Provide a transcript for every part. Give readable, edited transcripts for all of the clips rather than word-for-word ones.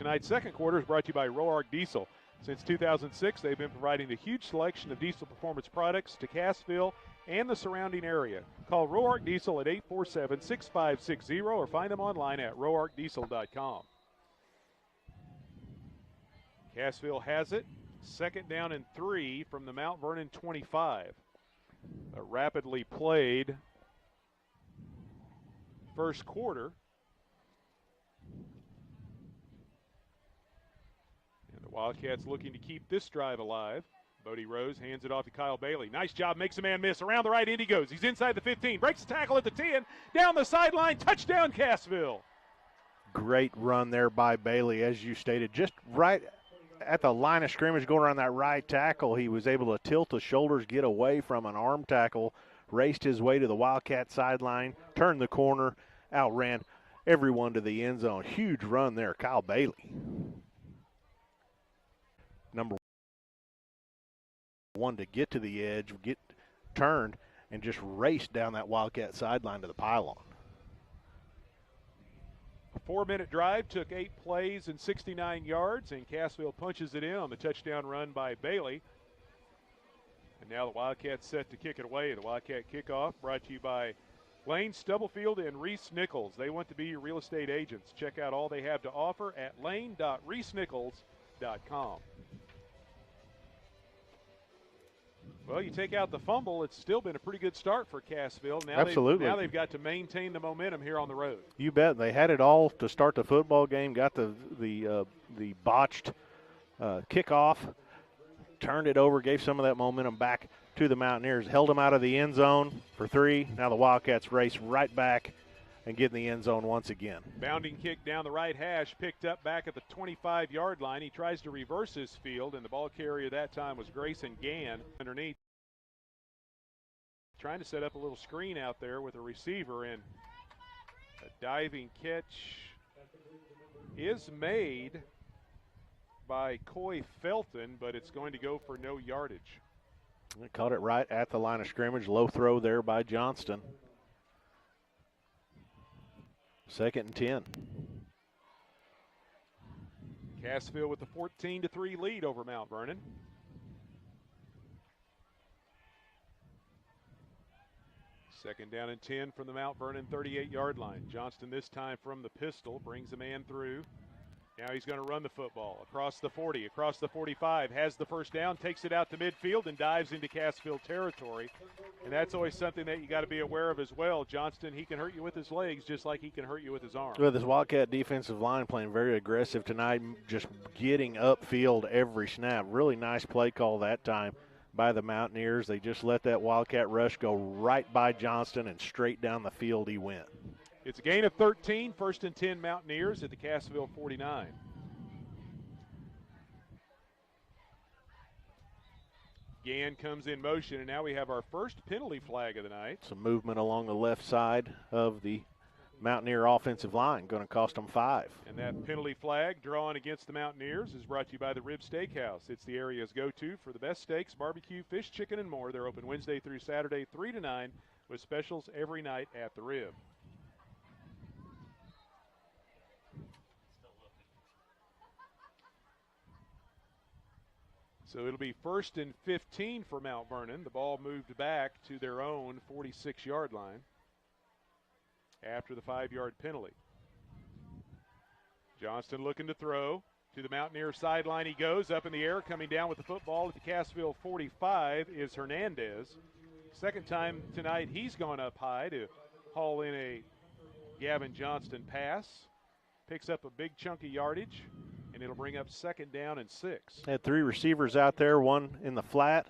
Tonight's second quarter is brought to you by Roark Diesel. Since 2006, they've been providing a huge selection of diesel performance products to Cassville and the surrounding area. Call Roark Diesel at 847-6560 or find them online at roarkdiesel.com. Cassville has it. Second down and 3 from the Mount Vernon 25. A rapidly played first quarter. And the Wildcats looking to keep this drive alive. Bodie Rose hands it off to Kyle Bailey. Nice job, makes a man miss. Around the right end he goes. He's inside the 15, breaks the tackle at the 10, down the sideline, touchdown Cassville. Great run there by Bailey, as you stated, just right at the line of scrimmage going around that right tackle. He was able to tilt the shoulders, get away from an arm tackle, raced his way to the Wildcat sideline, turned the corner, outran everyone to the end zone. Huge run there, Kyle Bailey. Number one to get to the edge, get turned, and just raced down that Wildcat sideline to the pylon. A 4-minute drive took 8 plays and 69 yards, and Cassville punches it in on the touchdown run by Bailey. And now the Wildcats set to kick it away. The Wildcat kickoff brought to you by Lane Stubblefield and Reese Nichols. They want to be your real estate agents. Check out all they have to offer at lane.reesenichols.com. Well, you take out the fumble, it's still been a pretty good start for Cassville. Now Absolutely. Now they've got to maintain the momentum here on the road. You bet. They had it all to start the football game, got the botched kickoff, turned it over, gave some of that momentum back to the Mountaineers, held them out of the end zone for 3. Now the Wildcats race right back and get in the end zone once again. Bounding kick down the right hash, picked up back at the 25-yard line. He tries to reverse his field, and the ball carrier that time was Grayson Gann underneath. Trying to set up a little screen out there with a receiver, and a diving catch is made by Coy Felton, but it's going to go for no yardage. They caught it right at the line of scrimmage. Low throw there by Johnston. 2nd and 10. Cassville with the 14-3 lead over Mount Vernon. Second down and 10 from the Mount Vernon 38-yard line. Johnston this time from the pistol, brings a man through. Now he's going to run the football across the 40, across the 45, has the first down, takes it out to midfield, and dives into Cassville territory. And that's always something that you got to be aware of as well. Johnston, he can hurt you with his legs just like he can hurt you with his arm. Well, this Wildcat defensive line playing very aggressive tonight, just getting upfield every snap. Really nice play call that time by the Mountaineers. They just let that Wildcat rush go right by Johnston, and straight down the field he went. It's a gain of 13, 1st and 10 Mountaineers at the Cassville 49. Gann comes in motion, and now we have our first penalty flag of the night. Some movement along the left side of the Mountaineer offensive line, going to cost them 5. And that penalty flag drawn against the Mountaineers is brought to you by the Rib Steakhouse. It's the area's go-to for the best steaks, barbecue, fish, chicken, and more. They're open Wednesday through Saturday, 3 to 9, with specials every night at the Rib. So it'll be 1st and 15 for Mount Vernon. The ball moved back to their own 46-yard line after the 5-yard penalty. Johnston looking to throw. To the Mountaineer sideline he goes, up in the air, coming down with the football at the Cassville 45 is Hernandez. Second time tonight he's gone up high to haul in a Gavin Johnston pass. Picks up a big chunk of yardage, and it'll bring up 2nd down and 6. Had 3 receivers out there, one in the flat,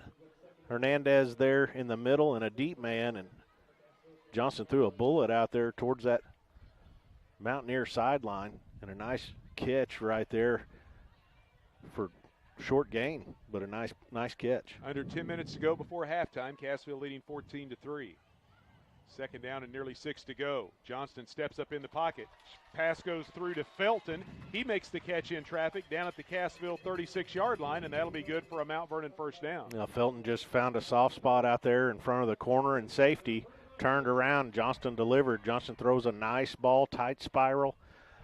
Hernandez there in the middle, and a deep man, and Johnston threw a bullet out there towards that Mountaineer sideline, and a nice catch right there for short gain, but a nice catch. Under 10 minutes to go before halftime, Cassville leading 14-3. 2nd down and nearly 6 to go. Johnston steps up in the pocket. Pass goes through to Felton. He makes the catch in traffic down at the Cassville 36-yard line, and that'll be good for a Mount Vernon first down. Now Felton just found a soft spot out there in front of the corner and safety. Turned around, Johnston delivered. Johnston throws a nice ball, tight spiral,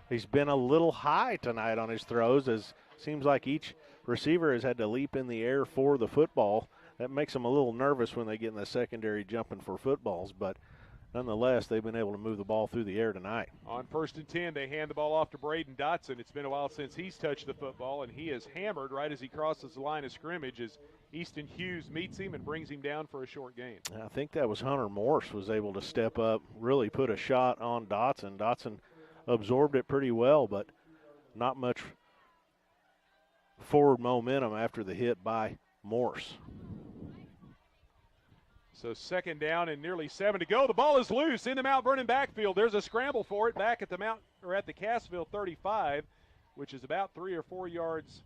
He's been a little high tonight on his throws, as seems like each receiver has had to leap in the air for the football. That makes them a little nervous when they get in the secondary jumping for footballs, but nonetheless, they've been able to move the ball through the air tonight. On 1st and 10, they hand the ball off to Braden Dotson. It's been a while since he's touched the football, and he is hammered right as he crosses the line of scrimmage as Easton Hughes meets him and brings him down for a short gain. I think that was Hunter Morse was able to step up, really put a shot on Dotson. Dotson absorbed it pretty well, but not much forward momentum after the hit by Morse. So 2nd down and nearly 7 to go. The ball is loose in the Mount Vernon backfield. There's a scramble for it back at the Cassville 35, which is about 3 or 4 yards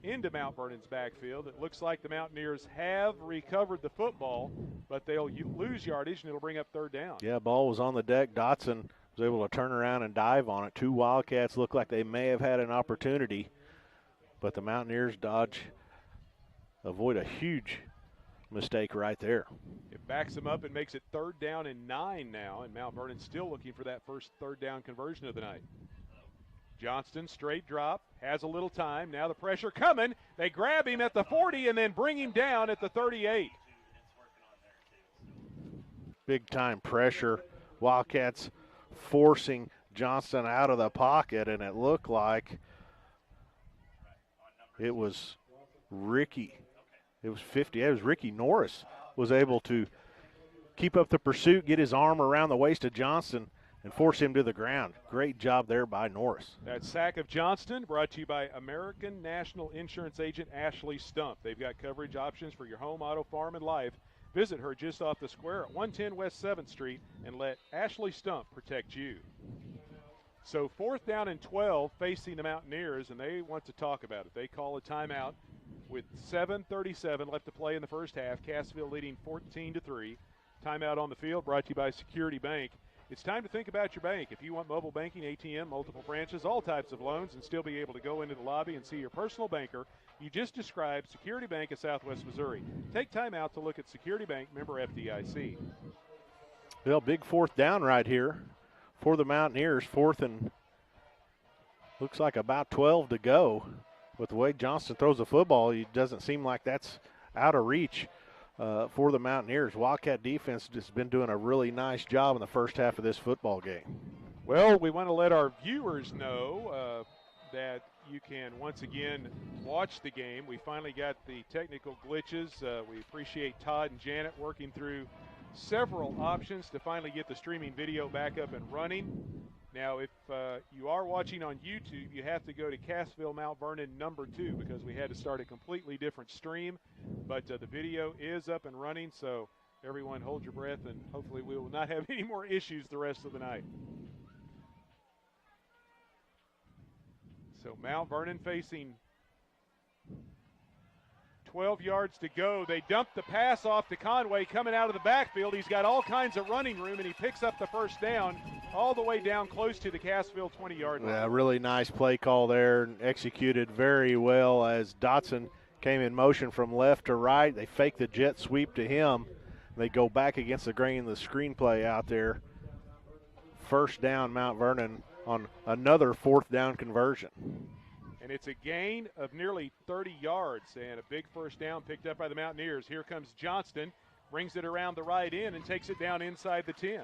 into Mount Vernon's backfield. It looks like the Mountaineers have recovered the football, but they'll lose yardage, and it'll bring up 3rd down. Yeah, ball was on the deck. Dotson was able to turn around and dive on it. 2 Wildcats look like they may have had an opportunity, but the Mountaineers avoid a huge mistake right there. It backs them up and makes it 3rd down and 9 now, and Mount Vernon still looking for that first 3rd down conversion of the night. Johnston, straight drop, has a little time. Now the pressure coming. They grab him at the 40 and then bring him down at the 38. Big time pressure. Wildcats forcing Johnston out of the pocket, and it looked like it was Ricky. It was 50. It was Ricky Norris was able to keep up the pursuit, get his arm around the waist of Johnston, and force him to the ground. Great job there by Norris. That sack of Johnston brought to you by American National Insurance Agent Ashley Stump. They've got coverage options for your home, auto, farm, and life. Visit her just off the square at 110 West 7th Street and let Ashley Stump protect you. So 4th down and 12 facing the Mountaineers, and they want to talk about it. They call a timeout with 7:37 left to play in the first half. Cassville leading 14-3. Timeout on the field brought to you by Security Bank. It's time to think about your bank. If you want mobile banking, ATM, multiple branches, all types of loans, and still be able to go into the lobby and see your personal banker, you just described Security Bank of Southwest Missouri. Take time out to look at Security Bank, member FDIC. Well, big 4th down right here for the Mountaineers. 4th and looks like about 12 to go. With the way Johnston throws the football, it doesn't seem like that's out of reach for the Mountaineers. Wildcat defense has been doing a really nice job in the first half of this football game. Well, we want to let our viewers know that you can once again watch the game. We finally got the technical glitches. We appreciate Todd and Janet working through several options to finally get the streaming video back up and running. Now, if you are watching on YouTube, you have to go to Cassville Mt. Vernon #2 because we had to start a completely different stream. But the video is up and running, so everyone hold your breath, and hopefully we will not have any more issues the rest of the night. So Mount Vernon facing 12 yards to go. They dump the pass off to Conway coming out of the backfield. He's got all kinds of running room, and he picks up the first down all the way down close to the Cassville 20-yard line. Yeah, really nice play call there and executed very well as Dotson came in motion from left to right. They fake the jet sweep to him. They go back against the grain of the screenplay out there. First down, Mount Vernon on another 4th down conversion. And it's a gain of nearly 30 yards and a big first down picked up by the Mountaineers. Here comes Johnston, brings it around the right end and takes it down inside the 10.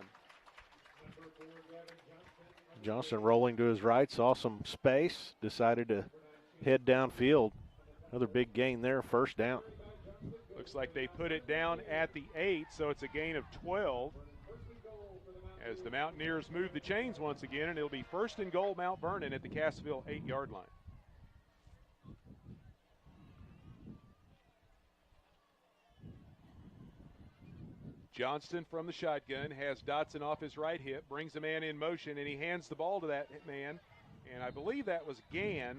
Johnston rolling to his right, saw some space, decided to head downfield. Another big gain there, first down. Looks like they put it down at the 8, so it's a gain of 12. As the Mountaineers move the chains once again, and it'll be 1st and goal Mount Vernon at the Cassville 8-yard line. Johnston from the shotgun has Dotson off his right hip, brings the man in motion, and he hands the ball to that man. And I believe that was Gann.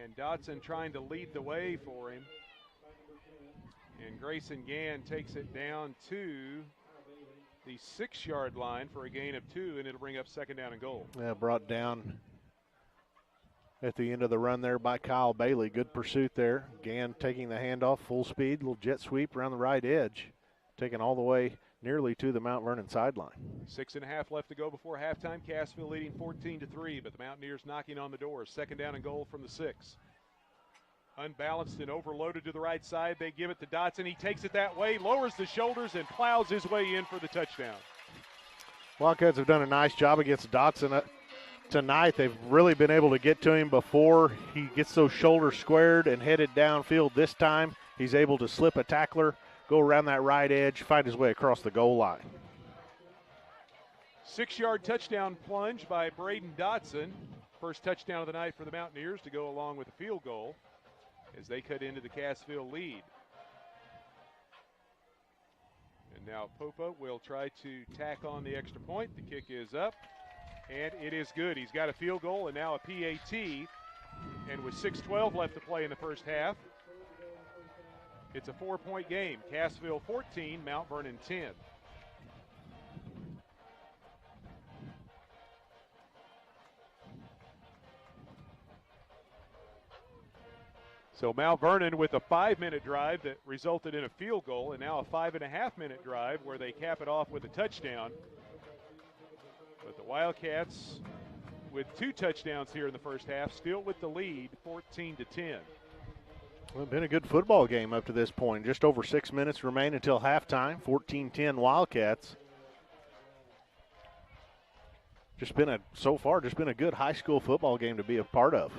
And Dotson trying to lead the way for him. And Grayson Gann takes it down to the 6-yard line for a gain of 2, and it'll bring up 2nd down and goal. Yeah, brought down at the end of the run there by Kyle Bailey. Good pursuit there. Gann taking the handoff full speed, little jet sweep around the right edge, taking all the way nearly to the Mount Vernon sideline. 6.5 left to go before halftime. Cassville leading 14-3, but the Mountaineers knocking on the door. 2nd down and goal from the 6. Unbalanced and overloaded to the right side. They give it to Dotson. He takes it that way, lowers the shoulders, and plows his way in for the touchdown. Wildcats have done a nice job against Dotson tonight. They've really been able to get to him before he gets those shoulders squared and headed downfield. This time he's able to slip a tackler, go around that right edge, find his way across the goal line. 6-yard touchdown plunge by Braden Dotson. First touchdown of the night for the Mountaineers to go along with a field goal as they cut into the Cassville lead. And now Popa will try to tack on the extra point. The kick is up, and it is good. He's got a field goal and now a PAT. And with 6:12 left to play in the first half, it's a 4-point game. Cassville 14, Mount Vernon 10. So Mount Vernon with a 5-minute drive that resulted in a field goal, and now a 5.5-minute drive where they cap it off with a touchdown. But the Wildcats with 2 touchdowns here in the first half, still with the lead, 14-10. Well, it's been a good football game up to this point. Just over 6 minutes remain until halftime. 14-10 Wildcats. So far, just been a good high school football game to be a part of.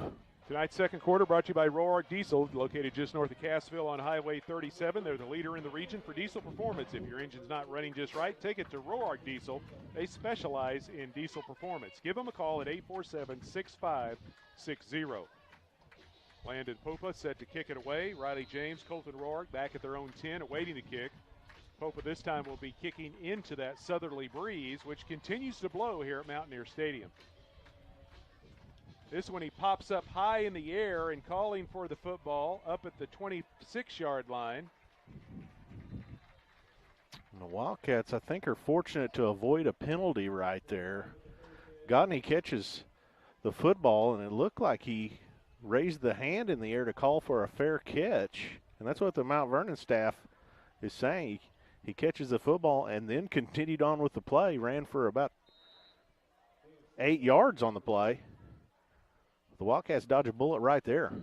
Tonight's second quarter brought to you by Roark Diesel, located just north of Cassville on Highway 37. They're the leader in the region for diesel performance. If your engine's not running just right, take it to Roark Diesel. They specialize in diesel performance. Give them a call at 847-6560. Landon Popa set to kick it away. Riley James, Colton Roark back at their own 10, awaiting the kick. Popa this time will be kicking into that southerly breeze, which continues to blow here at Mountaineer Stadium. This one he pops up high in the air and calling for the football up at the 26-yard line. And the Wildcats, I think, are fortunate to avoid a penalty right there. Godney catches the football, and it looked like he raised the hand in the air to call for a fair catch. And that's what the Mount Vernon staff is saying. He catches the football and then continued on with the play, ran for about 8 yards on the play. The Wildcats dodge a bullet right there.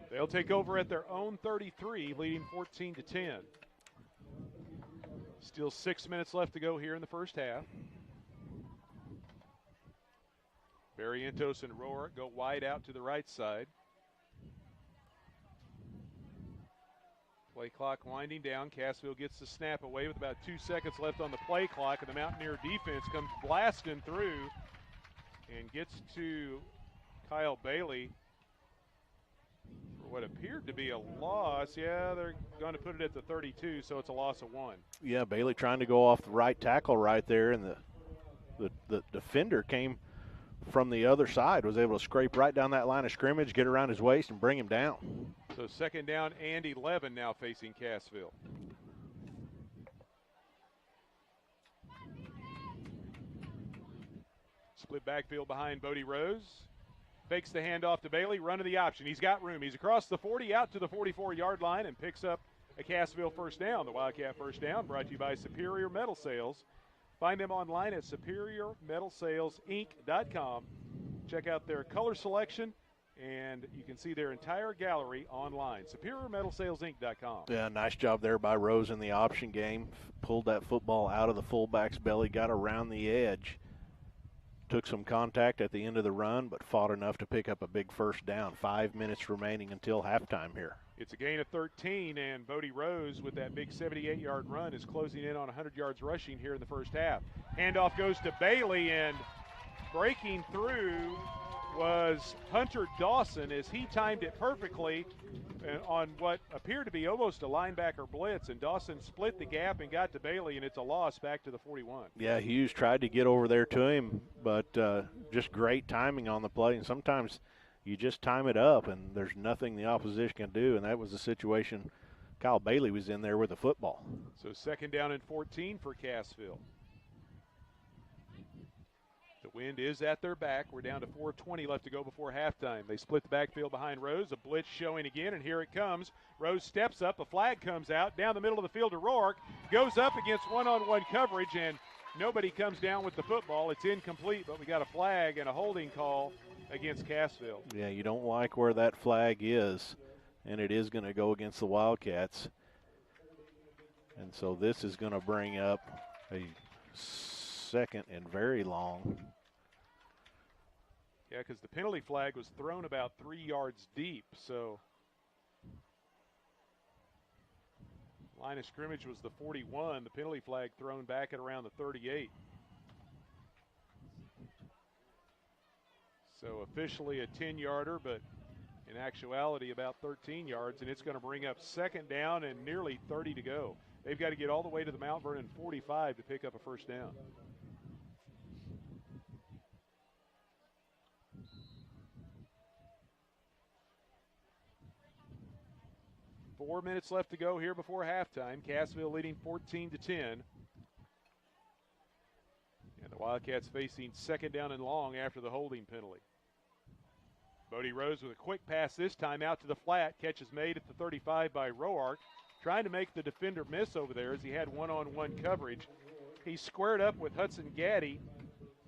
They'll take over at their own 33, leading 14-10. Still 6 minutes left to go here in the first half. Barrientos and Roark go wide out to the right side. Play clock winding down. Cassville gets the snap away with about 2 seconds left on the play clock, and the Mountaineer defense comes blasting through and gets to Kyle Bailey for what appeared to be a loss. Yeah, they're going to put it at the 32, so it's a loss of 1. Yeah, Bailey trying to go off the right tackle right there, and the defender came from the other side, was able to scrape right down that line of scrimmage, get around his waist, and bring him down. So 2nd down and 11 now facing Cassville. Split backfield behind Bodie Rose. Fakes the handoff to Bailey, run to the option. He's got room. He's across the 40, out to the 44-yard line, and picks up a Cassville first down. The Wildcat first down brought to you by Superior Metal Sales. Find them online at superiormetalsalesinc.com. Check out their color selection, and you can see their entire gallery online. superiormetalsalesinc.com. Yeah, nice job there by Rose in the option game. Pulled that football out of the fullback's belly, got around the edge. Took some contact at the end of the run, but fought enough to pick up a big first down. 5 minutes remaining until halftime here. It's a gain of 13, and Bodie Rose with that big 78-yard run is closing in on 100 yards rushing here in the first half. Handoff goes to Bailey, and breaking through was Hunter Dawson as he timed it perfectly on what appeared to be almost a linebacker blitz, and Dawson split the gap and got to Bailey, and it's a loss back to the 41. Yeah, Hughes tried to get over there to him, but just great timing on the play, and sometimes you just time it up and there's nothing the opposition can do, and that was the situation Kyle Bailey was in there with the football. So 2nd down and 14 for Cassville. The wind is at their back. We're down to 4:20 left to go before halftime. They split the backfield behind Rose. A blitz showing again, and here it comes. Rose steps up. A flag comes out. Down the middle of the field to Rourke. Goes up against one-on-one coverage, and nobody comes down with the football. It's incomplete, but we got a flag and a holding call against Cassville. Yeah, you don't like where that flag is, and it is going to go against the Wildcats. And so this is going to bring up a second and very long. Yeah, because the penalty flag was thrown about 3 yards deep, so line of scrimmage was the 41. The penalty flag thrown back at around the 38. So officially a 10-yarder, but in actuality about 13 yards, and it's going to bring up second down and nearly 30 to go. They've got to get all the way to the Mount Vernon 45 to pick up a first down. Four minutes left to go here before halftime. Cassville leading 14-10. And the Wildcats facing second down and long after the holding penalty. Bodie Rose with a quick pass this time out to the flat. Catch is made at the 35 by Roark. Trying to make the defender miss over there as he had one-on-one coverage. He squared up with Hudson Gaddy.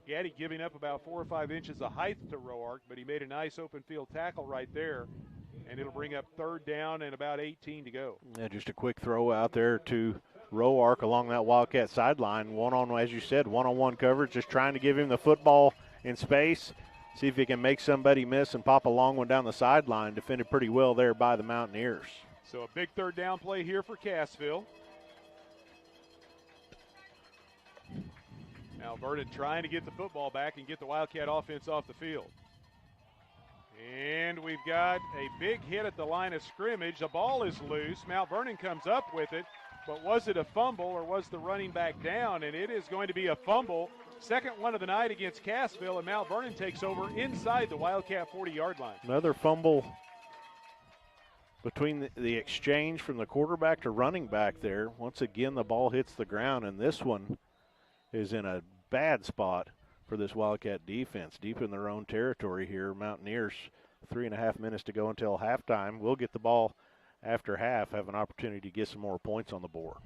Gaddy giving up about 4 or 5 inches of height to Roark, but he made a nice open field tackle right there. And it'll bring up third down and about 18 to go. Yeah, just a quick throw out there to Roark along that Wildcat sideline. One-on-one, as you said, one-on-one coverage, just trying to give him the football in space. See if he can make somebody miss and pop a long one down the sideline. Defended pretty well there by the Mountaineers. So a big third down play here for Cassville. Now Vernon trying to get the football back and get the Wildcat offense off the field. And we've got a big hit at the line of scrimmage. The ball is loose. Mount Vernon comes up with it. But was it a fumble or was the running back down? And it is going to be a fumble. Second one of the night against Cassville, and Mount Vernon takes over inside the Wildcat 40-yard line. Another fumble between the exchange from the quarterback to running back there. Once again, the ball hits the ground, and this one is in a bad spot for this Wildcat defense, deep in their own territory here. Mountaineers, 3.5 minutes to go until halftime. We'll get the ball after half, have an opportunity to get some more points on the board.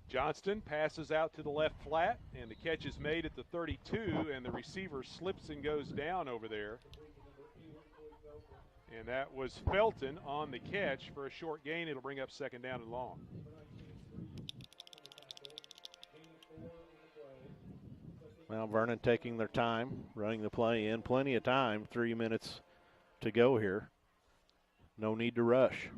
Johnston passes out to the left flat, and the catch is made at the 32, and the receiver slips and goes down over there. And that was Felton on the catch for a short gain. It'll bring up second down and long. Mount Vernon taking their time, running the play in. Plenty of time, 3 minutes to go here. No need to rush.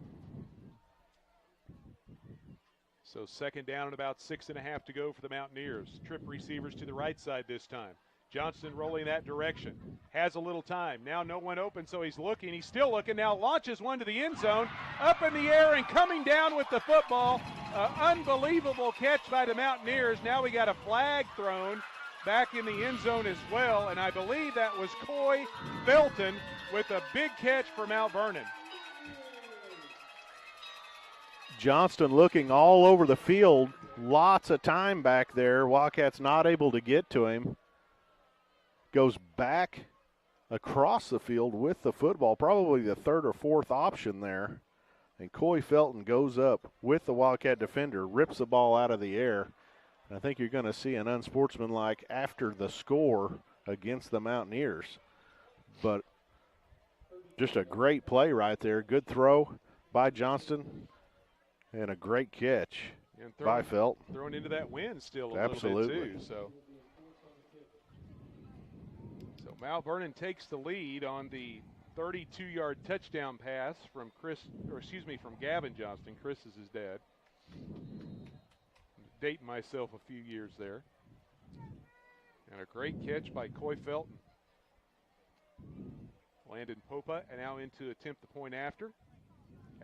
So second down and about 6.5 to go for the Mountaineers. Trip receivers to the right side this time. Johnston rolling that direction. Has a little time. Now no one open, so he's looking. He's still looking. Now launches one to the end zone. Up in the air and coming down with the football. Unbelievable catch by the Mountaineers. Now we got a flag thrown back in the end zone as well. And I believe that was Coy Felton with a big catch for Mount Vernon. Johnston looking all over the field. Lots of time back there. Wildcats not able to get to him. Goes back across the field with the football, probably the third or fourth option there. And Coy Felton goes up with the Wildcat defender, rips the ball out of the air. And I think you're going to see an unsportsmanlike after the score against the Mountaineers. But just a great play right there. Good throw by Johnston. And a great catch by Felton. Thrown into that wind still a little bit too. So Mount Vernon takes the lead on the 32-yard touchdown pass from from Gavin Johnston. Chris is his dad. Dating myself a few years there. And a great catch by Coy Felton. Landon Popa and now in to attempt the point after.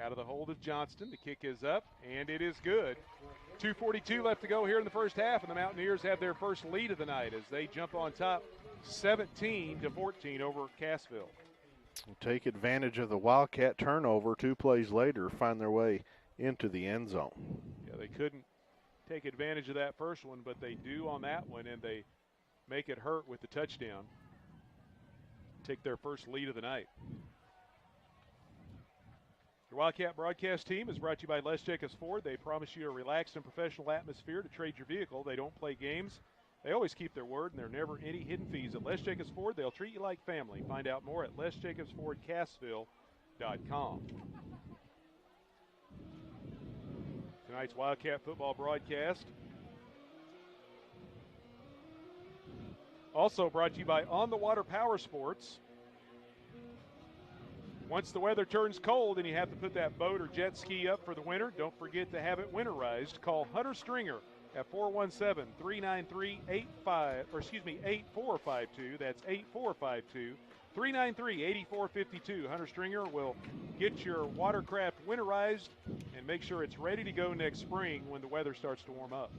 Out of the hold of Johnston. The kick is up, and it is good. 2:42 left to go here in the first half, and the Mountaineers have their first lead of the night as they jump on top 17-14 over Cassville. We'll take advantage of the Wildcat turnover. 2 plays later, find their way into the end zone. Yeah, they couldn't take advantage of that first one, but they do on that one, and they make it hurt with the touchdown. Take their first lead of the night. The Wildcat broadcast team is brought to you by Les Jacobs Ford. They promise you a relaxed and professional atmosphere to trade your vehicle. They don't play games. They always keep their word, and there are never any hidden fees. At Les Jacobs Ford, they'll treat you like family. Find out more at lesjacobsfordcassville.com. Tonight's Wildcat football broadcast also brought to you by On the Water Power Sports. Once the weather turns cold and you have to put that boat or jet ski up for the winter, don't forget to have it winterized. Call Hunter Stringer at 417-393-8452. That's 8452. 393-8452. Hunter Stringer will get your watercraft winterized and make sure it's ready to go next spring when the weather starts to warm up.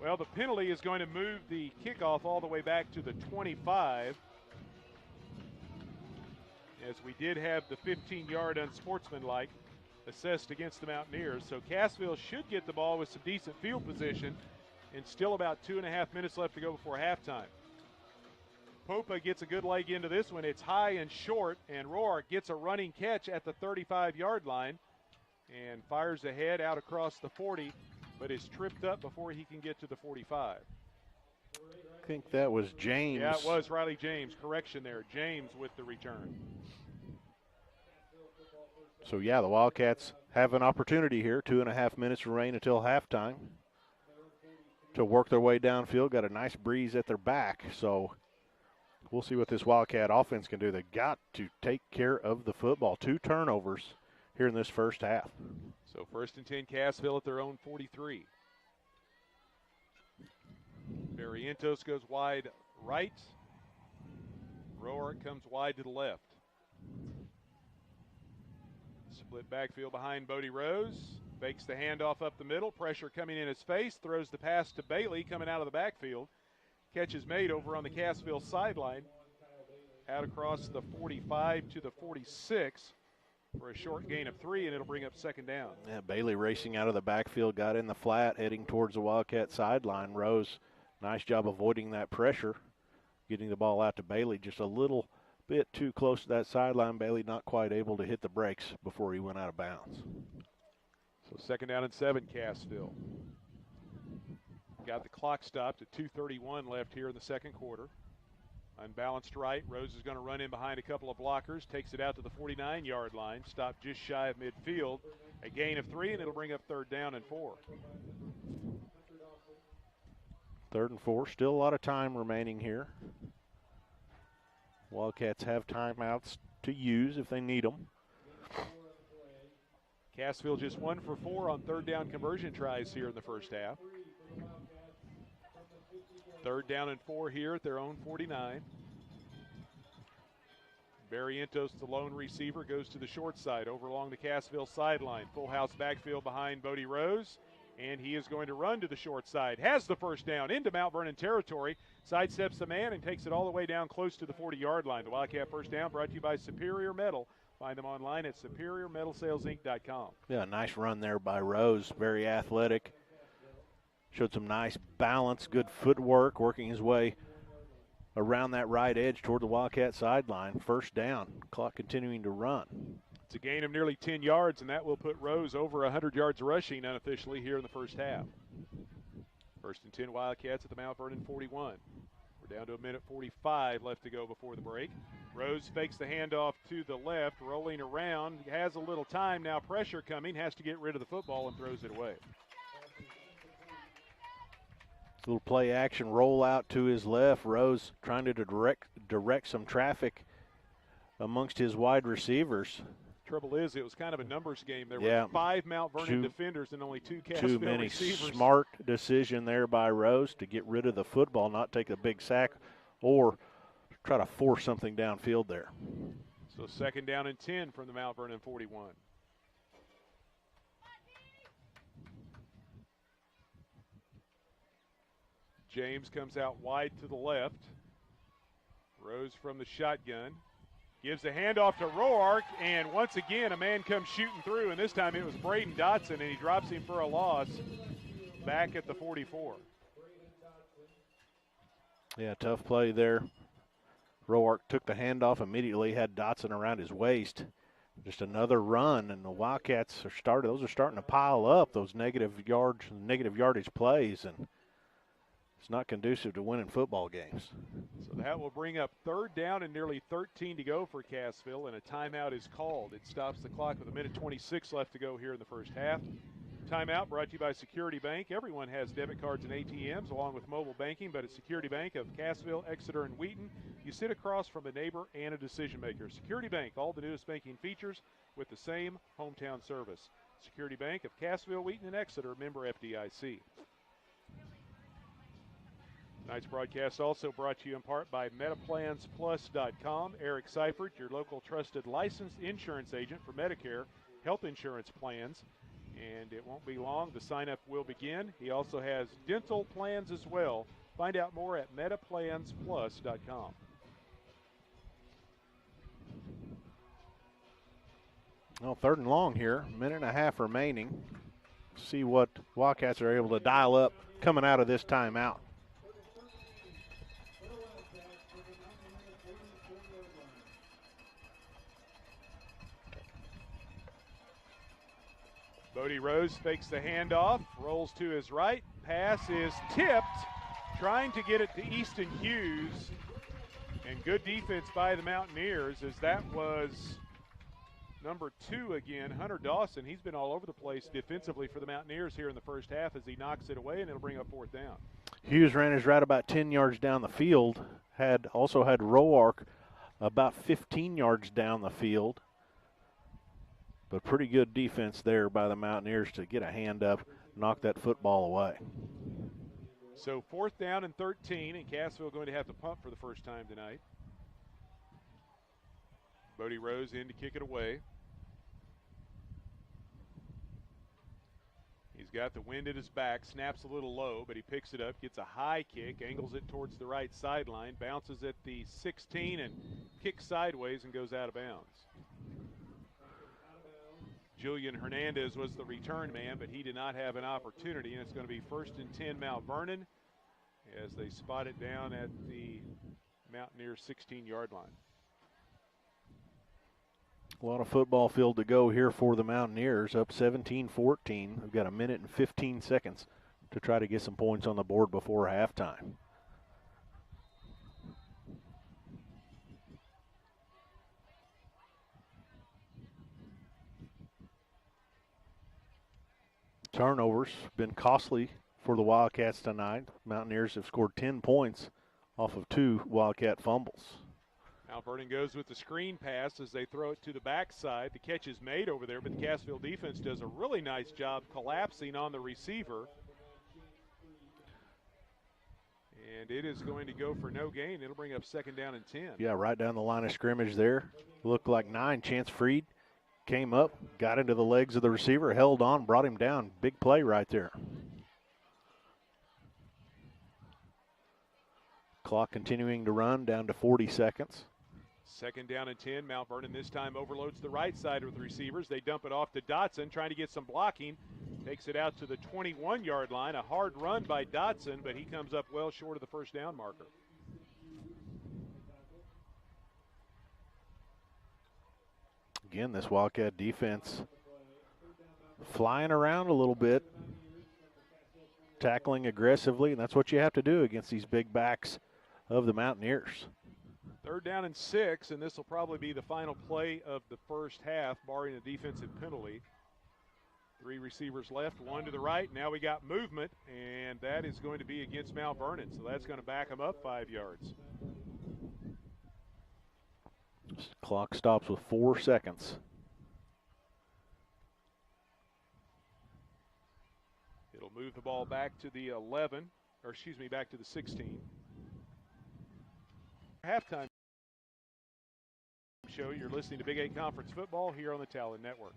Well, the penalty is going to move the kickoff all the way back to the 25, as we did have the 15-yard unsportsmanlike assessed against the Mountaineers. So Cassville should get the ball with some decent field position, and still about 2.5 minutes left to go before halftime. Popa gets a good leg into this one. It's high and short, and Roark gets a running catch at the 35-yard line and fires ahead out across the 40, but is tripped up before he can get to the 45. I think that was James. Yeah, it was Riley James. Correction there. James with the return. So, yeah, the Wildcats have an opportunity here. 2.5 minutes remain until halftime to work their way downfield. Got a nice breeze at their back, so we'll see what this Wildcat offense can do. They got to take care of the football. 2 turnovers here in this first half. So 1st and 10, Cassville at their own 43. Barrientos goes wide right. Roark comes wide to the left. Split backfield behind Bodie Rose. Fakes the handoff up the middle. Pressure coming in his face. Throws the pass to Bailey coming out of the backfield. Catch is made over on the Cassville sideline. Out across the 45 to the 46 for a short gain of 3, and it'll bring up 2nd down. Yeah, Bailey racing out of the backfield, got in the flat, heading towards the Wildcat sideline. Rose, nice job avoiding that pressure, getting the ball out to Bailey just a little bit too close to that sideline. Bailey not quite able to hit the brakes before he went out of bounds. So 2nd down and 7, Cassville. Got the clock stopped at 2:31 left here in the second quarter. Unbalanced right. Rose is going to run in behind a couple of blockers. Takes it out to the 49-yard line. Stopped just shy of midfield. A gain of 3, and it'll bring up 3rd down and 4. 3rd and 4. Still a lot of time remaining here. Wildcats have timeouts to use if they need them. Cassville just 1 for 4 on 3rd down conversion tries here in the first half. 3rd down and 4 here at their own 49. Barrientos, the lone receiver, goes to the short side over along the Cassville sideline. Full house backfield behind Bodie Rose, and he is going to run to the short side. Has the 1st down into Mount Vernon territory. Sidesteps the man and takes it all the way down close to the 40-yard line. The Wildcat 1st down brought to you by Superior Metal. Find them online at superiormetalsalesinc.com. Yeah, nice run there by Rose. Very athletic. Showed some nice balance, good footwork, working his way around that right edge toward the Wildcat sideline. 1st down. Clock continuing to run. It's a gain of nearly 10 yards, and that will put Rose over 100 yards rushing unofficially here in the first half. 1st and 10 Wildcats at the Mount Vernon 41. We're down to 1:45 left to go before the break. Rose fakes the handoff to the left, rolling around. Has a little time now. Pressure coming. Has to get rid of the football and throws it away. Little play action roll out to his left. Rose trying to direct some traffic amongst his wide receivers. Trouble is, it was kind of a numbers game. There were 5 Mount Vernon defenders and only 2 Cassville too many receivers. Smart decision there by Rose to get rid of the football, not take a big sack or try to force something downfield there. So 2nd down and 10 from the Mount Vernon 41. James comes out wide to the left. Rose from the shotgun. Gives the handoff to Roark, and once again a man comes shooting through, and this time it was Braden Dotson, and he drops him for a loss back at the 44. Yeah, tough play there. Roark took the handoff immediately, had Dotson around his waist. Just another run, and the Wildcats those are starting to pile up, those negative yardage plays, and it's not conducive to winning football games. So that will bring up 3rd down and nearly 13 to go for Cassville, and a timeout is called. It stops the clock with 1:26 left to go here in the first half. Timeout brought to you by Security Bank. Everyone has debit cards and ATMs along with mobile banking, but at Security Bank of Cassville, Exeter, and Wheaton, you sit across from a neighbor and a decision maker. Security Bank, all the newest banking features with the same hometown service. Security Bank of Cassville, Wheaton, and Exeter, member FDIC. Tonight's broadcast also brought to you in part by MetaPlansPlus.com. Eric Seifert, your local trusted licensed insurance agent for Medicare health insurance plans. And it won't be long. The sign-up will begin. He also has dental plans as well. Find out more at MetaPlansPlus.com. Well, 3rd and long here, 1.5 minutes remaining. See what Wildcats are able to dial up coming out of this timeout. Bodie Rose fakes the handoff, rolls to his right. Pass is tipped, trying to get it to Easton Hughes. And good defense by the Mountaineers, as that was number 2 again, Hunter Dawson. He's been all over the place defensively for the Mountaineers here in the first half as he knocks it away, and it'll bring up 4th down. Hughes ran his route about 10 yards down the field. Also had Roark about 15 yards down the field. But pretty good defense there by the Mountaineers to get a hand up, knock that football away. So 4th down and 13, and Cassville going to have to punt for the first time tonight. Bodie Rose in to kick it away. He's got the wind at his back, snaps a little low, but he picks it up, gets a high kick, angles it towards the right sideline, bounces at the 16 and kicks sideways and goes out of bounds. Julian Hernandez was the return man, but he did not have an opportunity, and it's going to be 1st and 10 Mount Vernon as they spot it down at the Mountaineers' 16-yard line. A lot of football field to go here for the Mountaineers, up 17-14. We've got 1 minute and 15 seconds to try to get some points on the board before halftime. Turnovers been costly for the Wildcats tonight. Mountaineers have scored 10 points off of 2 Wildcat fumbles. Mount Vernon goes with the screen pass as they throw it to the backside. The catch is made over there, but the Cassville defense does a really nice job collapsing on the receiver. And it is going to go for no gain. It'll bring up 2nd down and 10. Yeah, right down the line of scrimmage there. Looked like 9. Chance Freed came up, got into the legs of the receiver, held on, brought him down. Big play right there. Clock continuing to run down to 40 seconds. 2nd down and 10. Mount Vernon this time overloads the right side with the receivers. They dump it off to Dotson, trying to get some blocking. Takes it out to the 21-yard line. A hard run by Dotson, but he comes up well short of the 1st down marker. Again, this Wildcat defense flying around a little bit, tackling aggressively, and that's what you have to do against these big backs of the Mountaineers. 3rd down and 6, and this will probably be the final play of the first half, barring a defensive penalty. 3 receivers left, 1 to the right. Now we got movement, and that is going to be against Mount Vernon, so that's going to back them up 5 yards. Clock stops with 4 seconds. It'll move the ball back to the 11, back to the 16. Halftime show. You're listening to Big 8 Conference Football here on the Talon Network.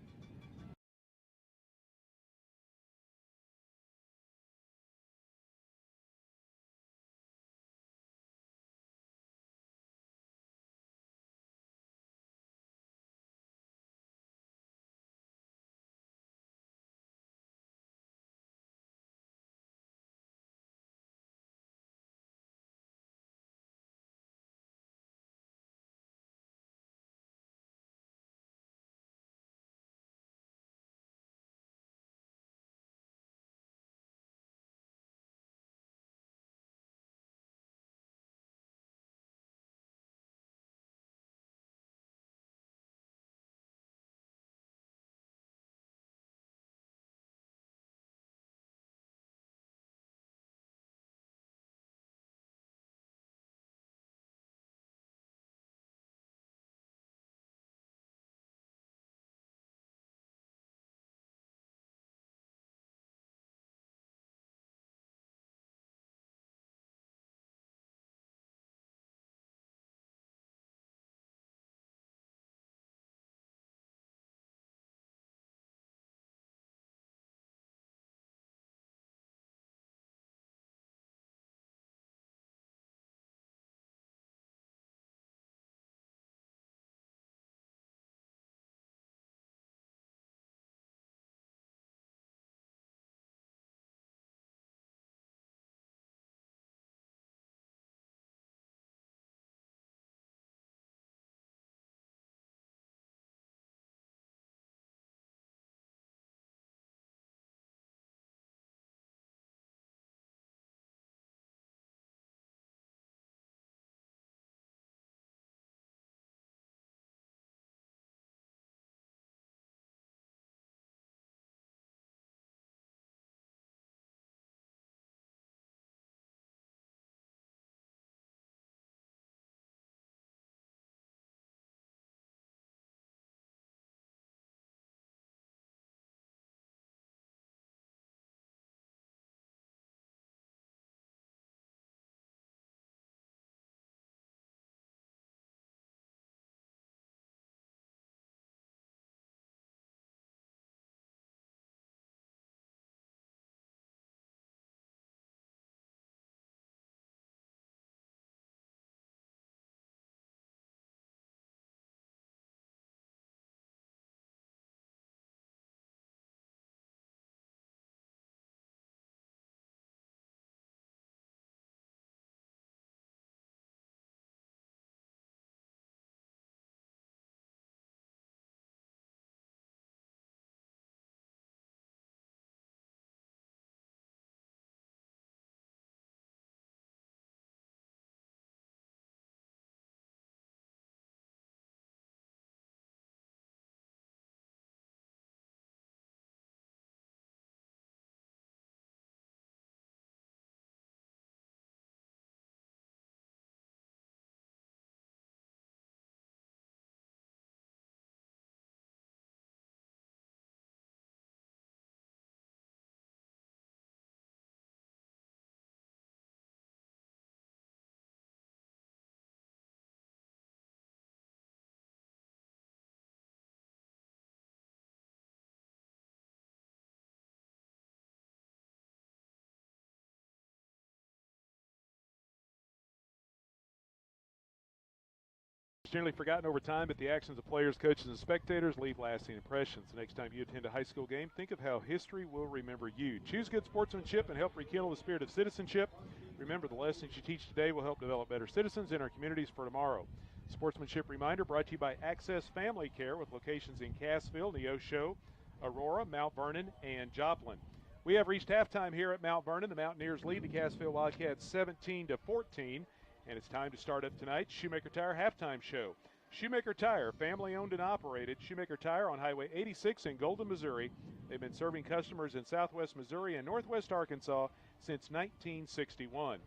Generally forgotten over time, but the actions of players, coaches, and spectators leave lasting impressions. The next time you attend a high school game, think of how history will remember you. Choose good sportsmanship and help rekindle the spirit of citizenship. Remember, the lessons you teach today will help develop better citizens in our communities for tomorrow. Sportsmanship reminder brought to you by Access Family Care with locations in Cassville, Neosho, Aurora, Mount Vernon, and Joplin. We have reached halftime here at Mount Vernon. The Mountaineers lead the Cassville Wildcats 17-14. And it's time to start up tonight's Shoemaker Tire halftime show. Shoemaker Tire, family-owned and operated. Shoemaker Tire on Highway 86 in Golden, Missouri. They've been serving customers in southwest Missouri and northwest Arkansas since 1961.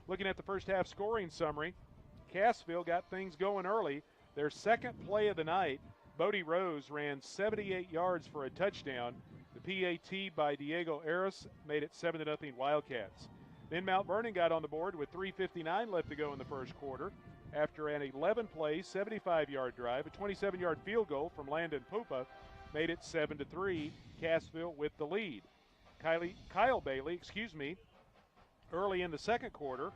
Looking at the first half scoring summary, Cassville got things going early. Their second play of the night, Bodie Rose ran 78 yards for a touchdown. The PAT by Diego Aris made it 7-0 Wildcats. Then Mount Vernon got on the board with 3:59 left to go in the first quarter. After an 11-play, 75-yard drive, a 27-yard field goal from Landon Pupa made it 7-3, Cassville with the lead. Kyle Bailey, early in the second quarter,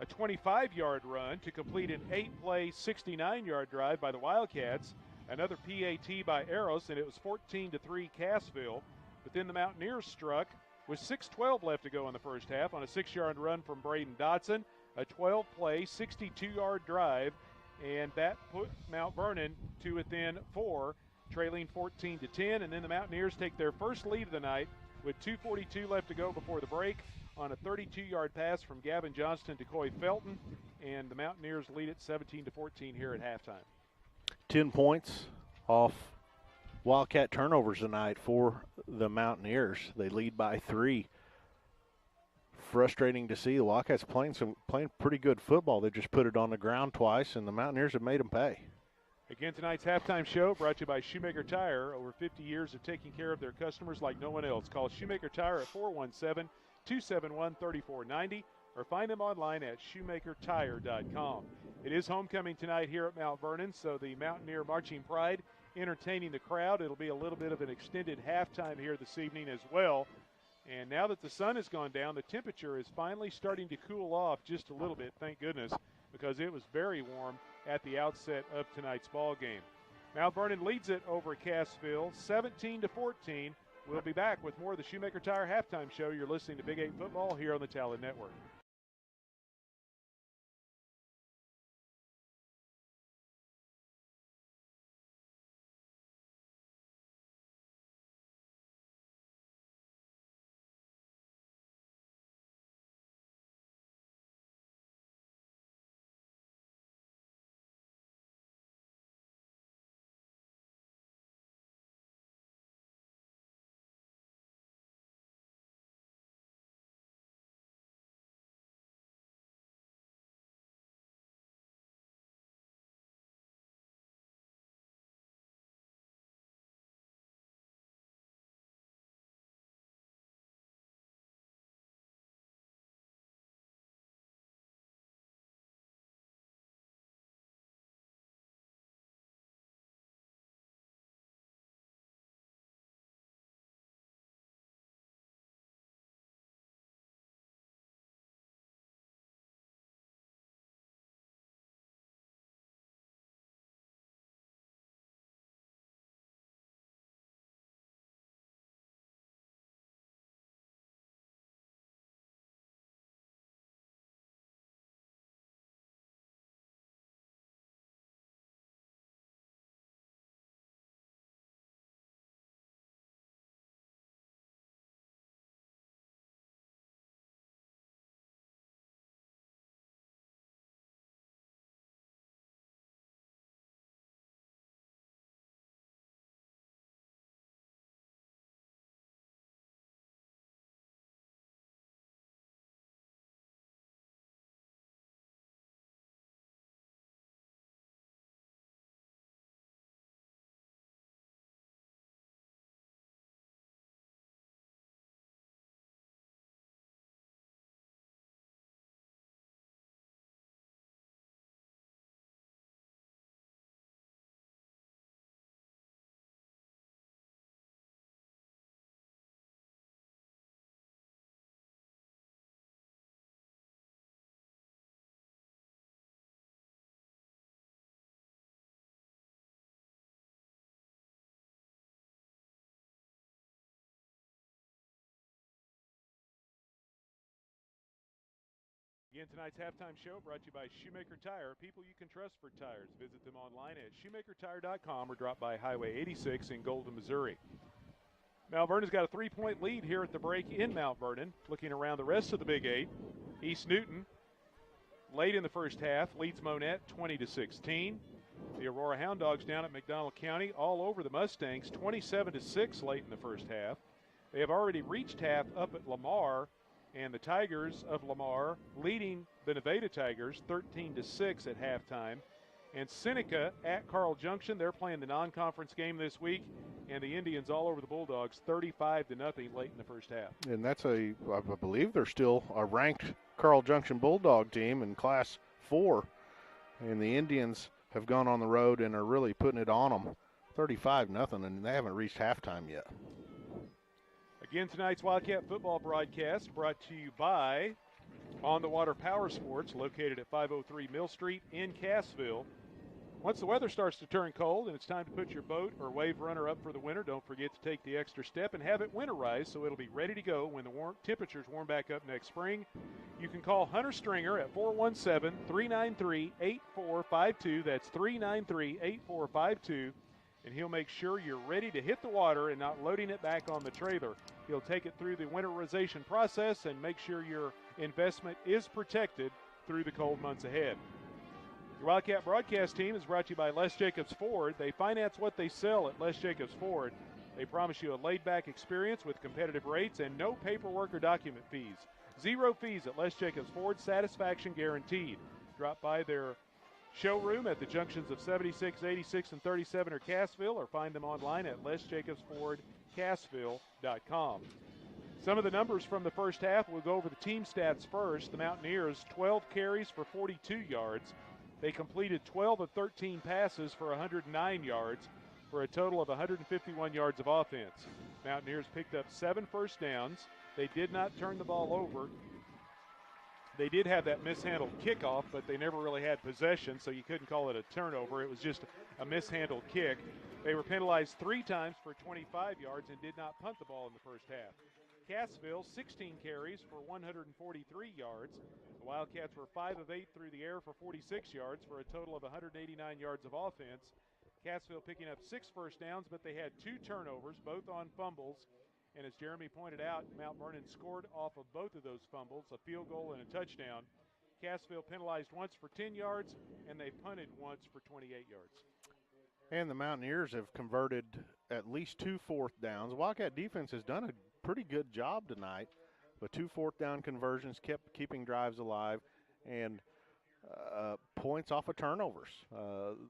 a 25-yard run to complete an 8-play, 69-yard drive by the Wildcats. Another PAT by Arrows, and it was 14-3 Cassville. But then the Mountaineers struck with 6:12 left to go in the first half on a 6-yard run from Braden Dotson, a 12-play, 62-yard drive, and that put Mount Vernon to within 4, trailing 14-10. And then the Mountaineers take their first lead of the night with 2:42 left to go before the break on a 32-yard pass from Gavin Johnston to Coy Felton, and the Mountaineers lead it 17-14 here at halftime. 10 points off Wildcat turnovers tonight for the Mountaineers. They lead by 3. Frustrating to see. The Wildcats playing pretty good football. They just put it on the ground twice, and the Mountaineers have made them pay. Again, tonight's halftime show brought to you by Shoemaker Tire. Over 50 years of taking care of their customers like no one else. Call Shoemaker Tire at 417-271-3490 or find them online at shoemakertire.com. It is homecoming tonight here at Mount Vernon, so the Mountaineer Marching Pride entertaining the crowd. It'll be a little bit of an extended halftime here this evening as well. And now that the sun has gone down, the temperature is finally starting to cool off just a little bit, thank goodness, because it was very warm at the outset of tonight's ball game. Mount Vernon leads it over Cassville 17-14. We'll be back with more of the Shoemaker Tire halftime show. You're listening to Big 8 Football here on the Talon Network. Again, tonight's halftime show brought to you by Shoemaker Tire, people you can trust for tires. Visit them online at shoemakertire.com or drop by Highway 86 in Golden, Missouri. Mount Vernon's got a 3-point lead here at the break in Mount Vernon. Looking around the rest of the Big Eight, East Newton, late in the first half, leads Monette 20-16. The Aurora Hound Dogs down at McDonald County all over the Mustangs, 27-6 late in the first half. They have already reached half up at Lamar, and the Tigers of Lamar leading the Nevada Tigers 13-6 at halftime. And Seneca at Carl Junction, they're playing the non-conference game this week, and the Indians all over the Bulldogs 35-0 late in the first half. And that's I believe they're still a ranked Carl Junction Bulldog team in Class 4, and the Indians have gone on the road and are really putting it on them 35-0, and they haven't reached halftime yet. Again, tonight's Wildcat football broadcast brought to you by On the Water Power Sports, located at 503 Mill Street in Cassville. Once the weather starts to turn cold and it's time to put your boat or wave runner up for the winter, don't forget to take the extra step and have it winterize so it'll be ready to go when the temperatures warm back up next spring. You can call Hunter Stringer at 417-393-8452. That's 393-8452. And he'll make sure you're ready to hit the water and not loading it back on the trailer. He'll take it through the winterization process and make sure your investment is protected through the cold months ahead. Your Wildcat broadcast team is brought to you by Les Jacobs Ford. They finance what they sell at Les Jacobs Ford. They promise you a laid-back experience with competitive rates and no paperwork or document fees. 0 fees at Les Jacobs Ford, satisfaction guaranteed. Drop by their showroom at the junctions of 76, 86, and 37 or Cassville, or find them online at lesjacobsfordcassville.com. Some of the numbers from the first half, we'll go over the team stats first. The Mountaineers, 12 carries for 42 yards. They completed 12 of 13 passes for 109 yards for a total of 151 yards of offense. Mountaineers picked up 7 first downs. They did not turn the ball over. They did have that mishandled kickoff, but they never really had possession, so you couldn't call it a turnover. It was just a mishandled kick. They were penalized 3 times for 25 yards and did not punt the ball in the first half. Cassville, 16 carries for 143 yards. The Wildcats were 5 of 8 through the air for 46 yards for a total of 189 yards of offense. Cassville picking up 6 first downs, but they had 2 turnovers, both on fumbles. And as Jeremy pointed out, Mount Vernon scored off of both of those fumbles, a field goal and a touchdown. Cassville penalized once for 10 yards, and they punted once for 28 yards. And the Mountaineers have converted at least 2 fourth downs. The Wildcat defense has done a pretty good job tonight, but 2 fourth down conversions kept keeping drives alive, and points off of turnovers.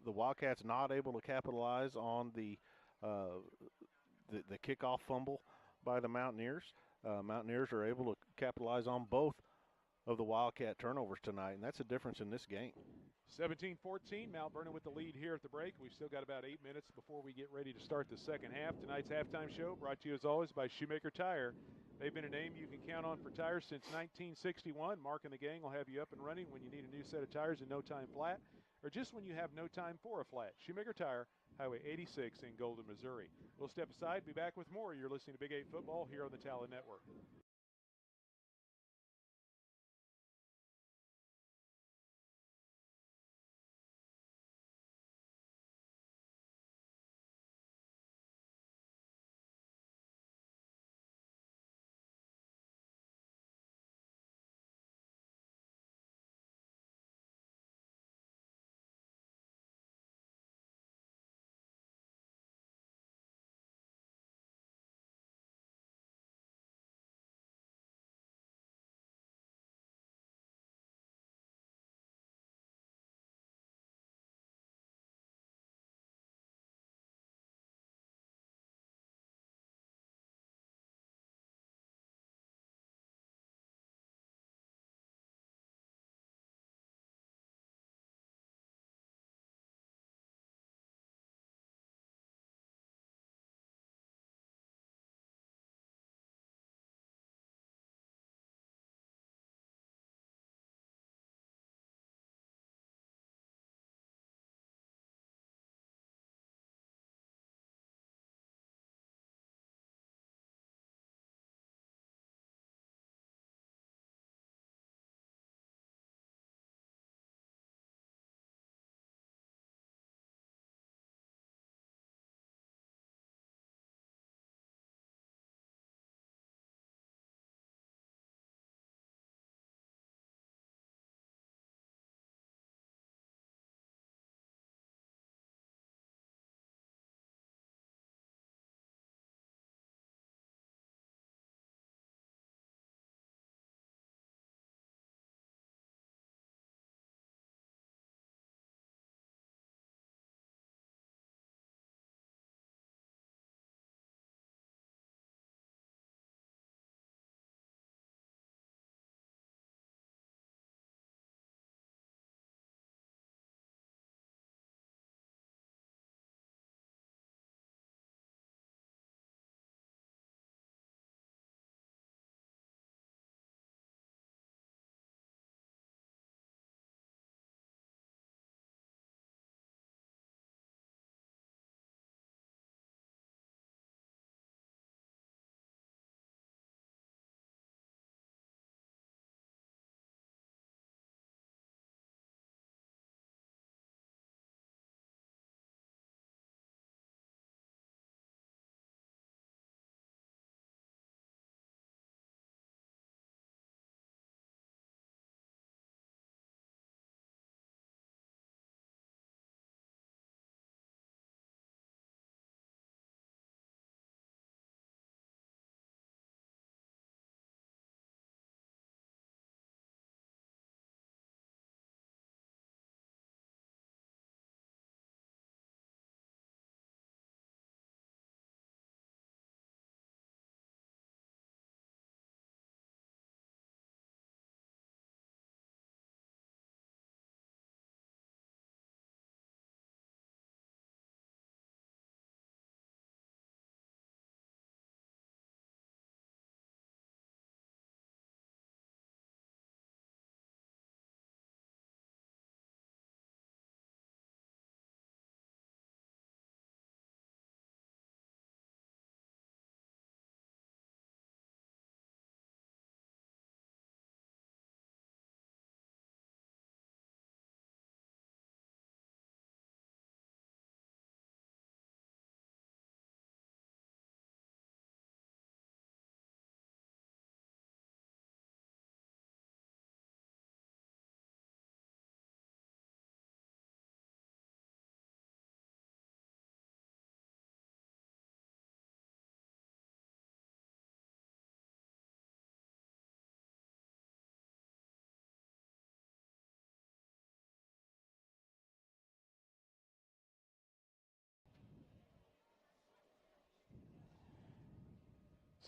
The Wildcats not able to capitalize on the kickoff fumble by the Mountaineers. Mountaineers are able to capitalize on both of the Wildcat turnovers tonight, and that's a difference in this game. 17-14, Mount Vernon with the lead here at the break. We've still got about 8 minutes before we get ready to start the second half. Tonight's halftime show brought to you as always by Shoemaker Tire. They've been a name you can count on for tires since 1961. Mark and the gang will have you up and running when you need a new set of tires in no time flat, or just when you have no time for a flat. Shoemaker Tire, Highway 86 in Golden, Missouri. We'll step aside, be back with more. You're listening to Big 8 Football here on the Talon Network.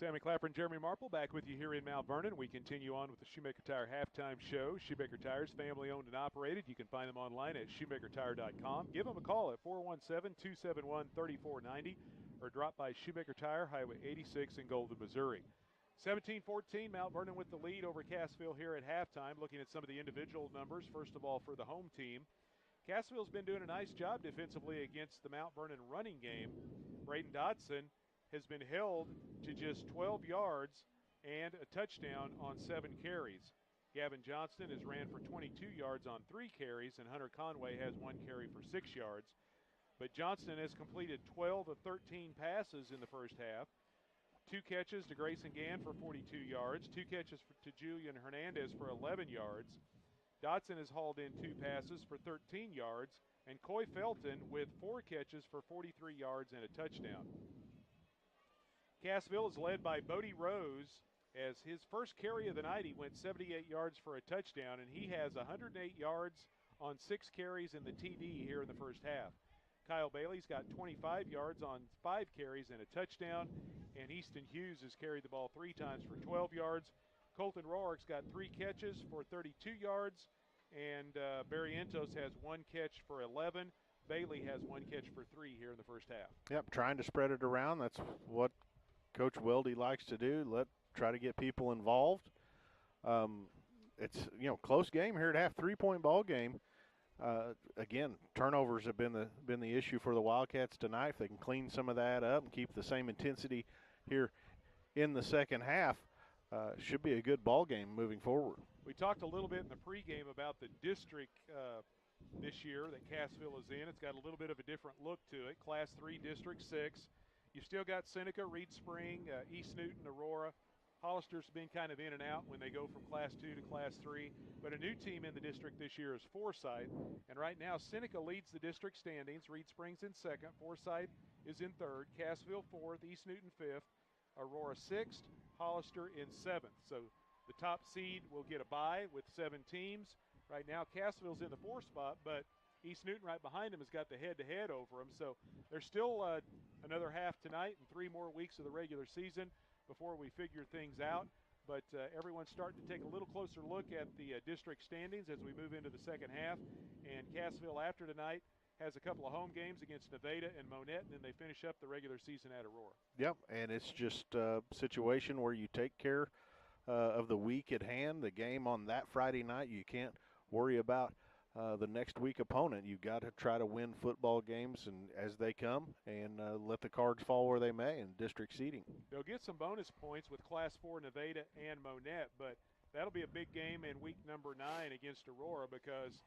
Sammy Clapper and Jeremy Marple back with you here in Mount Vernon. We continue on with the Shoemaker Tire halftime show. Shoemaker Tires, family owned and operated. You can find them online at shoemakertire.com. Give them a call at 417-271-3490 or drop by Shoemaker Tire, Highway 86 in Golden, Missouri. 17-14, Mount Vernon with the lead over Cassville here at halftime. Looking at some of the individual numbers, first of all for the home team. Cassville's been doing a nice job defensively against the Mount Vernon running game. Braden Dodson has been held to just 12 yards and a touchdown on 7 carries. Gavin Johnston has ran for 22 yards on 3 carries, and Hunter Conway has 1 carry for 6 yards. But Johnston has completed 12 of 13 passes in the first half. 2 catches to Grayson Gann for 42 yards, 2 catches to Julian Hernandez for 11 yards. Dodson has hauled in 2 passes for 13 yards, and Coy Felton with 4 catches for 43 yards and a touchdown. Cassville is led by Bodie Rose. As his first carry of the night, he went 78 yards for a touchdown, and he has 108 yards on 6 carries in the TD here in the first half. Kyle Bailey's got 25 yards on 5 carries and a touchdown, and Easton Hughes has carried the ball 3 times for 12 yards. Colton Rourke's got 3 catches for 32 yards, and Barrientos has 1 catch for 11. Bailey has 1 catch for 3 here in the first half. Yep, trying to spread it around. That's what Coach Weldy likes to do. Try to get people involved. It's close game here at half, 3-point ball game. Again, turnovers have been the issue for the Wildcats tonight. If they can clean some of that up and keep the same intensity here in the second half, should be a good ball game moving forward. We talked a little bit in the pregame about the district this year that Cassville is in. It's got a little bit of a different look to it. Class 3, District 6. You've still got Seneca, Reed Spring, East Newton, Aurora. Hollister's been kind of in and out when they go from Class 2 to Class 3. But a new team in the district this year is Forsyth. And right now, Seneca leads the district standings. Reed Spring's in second. Forsyth is in third. Cassville fourth. East Newton fifth. Aurora sixth. Hollister in seventh. So the top seed will get a bye with 7 teams. Right now, Cassville's in the 4th spot, but East Newton right behind them has got the head-to-head over them. So there's still another half tonight and 3 more weeks of the regular season before we figure things out. But everyone's starting to take a little closer look at the district standings as we move into the second half. And Cassville, after tonight, has a couple of home games against Nevada and Monette, and then they finish up the regular season at Aurora. Yep, and it's just a situation where you take care of the week at hand. The game on that Friday night, you can't worry about the next week opponent. You've got to try to win football games and as they come, and let the cards fall where they may in district seeding. They'll get some bonus points with Class 4 Nevada and Monette, but that'll be a big game in week number 9 against Aurora, because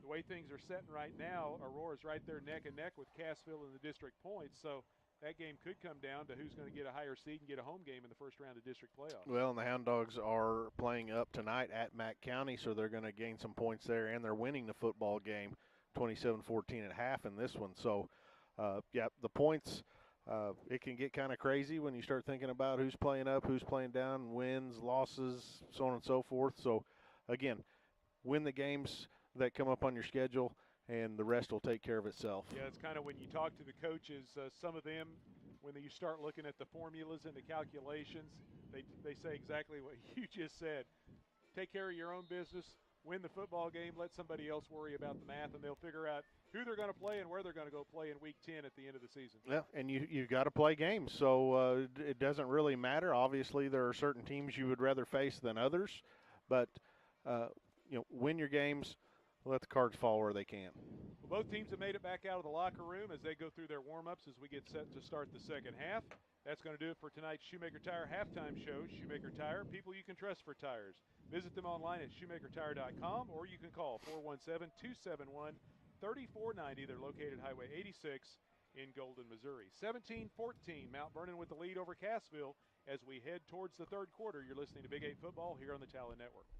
the way things are setting right now, Aurora's right there neck and neck with Cassville in the district points. So that game could come down to who's going to get a higher seed and get a home game in the first round of district playoffs. Well, and the Hound Dogs are playing up tonight at Mack County, so they're going to gain some points there, and they're winning the football game 27-14 at half in this one. So, yeah, the points, it can get kind of crazy when you start thinking about who's playing up, who's playing down, wins, losses, so on and so forth. So, again, win the games that come up on your schedule, and the rest will take care of itself. Yeah, it's kind of when you talk to the coaches, some of them, when you start looking at the formulas and the calculations, they say exactly what you just said. Take care of your own business, win the football game, let somebody else worry about the math, and they'll figure out who they're going to play and where they're going to go play in Week 10 at the end of the season. Yeah, and you've got to play games, so it doesn't really matter. Obviously, there are certain teams you would rather face than others, but win your games. Let the cards fall where they can. Well, both teams have made it back out of the locker room as they go through their warm-ups as we get set to start the second half. That's going to do it for tonight's Shoemaker Tire halftime show. Shoemaker Tire, people you can trust for tires. Visit them online at shoemakertire.com, or you can call 417-271-3490. They're located Highway 86 in Golden, Missouri. 17-14, Mount Vernon with the lead over Cassville as we head towards the third quarter. You're listening to Big 8 Football here on the Talon Network.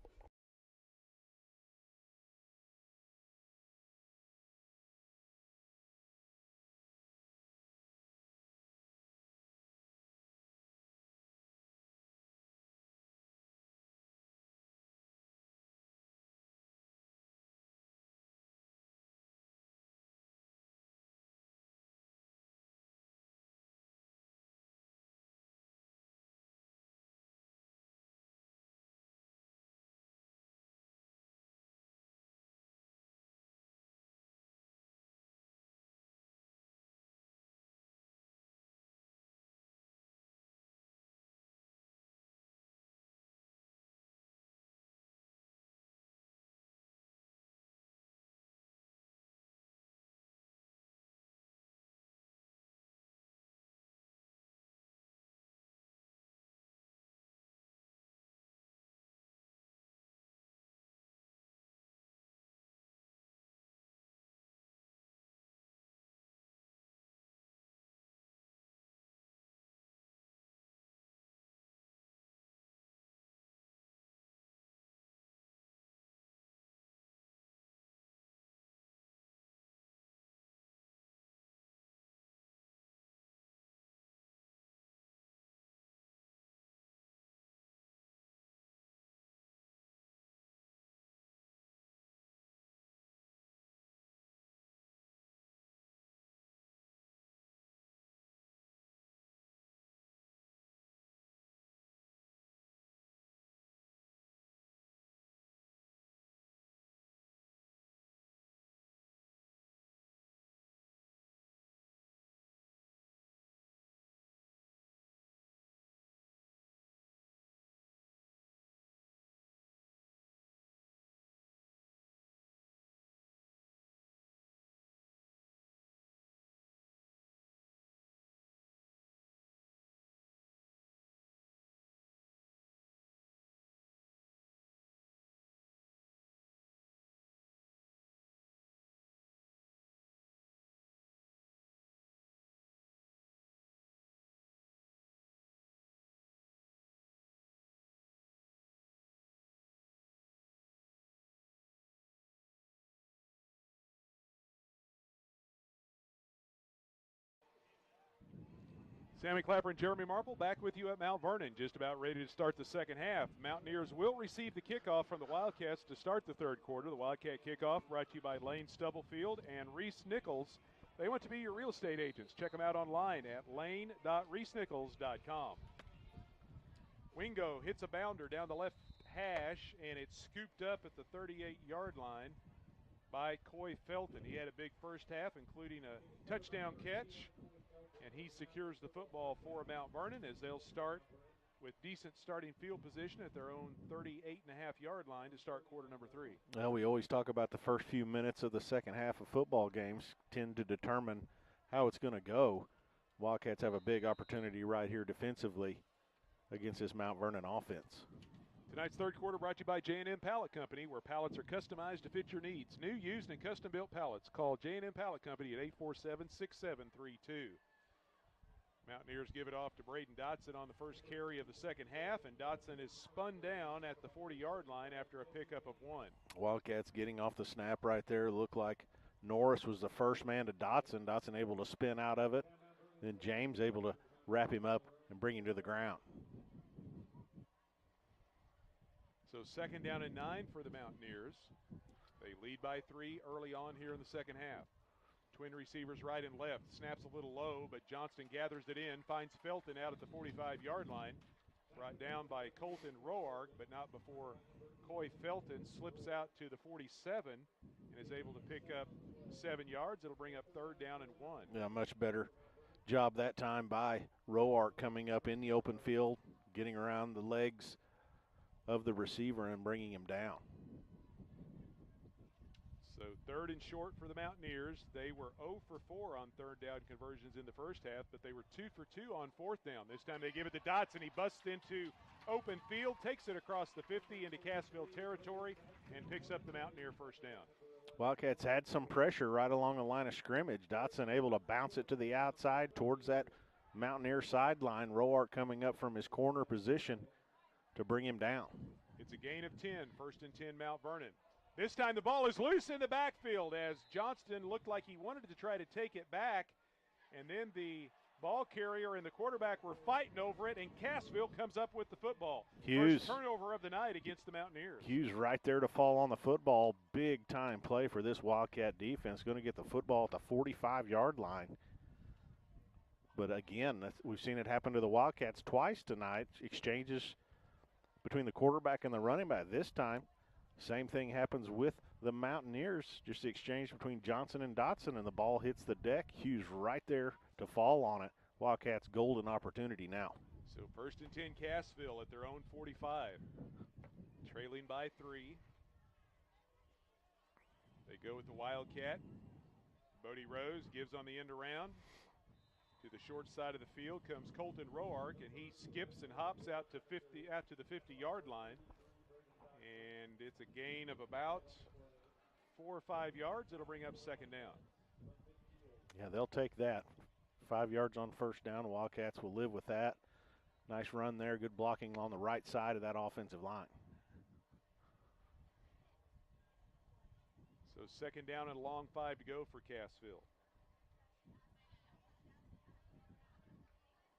Sammy Clapper and Jeremy Marple back with you at Mount Vernon, just about ready to start the second half. Mountaineers will receive the kickoff from the Wildcats to start the third quarter. The Wildcat kickoff brought to you by Lane Stubblefield and Reese Nichols. They want to be your real estate agents. Check them out online at lane.reesenichols.com. Wingo hits a bounder down the left hash, and it's scooped up at the 38-yard line by Coy Felton. He had a big first half, including a touchdown catch, and he secures the football for Mount Vernon as they'll start with decent starting field position at their own 38.5-yard line to start quarter number 3. Well, we always talk about the first few minutes of the second half of football games tend to determine how it's going to go. Wildcats have a big opportunity right here defensively against this Mount Vernon offense. Tonight's third quarter brought to you by J&M Pallet Company, where pallets are customized to fit your needs. New, used, and custom-built pallets. Call J&M Pallet Company at 847-6732. Mountaineers give it off to Braden Dotson on the first carry of the second half, and Dotson is spun down at the 40-yard line after a pickup of 1. Wildcats getting off the snap right there. Looked like Norris was the first man to Dotson. Dotson able to spin out of it. Then James able to wrap him up and bring him to the ground. So 2nd down and 9 for the Mountaineers. They lead by 3 early on here in the second half. Twin receivers right and left. Snaps a little low, but Johnston gathers it in, finds Felton out at the 45-yard line. Brought down by Colton Roark, but not before Coy Felton slips out to the 47 and is able to pick up 7 yards. It'll bring up 3rd down and 1. Yeah, much better job that time by Roark coming up in the open field, getting around the legs of the receiver and bringing him down. So 3rd and short for the Mountaineers. They were 0 for 4 on 3rd down conversions in the first half, but they were 2 for 2 on 4th down. This time they give it to Dotson. He busts into open field, takes it across the 50 into Cassville territory, and picks up the Mountaineer first down. Wildcats had some pressure right along the line of scrimmage. Dotson able to bounce it to the outside towards that Mountaineer sideline. Roark coming up from his corner position to bring him down. It's a gain of 10, 1st and 10 Mount Vernon. This time the ball is loose in the backfield as Johnston looked like he wanted to try to take it back, and then the ball carrier and the quarterback were fighting over it, and Cassville comes up with the football. Hughes. First turnover of the night against the Mountaineers. Hughes right there to fall on the football. Big time play for this Wildcat defense. Going to get the football at the 45-yard line. But again, we've seen it happen to the Wildcats twice tonight. Exchanges between the quarterback and the running back. This time, same thing happens with the Mountaineers. Just the exchange between Johnson and Dotson, and the ball hits the deck. Hughes right there to fall on it. Wildcats golden opportunity now. So 1st and 10 Cassville at their own 45. Trailing by 3. They go with the Wildcat. Bodie Rose gives on the end around. To the short side of the field comes Colton Roark, and he skips and hops out to the 50-yard line. And it's a gain of about 4 or 5 yards. It'll bring up 2nd down. Yeah, they'll take that. 5 yards on 1st down. Wildcats will live with that. Nice run there. Good blocking on the right side of that offensive line. So 2nd down and a long 5 to go for Cassville.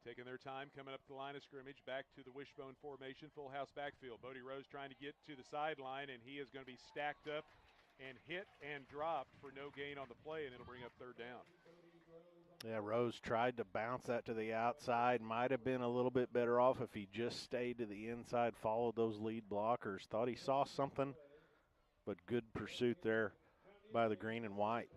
Taking their time, coming up the line of scrimmage, back to the wishbone formation, full house backfield. Bodie Rose trying to get to the sideline, and he is going to be stacked up and hit and dropped for no gain on the play, and it'll bring up 3rd down. Yeah, Rose tried to bounce that to the outside. Might have been a little bit better off if he just stayed to the inside, followed those lead blockers. Thought he saw something, but good pursuit there by the green and white.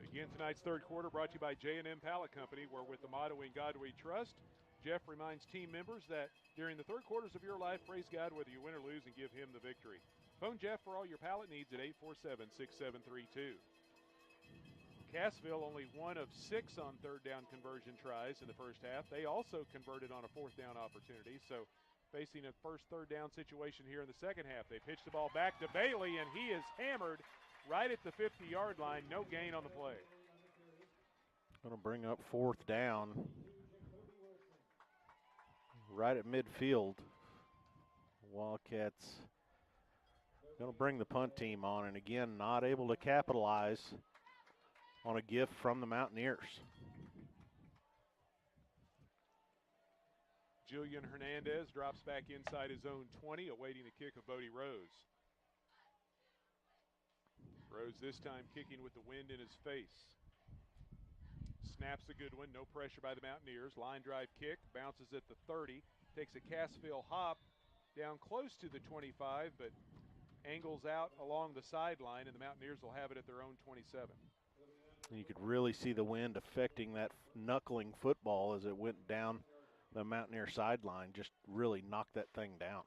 Again, tonight's third quarter brought to you by J&M Pallet Company, where with the motto "In God We Trust," Jeff reminds team members that during the third quarters of your life, praise God whether you win or lose and give him the victory. Phone Jeff for all your pallet needs at 847-6732. Cassville only 1 of 6 on 3rd down conversion tries in the first half. They also converted on a 4th down opportunity, so facing a 3rd down situation here in the second half. They pitch the ball back to Bailey, and he is hammered right at the 50-yard line. No gain on the play. Going to bring up 4th down right at midfield. Wildcats going to bring the punt team on, and again, not able to capitalize on a gift from the Mountaineers. Julian Hernandez drops back inside his own 20, awaiting the kick of Bodie Rose. Rose this time kicking with the wind in his face. Snaps a good one, no pressure by the Mountaineers. Line drive kick, bounces at the 30, takes a Cassville hop down close to the 25, but angles out along the sideline, and the Mountaineers will have it at their own 27. You could really see the wind affecting that knuckling football as it went down the Mountaineer sideline, just really knocked that thing down.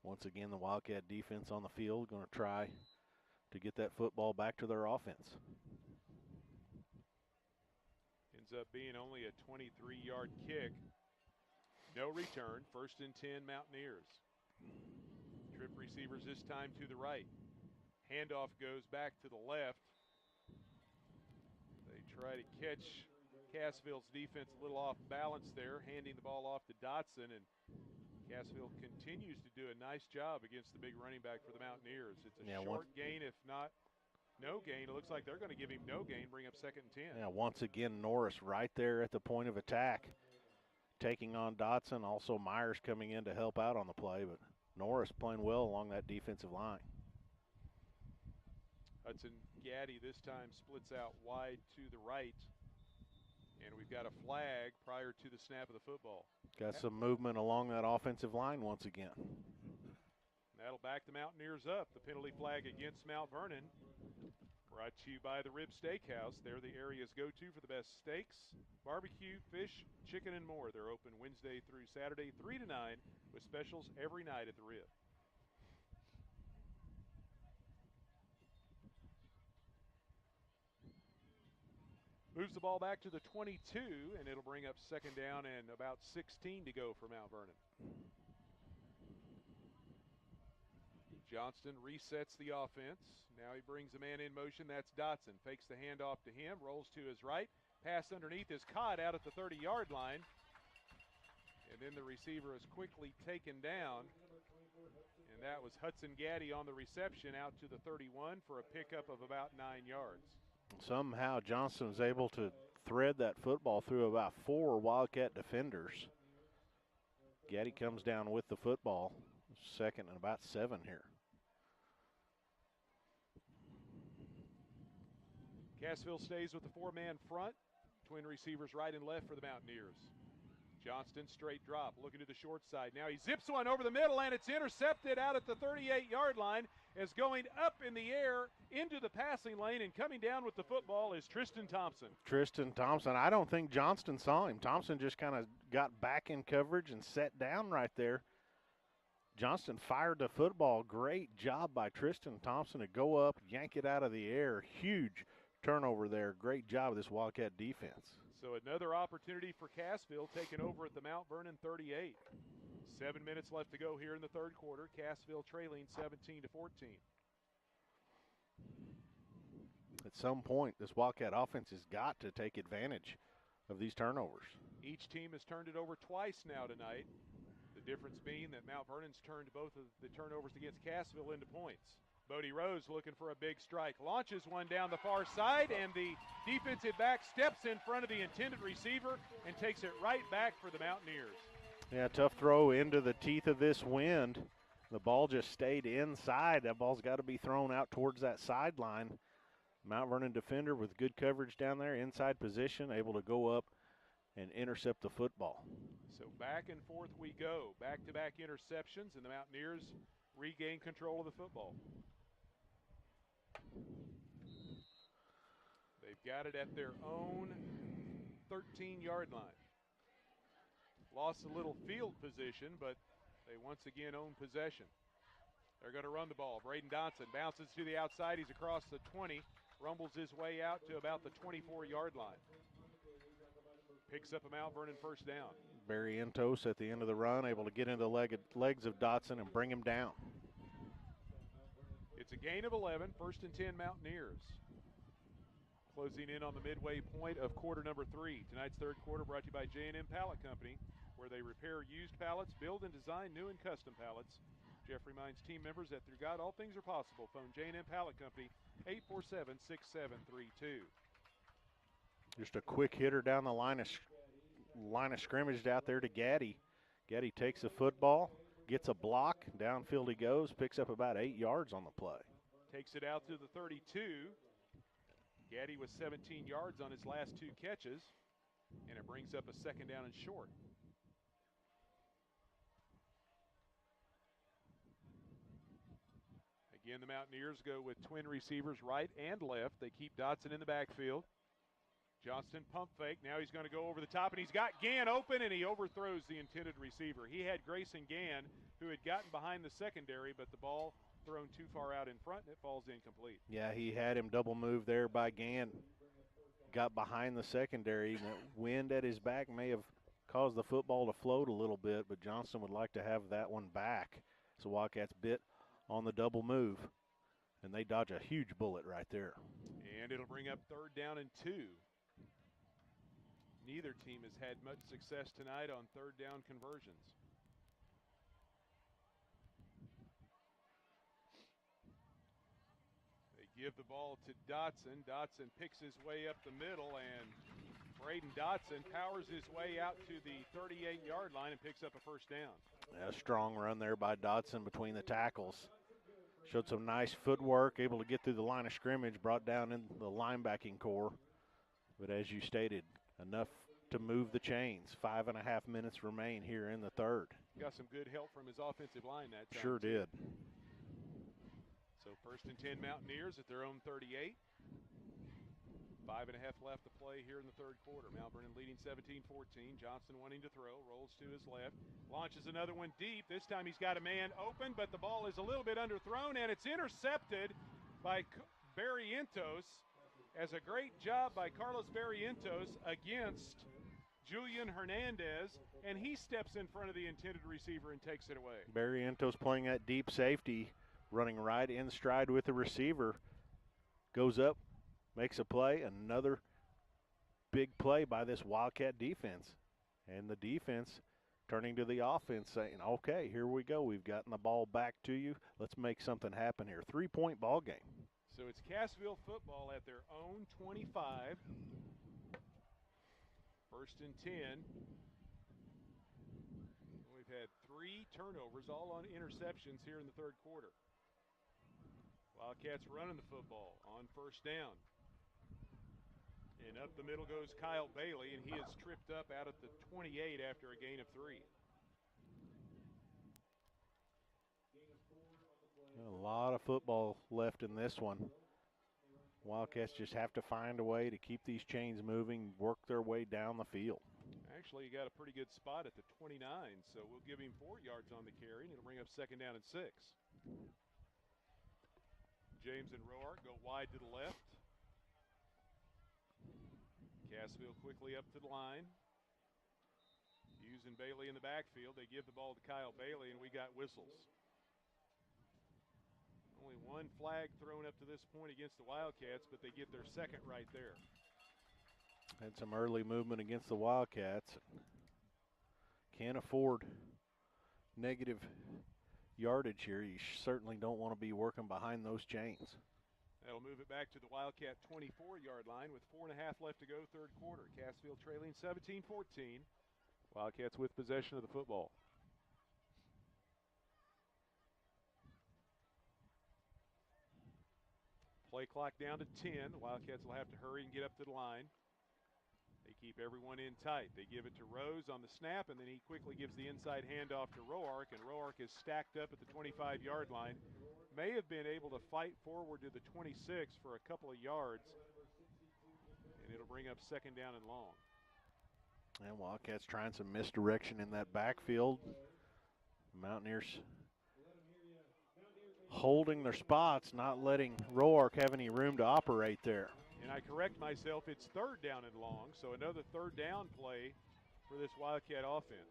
Once again, the Wildcat defense on the field going to try to get that football back to their offense. Ends up being only a 23-yard kick. No return, 1st and 10 Mountaineers. Trip receivers this time to the right. Handoff goes back to the left. They try to catch Cassville's defense a little off balance there, handing the ball off to Dotson, and Cassville continues to do a nice job against the big running back for the Mountaineers. It's a short gain, if not no gain. It looks like they're going to give him no gain, bring up 2nd and 10. Yeah, once again, Norris right there at the point of attack, taking on Dotson. Also Myers coming in to help out on the play, but Norris playing well along that defensive line. Hudson Gaddy this time splits out wide to the right. And we've got a flag prior to the snap of the football. Got some movement along that offensive line once again. That'll back the Mountaineers up. The penalty flag against Mount Vernon. Brought to you by the Rib Steakhouse. They're the area's go-to for the best steaks, barbecue, fish, chicken, and more. They're open Wednesday through Saturday, 3 to 9, with specials every night at the Rib. Moves the ball back to the 22, and it'll bring up 2nd down and about 16 to go for Mount Vernon. Johnston resets the offense. Now he brings a man in motion. That's Dotson. Fakes the handoff to him, rolls to his right. Pass underneath is caught out at the 30-yard line. And then the receiver is quickly taken down. And that was Hudson Gaddy on the reception out to the 31 for a pickup of about 9 yards. Somehow Johnston was able to thread that football through about 4 Wildcat defenders. Gaddy comes down with the football, 2nd and about 7 here. Cassville stays with the 4-man front. Twin receivers right and left for the Mountaineers. Johnston straight drop, looking to the short side. Now he zips one over the middle, and it's intercepted out at the 38-yard line. As going up in the air into the passing lane and coming down with the football is Tristan Thompson. Tristan Thompson. I don't think Johnston saw him. Thompson just kind of got back in coverage and sat down right there. Johnston fired the football. Great job by Tristan Thompson to go up, yank it out of the air. Huge turnover there. Great job of this Wildcat defense. So another opportunity for Cassville, taking over at the Mount Vernon 38. 7 minutes left to go here in the 3rd quarter. Cassville trailing 17-14. At some point, this Wildcat offense has got to take advantage of these turnovers. Each team has turned it over twice now tonight. The difference being that Mount Vernon's turned both of the turnovers against Cassville into points. Bodie Rose looking for a big strike. Launches one down the far side, and the defensive back steps in front of the intended receiver and takes it right back for the Mountaineers. Yeah, tough throw into the teeth of this wind. The ball just stayed inside. That ball's got to be thrown out towards that sideline. Mount Vernon defender with good coverage down there, inside position, able to go up and intercept the football. So back and forth we go. Back-to-back interceptions, and the Mountaineers regain control of the football. They've got it at their own 13-yard line. Lost a little field position, but they once again own possession. They're going to run the ball. Braden Dotson bounces to the outside. He's across the 20, rumbles his way out to about the 24-yard line. Picks up a Mount Vernon 1st down. Barry Entos at the end of the run, able to get into the legs of Dotson and bring him down. It's a gain of 11, 1st and 10 Mountaineers. Closing in on the midway point of quarter number 3. Tonight's 3rd quarter brought to you by J&M Pallet Company, where they repair used pallets, build and design new and custom pallets. Jeff reminds team members that through God all things are possible. Phone J&M Pallet Company, 847-6732. Just a quick hitter down the line of scrimmage out there to Gaddy. Gaddy takes the football, gets a block, downfield he goes, picks up about 8 yards on the play. Takes it out to the 32. Gaddy was 17 yards on his last 2 catches, and it brings up a 2nd down and short. Again, the Mountaineers go with twin receivers right and left. They keep Dotson in the backfield. Johnston pump fake. Now he's going to go over the top, and he's got Gann open, and he overthrows the intended receiver. He had Grayson Gann, who had gotten behind the secondary, but the ball thrown too far out in front, and it falls incomplete. Yeah, he had him double move there by Gann. Got behind the secondary. The wind at his back may have caused the football to float a little bit, but Johnston would like to have that one back. So Wildcats bit on the double move, and they dodge a huge bullet right there. And it'll bring up 3rd down and 2. Neither team has had much success tonight on 3rd down conversions. They give the ball to Dotson. Dotson picks his way up the middle, and Braden Dotson powers his way out to the 38-yard line and picks up a 1st down. A strong run there by Dotson between the tackles. Showed some nice footwork, able to get through the line of scrimmage, brought down in the linebacking core. But as you stated, enough to move the chains. 5.5 minutes remain here in the 3rd. Got some good help from his offensive line that time. Sure did. So 1st and 10 Mountaineers at their own 38. 5.5 left to play here in the 3rd quarter. Mount Vernon leading 17-14. Johnston wanting to throw, rolls to his left, launches another one deep. This time he's got a man open, but the ball is a little bit underthrown, and it's intercepted by Barrientos. As a great job by Carlos Barrientos against Julian Hernandez, and he steps in front of the intended receiver and takes it away. Barrientos playing that deep safety, running right in stride with the receiver, goes up, makes a play, another big play by this Wildcat defense. And the defense turning to the offense saying, okay, here we go. We've gotten the ball back to you. Let's make something happen here. 3-point ball game. So it's Cassville football at their own 25. 1st and 10. We've had 3 turnovers, all on interceptions here in the 3rd quarter. Wildcats running the football on 1st down. And up the middle goes Kyle Bailey, and he is tripped up out at the 28 after a gain of 3. A lot of football left in this one. Wildcats just have to find a way to keep these chains moving, work their way down the field. Actually, he got a pretty good spot at the 29, so we'll give him 4 yards on the carry, and it'll bring up 2nd down and 6. James and Roark go wide to the left. Cassville quickly up to the line. Using Bailey in the backfield. They give the ball to Kyle Bailey, and we got whistles. Only 1 flag thrown up to this point against the Wildcats, but they get their 2nd right there. Had some early movement against the Wildcats. Can't afford negative yardage here. You certainly don't want to be working behind those chains. That'll move it back to the Wildcat 24-yard line with 4.5 left to go, 3rd quarter. Cassville trailing 17-14. Wildcats with possession of the football. Play clock down to 10. The Wildcats will have to hurry and get up to the line. They keep everyone in tight. They give it to Rose on the snap, and then he quickly gives the inside handoff to Roark, and Roark is stacked up at the 25-yard line. May have been able to fight forward to the 26 for a couple of yards, and it'll bring up 2nd down and long. And Wildcats trying some misdirection in that backfield. Mountaineers holding their spots, not letting Roark have any room to operate there. And I correct myself, it's 3rd down and long, so another 3rd down play for this Wildcat offense.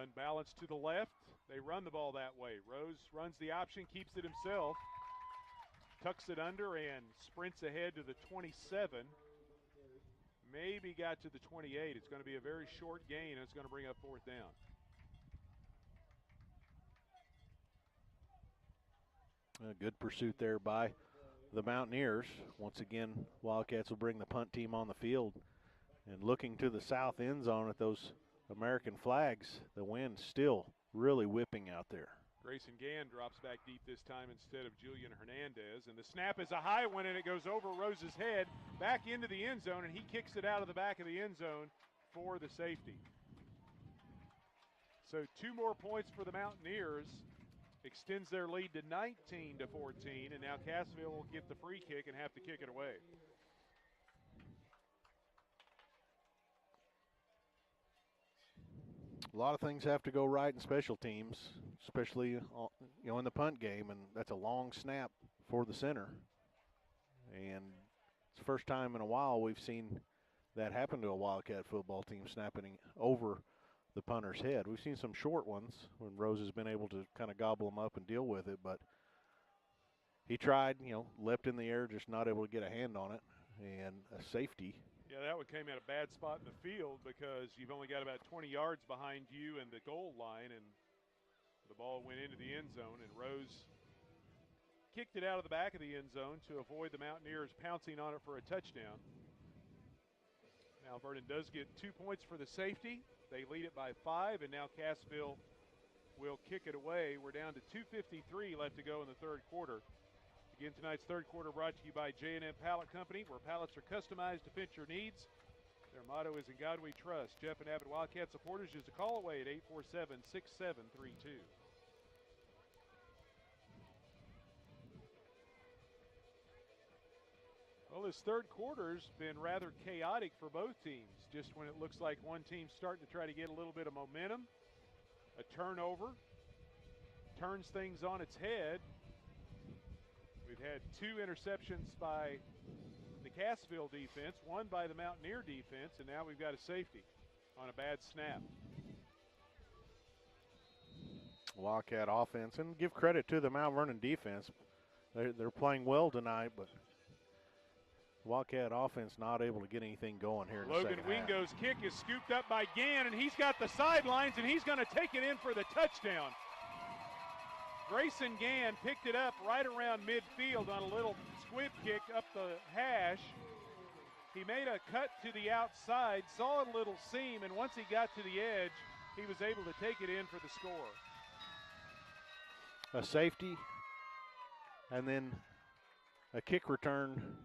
Unbalanced to the left. They run the ball that way. Rose runs the option, keeps it himself, tucks it under, and sprints ahead to the 27. Maybe got to the 28. It's going to be a very short gain, and it's going to bring up 4th down. A good pursuit there by the Mountaineers. Once again, Wildcats will bring the punt team on the field. And looking to the south end zone at those American flags, the wind still really whipping out there. Grayson Gann drops back deep this time instead of Julian Hernandez. And the snap is a high one, and it goes over Rose's head back into the end zone, and he kicks it out of the back of the end zone for the safety. So 2 more points for the Mountaineers. Extends their lead to 19-14, and now Cassville will get the free kick and have to kick it away. A lot of things have to go right in special teams, especially in the punt game, and that's a long snap for the center. And it's the first time in a while we've seen that happen to a Wildcat football team, snapping over the punter's head. We've seen some short ones when Rose has been able to kind of gobble them up and deal with it, but he tried, leapt in the air, just not able to get a hand on it, and a safety. Yeah, that one came at a bad spot in the field because you've only got about 20 yards behind you and the goal line, and the ball went into the end zone, and Rose kicked it out of the back of the end zone to avoid the Mountaineers pouncing on it for a touchdown. Now Vernon does get 2 points for the safety. They lead it by 5, and now Cassville will kick it away. We're down to 2:53 left to go in the third quarter. Again, tonight's third quarter brought to you by J&M Pallet Company, where pallets are customized to fit your needs. Their motto is "In God We Trust." Jeff and Abbott Wildcat supporters, just a call away at 847-6732. Well, this third quarter's been rather chaotic for both teams. Just when it looks like one team's starting to try to get a little bit of momentum, a turnover turns things on its head. We've had 2 interceptions by the Cassville defense, 1 by the Mountaineer defense, and now we've got a safety on a bad snap. Wildcat offense, and give credit to the Mount Vernon defense. They're playing well tonight, but Wildcat offense not able to get anything going here in the second half. Logan Wingo's kick is scooped up by Gann, and he's got the sidelines, and he's going to take it in for the touchdown. Grayson Gann picked it up right around midfield on a little squib kick up the hash. He made a cut to the outside, saw a little seam, and once he got to the edge, he was able to take it in for the score. A safety, and then a kick return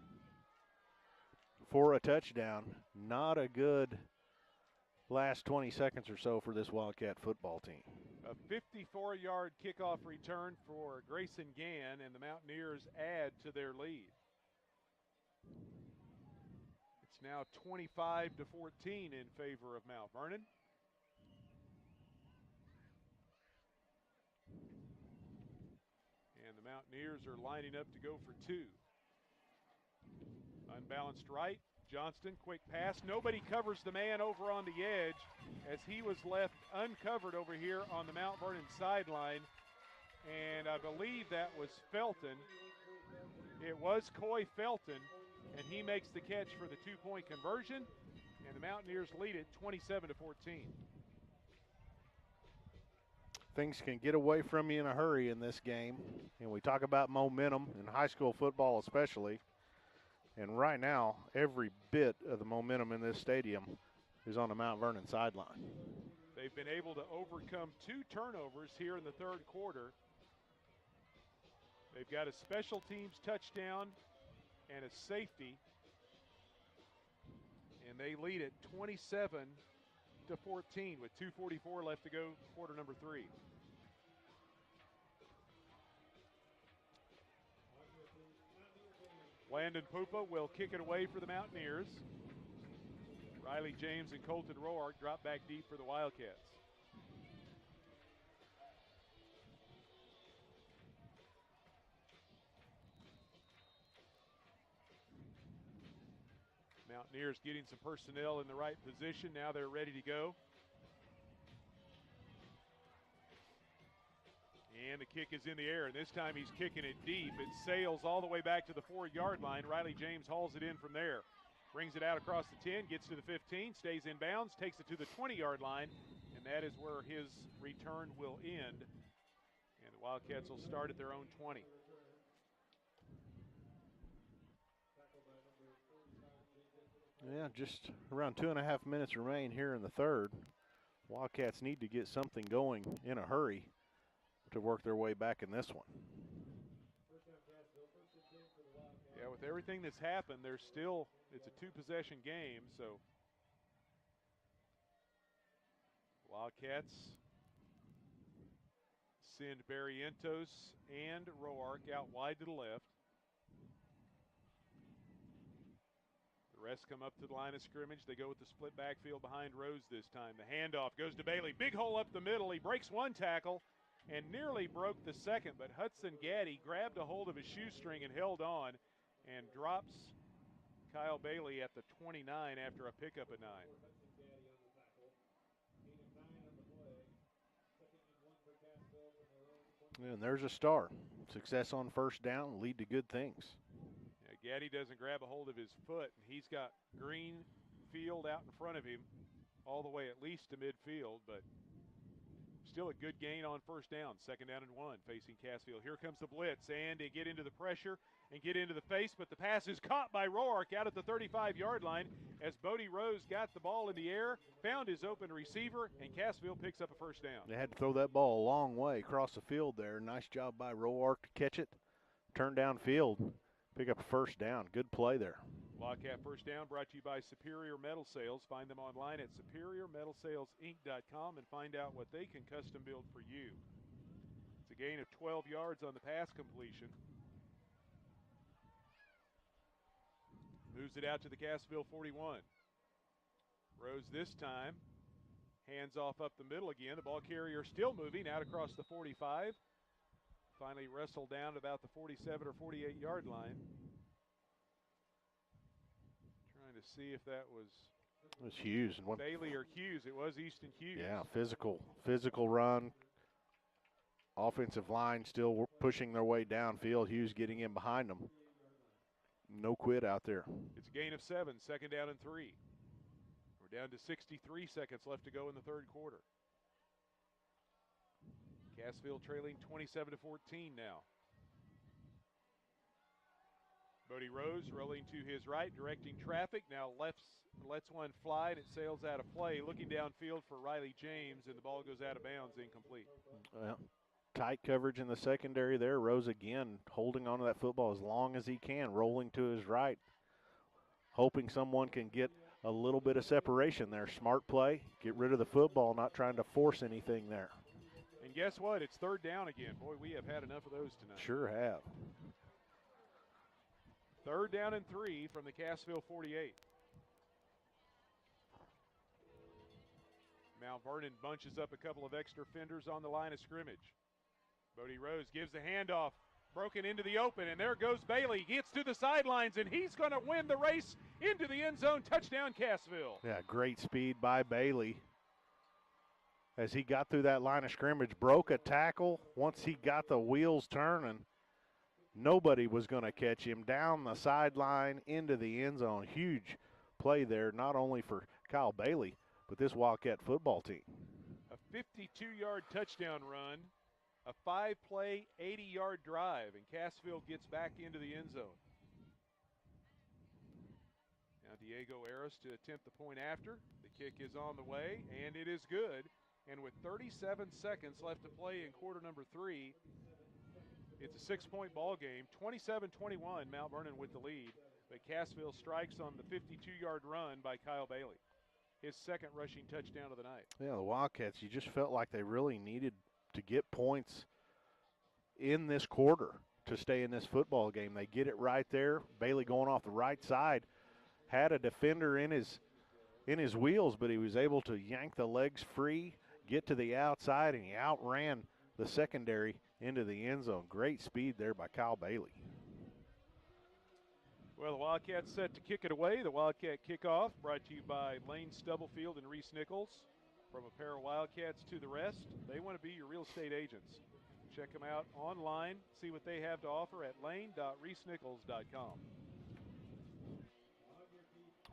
for a touchdown. Not a good last 20 seconds or so for this Wildcat football team. A 54-yard kickoff return for Grayson Gann, and the Mountaineers add to their lead. It's now 25-14 in favor of Mount Vernon. And the Mountaineers are lining up to go for 2. Unbalanced right. Johnston, quick pass. Nobody covers the man over on the edge as he was left uncovered over here on the Mount Vernon sideline. And I believe that was Felton. It was Coy Felton, and he makes the catch for the 2-point conversion. And the Mountaineers lead it 27-14. Things can get away from you in a hurry in this game. And we talk about momentum in high school football especially. And right now, every bit of the momentum in this stadium is on the Mount Vernon sideline. They've been able to overcome 2 turnovers here in the third quarter. They've got a special teams touchdown and a safety. And they lead it 27-14 with 2:44 left to go, quarter number 3. Landon Pupa will kick it away for the Mountaineers. Riley James and Colton Roark drop back deep for the Wildcats. Mountaineers getting some personnel in the right position. Now they're ready to go. And the kick is in the air, and this time he's kicking it deep. It sails all the way back to the 4-yard line. Riley James hauls it in from there. Brings it out across the 10, gets to the 15, stays in bounds, takes it to the 20-yard line, and that is where his return will end. And the Wildcats will start at their own 20. Yeah, just around 2.5 minutes remain here in the third. Wildcats need to get something going in a hurry to work their way back in this one. Yeah, with everything that's happened, there's still, it's a two-possession game, so Wildcats send Barrientos and Roark out wide to the left. The rest come up to the line of scrimmage. They go with the split backfield behind Rose this time. The handoff goes to Bailey. Big hole up the middle. He breaks one tackle and nearly broke the second, but Hudson Gaddy grabbed a hold of his shoestring and held on and drops Kyle Bailey at the 29 after a pickup at 9. And there's a star. Success on first down lead to good things. Yeah, Gaddy doesn't grab a hold of his foot, and he's got green field out in front of him all the way at least to midfield, but still a good gain on first down. 2nd down and 1 facing Cassville. Here comes the blitz, and they get into the pressure and get into the face, but the pass is caught by Roark out at the 35-yard line as Bodie Rose got the ball in the air, found his open receiver, and Cassville picks up a first down. They had to throw that ball a long way across the field there. Nice job by Roark to catch it, turn downfield, pick up a first down. Good play there. Wildcat first down brought to you by Superior Metal Sales. Find them online at superiormetalsalesinc.com and find out what they can custom build for you. It's a gain of 12 yards on the pass completion. Moves it out to the Cassville 41. Rose this time. Hands off up the middle again. The ball carrier still moving out across the 45. Finally wrestled down to about the 47 or 48-yard line. Trying to see if that was It was Hughes. And Bailey or Hughes. It was Easton Hughes. Yeah, physical run. Offensive line still pushing their way downfield. Hughes getting in behind them. No quit out there. It's a gain of 7, 2nd down and 3. We're down to 63 seconds left to go in the third quarter. Cassville trailing 27-14 now. Bodie Rose rolling to his right, directing traffic. Now lets one fly, and it sails out of play. Looking downfield for Riley James, and the ball goes out of bounds, incomplete. Well, tight coverage in the secondary there. Rose again holding on to that football as long as he can, rolling to his right, hoping someone can get a little bit of separation there. Smart play, get rid of the football, not trying to force anything there. And guess what? It's 3rd down again. Boy, we have had enough of those tonight. Sure have. 3rd down and 3 from the Cassville 48. Mount Vernon bunches up a couple of extra fenders on the line of scrimmage. Bodie Rose gives the handoff, broken into the open, and there goes Bailey. Gets to the sidelines, and he's going to win the race into the end zone. Touchdown, Cassville. Yeah, great speed by Bailey as he got through that line of scrimmage, broke a tackle. Once he got the wheels turning, nobody was going to catch him. Down the sideline into the end zone. Huge play there, not only for Kyle Bailey, but this Wildcat football team. A 52-yard touchdown run. A 5-play, 80-yard drive, and Cassville gets back into the end zone. Now Diego Aris to attempt the point after. The kick is on the way, and it is good. And with 37 seconds left to play in quarter number 3, it's a 6-point ball game. 27-21, Mount Vernon with the lead. But Cassville strikes on the 52-yard run by Kyle Bailey. His 2nd rushing touchdown of the night. Yeah, the Wildcats, you just felt like they really needed to get points in this quarter to stay in this football game. They get it right there. Bailey going off the right side, had a defender in his wheels, but he was able to yank the legs free, get to the outside, and he outran the secondary into the end zone. Great speed there by Kyle Bailey. Well, the Wildcats set to kick it away. The Wildcat kickoff brought to you by Lane Stubblefield and Reese Nichols. From a pair of Wildcats to the rest, they want to be your real estate agents. Check them out online. See what they have to offer at lane.reesenichols.com.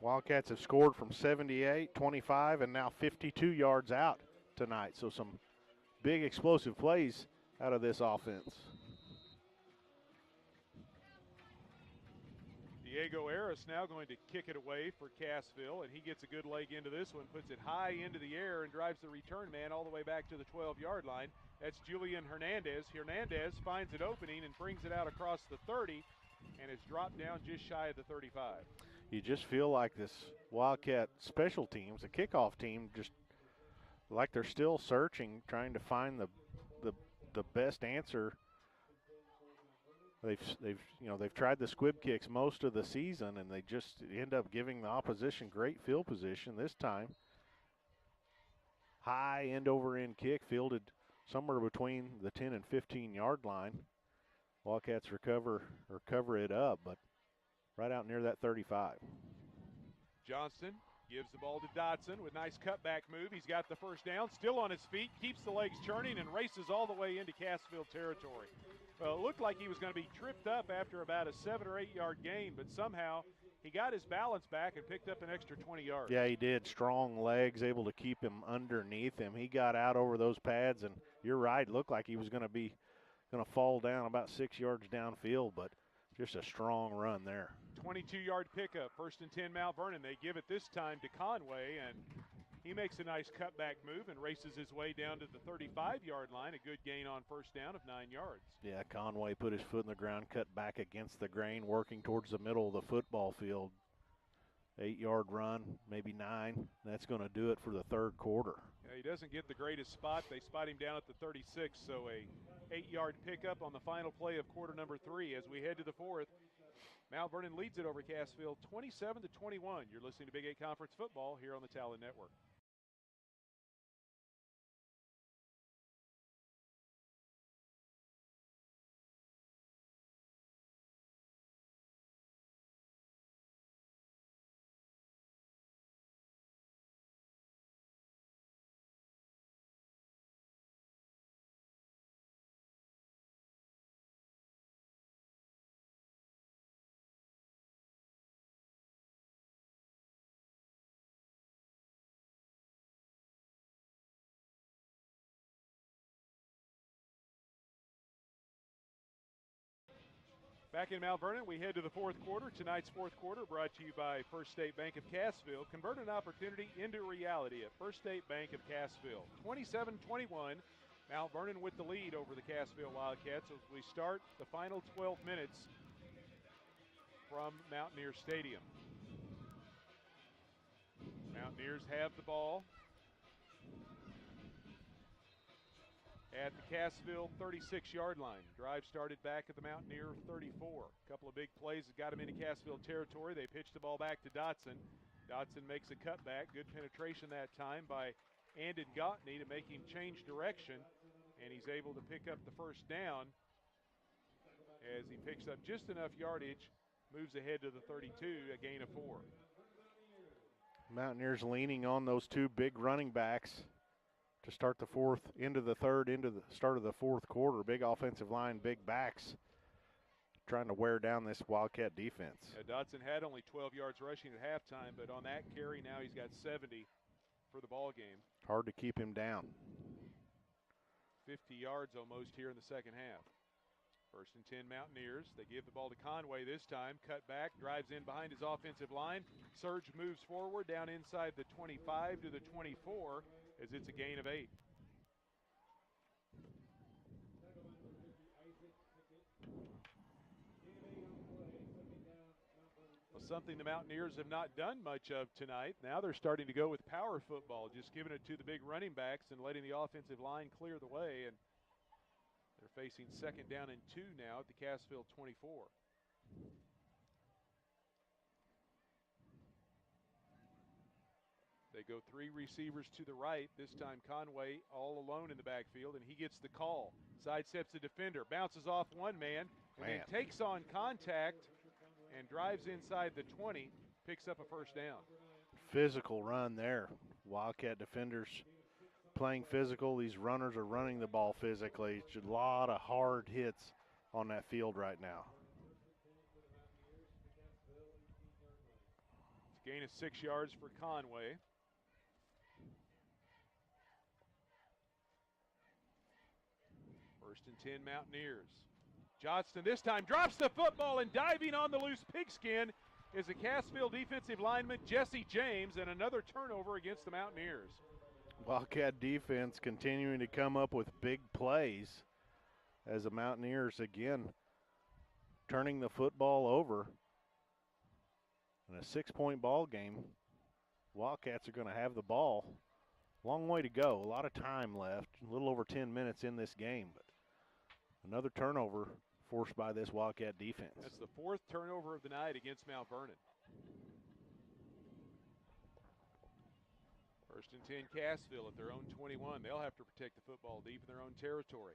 Wildcats have scored from 78, 25, and now 52 yards out tonight. So some big explosive plays out of this offense. Diego Aris now going to kick it away for Cassville, and he gets a good leg into this one, puts it high into the air and drives the return man all the way back to the 12-yard line. That's Julian Hernandez. Hernandez finds an opening and brings it out across the 30 and is dropped down just shy of the 35. You just feel like this Wildcat special teams, the kickoff team, just like they're still searching, trying to find the best answer. They've tried the squib kicks most of the season, and they just end up giving the opposition great field position this time. High end over end kick fielded somewhere between the 10 and 15-yard line. Wildcats cover it up, but right out near that 35. Johnston gives the ball to Dotson with nice cutback move. He's got the first down, still on his feet, keeps the legs churning, and races all the way into Cassville territory. Well, it looked like he was going to be tripped up after about a 7 or 8 yard gain, but somehow he got his balance back and picked up an extra 20 yards. Yeah, he did. Strong legs, able to keep him underneath him. He got out over those pads, and you're right, it looked like he was going to fall down about 6 yards downfield, but just a strong run there. 22-yard pickup, 1st and 10 Mount Vernon. They give it this time to Conway, and he makes a nice cutback move and races his way down to the 35-yard line. A good gain on first down of 9 yards. Yeah, Conway put his foot in the ground, cut back against the grain, working towards the middle of the football field. 8-yard run, maybe 9. That's going to do it for the third quarter. Yeah, he doesn't get the greatest spot. They spot him down at the 36, so a 8-yard pickup on the final play of quarter number 3. As we head to the fourth, Mount Vernon leads it over Cassville 27-21. You're listening to Big 8 Conference football here on the Talon Network. Back in Mount Vernon, we head to the fourth quarter. Tonight's fourth quarter brought to you by First State Bank of Cassville. Convert an opportunity into reality at First State Bank of Cassville. 27-21, Mount Vernon with the lead over the Cassville Wildcats as we start the final 12 minutes from Mountaineer Stadium. Mountaineers have the ball at the Cassville 36-yard line. Drive started back at the Mountaineer 34. A couple of big plays that got him into Cassville territory. They pitched the ball back to Dotson. Dotson makes a cutback. Good penetration that time by Andon Gottney to make him change direction, and he's able to pick up the first down as he picks up just enough yardage, moves ahead to the 32, a gain of 4. Mountaineers leaning on those two big running backs to start the fourth, into the third, into the start of the fourth quarter. Big offensive line, big backs trying to wear down this Wildcat defense. Yeah, Dotson had only 12 yards rushing at halftime, but on that carry now he's got 70 for the ball game. Hard to keep him down. 50 yards almost here in the second half. 1st and 10 Mountaineers. They give the ball to Conway this time. Cut back, drives in behind his offensive line. Surge moves forward down inside the 25 to the 24 as it's a gain of 8. Well, something the Mountaineers have not done much of tonight. Now they're starting to go with power football, just giving it to the big running backs and letting the offensive line clear the way. And they're facing 2nd down and 2 now at the Cassville 24. They go 3 receivers to the right. This time Conway all alone in the backfield, and he gets the call. Sidesteps the defender, bounces off one man, and then takes on contact and drives inside the 20, picks up a first down. Physical run there. Wildcat defenders playing physical. These runners are running the ball physically. It's a lot of hard hits on that field right now. It's a gain of 6 yards for Conway. First and 10 Mountaineers. Johnston this time drops the football, and diving on the loose pigskin is the Cassville defensive lineman Jesse James, and another turnover against the Mountaineers. Wildcat defense continuing to come up with big plays as the Mountaineers again turning the football over. In a 6-point ball game, Wildcats are going to have the ball. Long way to go, a lot of time left, a little over 10 minutes in this game, but another turnover forced by this Wildcat defense. That's the 4th turnover of the night against Mount Vernon. 1st and 10 Cassville at their own 21. They'll have to protect the football deep in their own territory.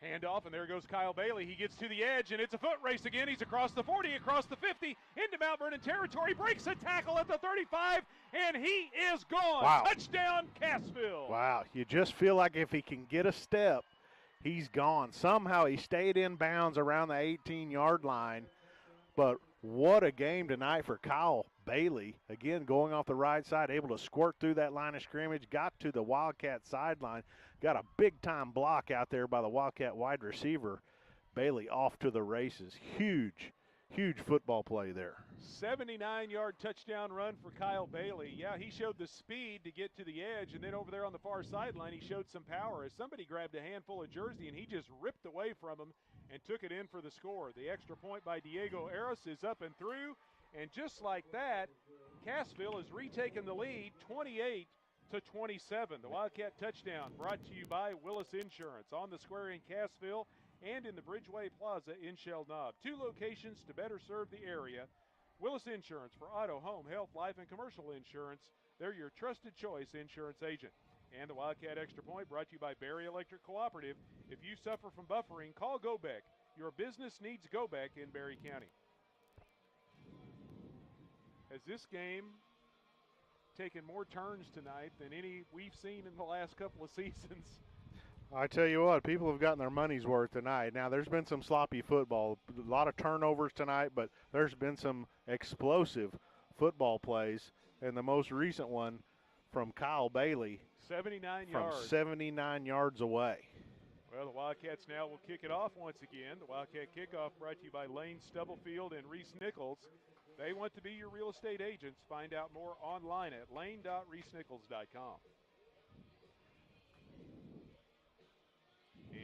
Handoff, and there goes Kyle Bailey. He gets to the edge, and it's a foot race again. He's across the 40, across the 50, into Mount Vernon territory, breaks a tackle at the 35, and he is gone. Wow. Touchdown, Cassville. Wow, you just feel like if he can get a step, he's gone. Somehow he stayed in bounds around the 18-yard line, but what a game tonight for Kyle Bailey. Again, going off the right side, able to squirt through that line of scrimmage, got to the Wildcat sideline, got a big-time block out there by the Wildcat wide receiver. Bailey off to the races. Huge, huge football play there. 79-yard touchdown run for Kyle Bailey. Yeah, he showed the speed to get to the edge, and then over there on the far sideline, he showed some power as somebody grabbed a handful of jersey, and he just ripped away from him and took it in for the score. The extra point by Diego Aris is up and through, and just like that, Cassville has retaken the lead 28-27. The Wildcat touchdown brought to you by Willis Insurance on the square in Cassville and in the Bridgeway Plaza in Shell Knob. 2 locations to better serve the area. Willis Insurance for auto, home, health, life, and commercial insurance. They're your trusted choice insurance agent. And the Wildcat Extra Point brought to you by Berry Electric Cooperative. If you suffer from buffering, call Gobeck. Your business needs Gobeck in Berry County. Has this game taken more turns tonight than any we've seen in the last couple of seasons? I tell you what, people have gotten their money's worth tonight. Now, there's been some sloppy football, a lot of turnovers tonight, but there's been some explosive football plays, and the most recent one from Kyle Bailey. 79 from yards. 79 yards away. Well, the Wildcats now will kick it off once again. The Wildcat kickoff brought to you by Lane Stubblefield and Reese Nichols. They want to be your real estate agents. Find out more online at lane.reesenichols.com.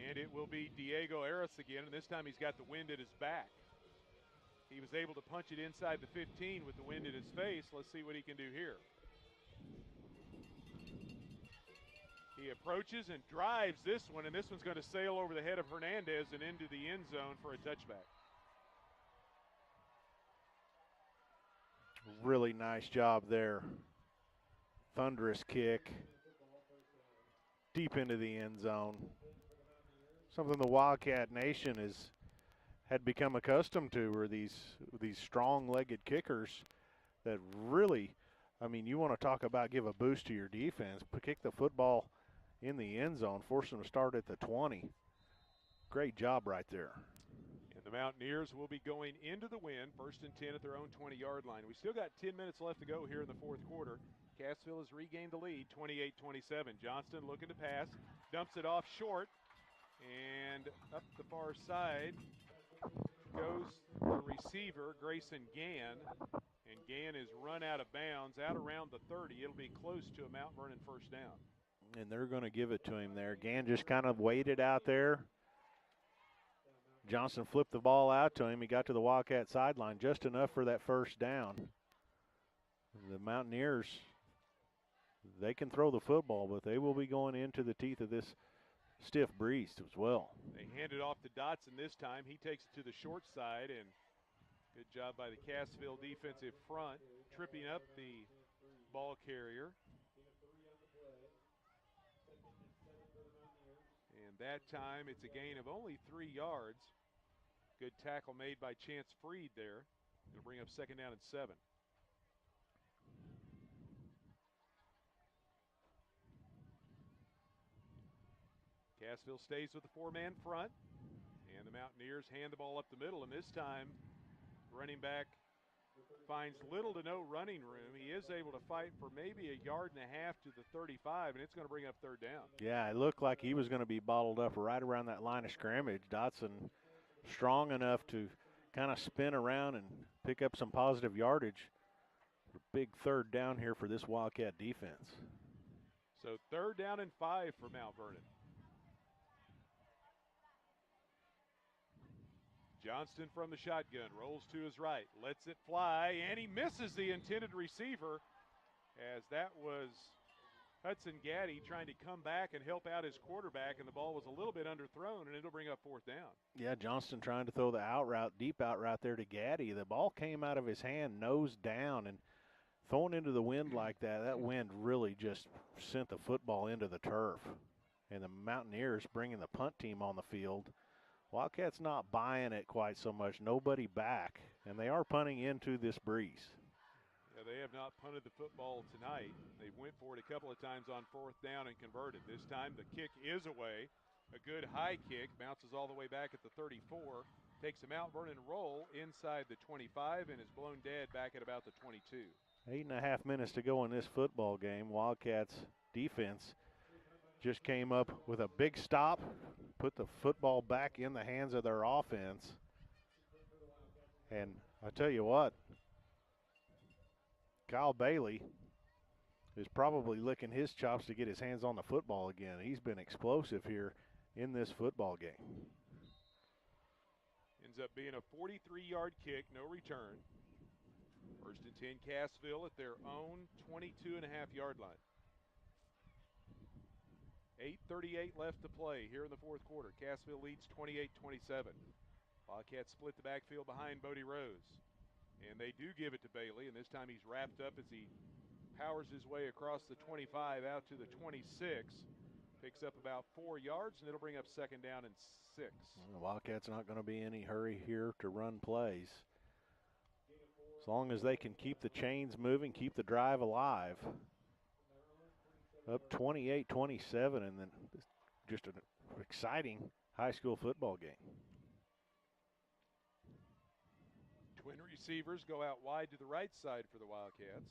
And it will be Diego Aris again, and this time he's got the wind at his back. He was able to punch it inside the 15 with the wind in his face. Let's see what he can do here. He approaches and drives this one, and this one's going to sail over the head of Hernandez and into the end zone for a touchback. Really nice job there. Thunderous kick. Deep into the end zone. Something the Wildcat Nation had become accustomed to are these strong-legged kickers that really, I mean, you want to talk about give a boost to your defense, but kick the football in the end zone, force them to start at the 20. Great job right there. And the Mountaineers will be going into the win, 1st and 10 at their own 20-yard line. We still got 10 minutes left to go here in the 4th quarter. Cassville has regained the lead, 28-27. Johnston looking to pass, dumps it off short, and up the far side goes the receiver, Grayson Gann. And Gann is run out of bounds, out around the 30. It'll be close to a Mount Vernon first down. And they're going to give it to him there. Gann just kind of waited out there. Johnson flipped the ball out to him. He got to the Wildcat sideline just enough for that first down. The Mountaineers, they can throw the football, but they will be going into the teeth of this stiff breeze as well. They hand it off to Dotson this time. He takes it to the short side, and good job by the Cassville defensive front, tripping up the ball carrier. And that time it's a gain of only 3 yards. Good tackle made by Chance Freed there. Going to bring up 2nd down and 7. Cassville stays with the 4-man front. And the Mountaineers hand the ball up the middle. And this time, running back finds little to no running room. He is able to fight for maybe 1.5 yards to the 35, and it's going to bring up 3rd down. Yeah, it looked like he was going to be bottled up right around that line of scrimmage. Dotson strong enough to kind of spin around and pick up some positive yardage. A big third down here for this Wildcat defense. So 3rd down and 5 for Mount Vernon. Johnston from the shotgun, rolls to his right, lets it fly, and he misses the intended receiver, as that was Hudson Gaddy trying to come back and help out his quarterback, and the ball was a little bit underthrown, and it'll bring up 4th down. Yeah, Johnston trying to throw the out route, deep out route there to Gaddy. The ball came out of his hand, nose down, and throwing into the wind like that, that wind really just sent the football into the turf. And the Mountaineers bringing the punt team on the field. Wildcats not buying it quite so much. Nobody back. And they are punting into this breeze. Yeah, they have not punted the football tonight. They went for it a couple of times on 4th down and converted. This time the kick is away. A good high kick. Bounces all the way back at the 34. Takes a Mount Vernon roll inside the 25 and is blown dead back at about the 22. 8.5 minutes to go in this football game. Wildcats defense just came up with a big stop, put the football back in the hands of their offense. And I tell you what, Kyle Bailey is probably licking his chops to get his hands on the football again. He's been explosive here in this football game. Ends up being a 43-yard kick, no return. 1st and 10, Cassville at their own 22.5-yard line. 8:38 left to play here in the 4th quarter. Cassville leads 28-27. Wildcats split the backfield behind Bodie Rose. And they do give it to Bailey, and this time he's wrapped up as he powers his way across the 25 out to the 26. Picks up about 4 yards, and it'll bring up 2nd down and 6. The Wildcats not going to be in any hurry here to run plays. As long as they can keep the chains moving, keep the drive alive. Up 28-27, and then just an exciting high school football game. Twin receivers go out wide to the right side for the Wildcats.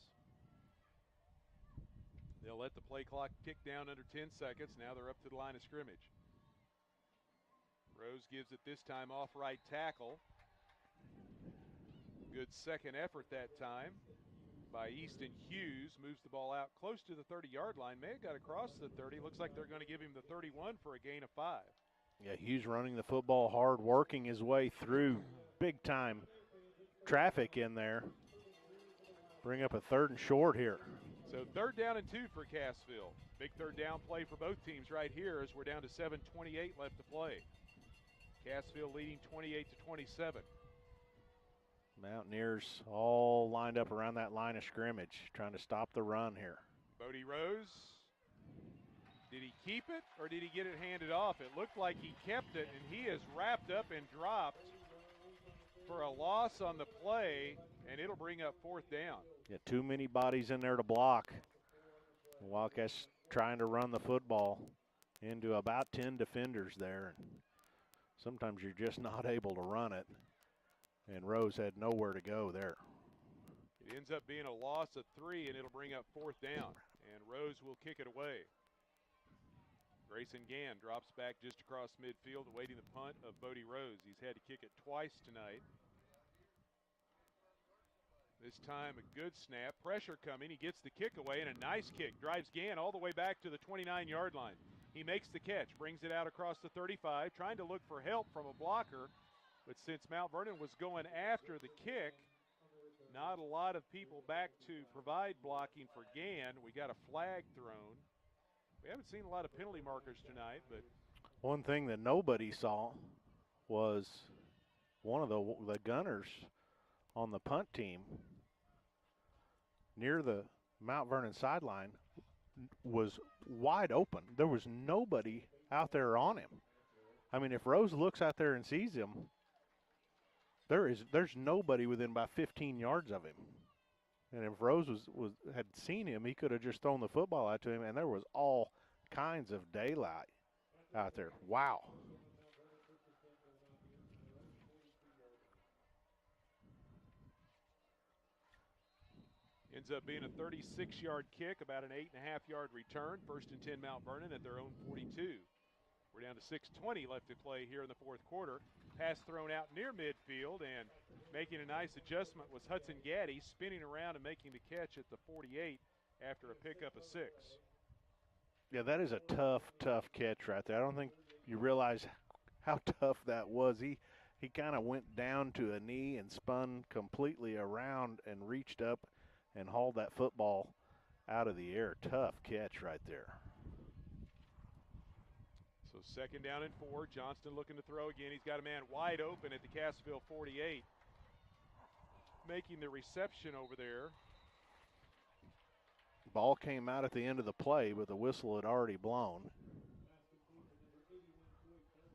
They'll let the play clock tick down under 10 seconds. Now they're up to the line of scrimmage. Rose gives it this time off right tackle. Good second effort that time by Easton Hughes. Moves the ball out close to the 30-yard line. May have got across the 30. Looks like they're going to give him the 31 for a gain of 5. Yeah, Hughes running the football hard, working his way through big-time traffic in there. Bring up a 3rd and short here. So 3rd down and 2 for Cassville. Big 3rd down play for both teams right here as we're down to 7:28 left to play. Cassville leading 28-27. Mountaineers all lined up around that line of scrimmage, trying to stop the run here. Bodie Rose, did he keep it or did he get it handed off? It looked like he kept it, and he is wrapped up and dropped for a loss on the play, and it'll bring up 4th down. Yeah, too many bodies in there to block. The Wildcats trying to run the football into about 10 defenders there. And sometimes you're just not able to run it. And Rose had nowhere to go there. It ends up being a loss of 3, and it'll bring up 4th down. And Rose will kick it away. Grayson Gann drops back just across midfield, awaiting the punt of Bodie Rose. He's had to kick it twice tonight. This time a good snap, pressure coming. He gets the kick away, and a nice kick. Drives Gann all the way back to the 29-yard line. He makes the catch, brings it out across the 35, trying to look for help from a blocker. But since Mount Vernon was going after the kick, not a lot of people back to provide blocking for Gann. We got a flag thrown. We haven't seen a lot of penalty markers tonight, but one thing that nobody saw was one of the gunners on the punt team near the Mount Vernon sideline was wide open. There was nobody out there on him. I mean, if Rose looks out there and sees him, there's nobody within about 15 yards of him. And if Rose had seen him, he could have just thrown the football out to him, and there was all kinds of daylight out there. Wow. Ends up being a 36-yard kick, about an 8.5-yard return. 1st and 10 Mount Vernon at their own 42. We're down to 6:20 left to play here in the 4th quarter. Pass thrown out near midfield, and making a nice adjustment was Hudson Gaddy, spinning around and making the catch at the 48 after a pickup of 6. Yeah, that is a tough catch right there. I don't think you realize how tough that was. He kind of went down to a knee and spun completely around and reached up and hauled that football out of the air. Tough catch right there. So 2nd down and 4. Johnston looking to throw again. He's got a man wide open at the Cassville 48. Making the reception over there. Ball came out at the end of the play, but the whistle had already blown.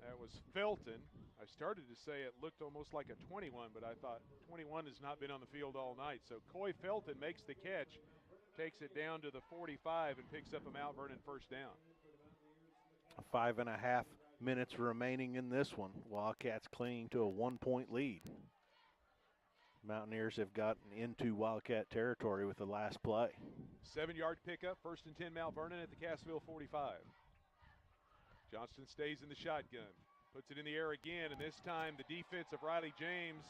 That was Felton. I started to say it looked almost like a 21, but I thought 21 has not been on the field all night. So Coy Felton makes the catch, takes it down to the 45, and picks up a Mount Vernon 1st down. 5.5 minutes remaining in this one. Wildcats clinging to a 1-point lead. Mountaineers have gotten into Wildcat territory with the last play. 7-yard pickup, 1st and 10 Mount Vernon at the Cassville 45. Johnston stays in the shotgun, puts it in the air again, and this time the defense of Riley James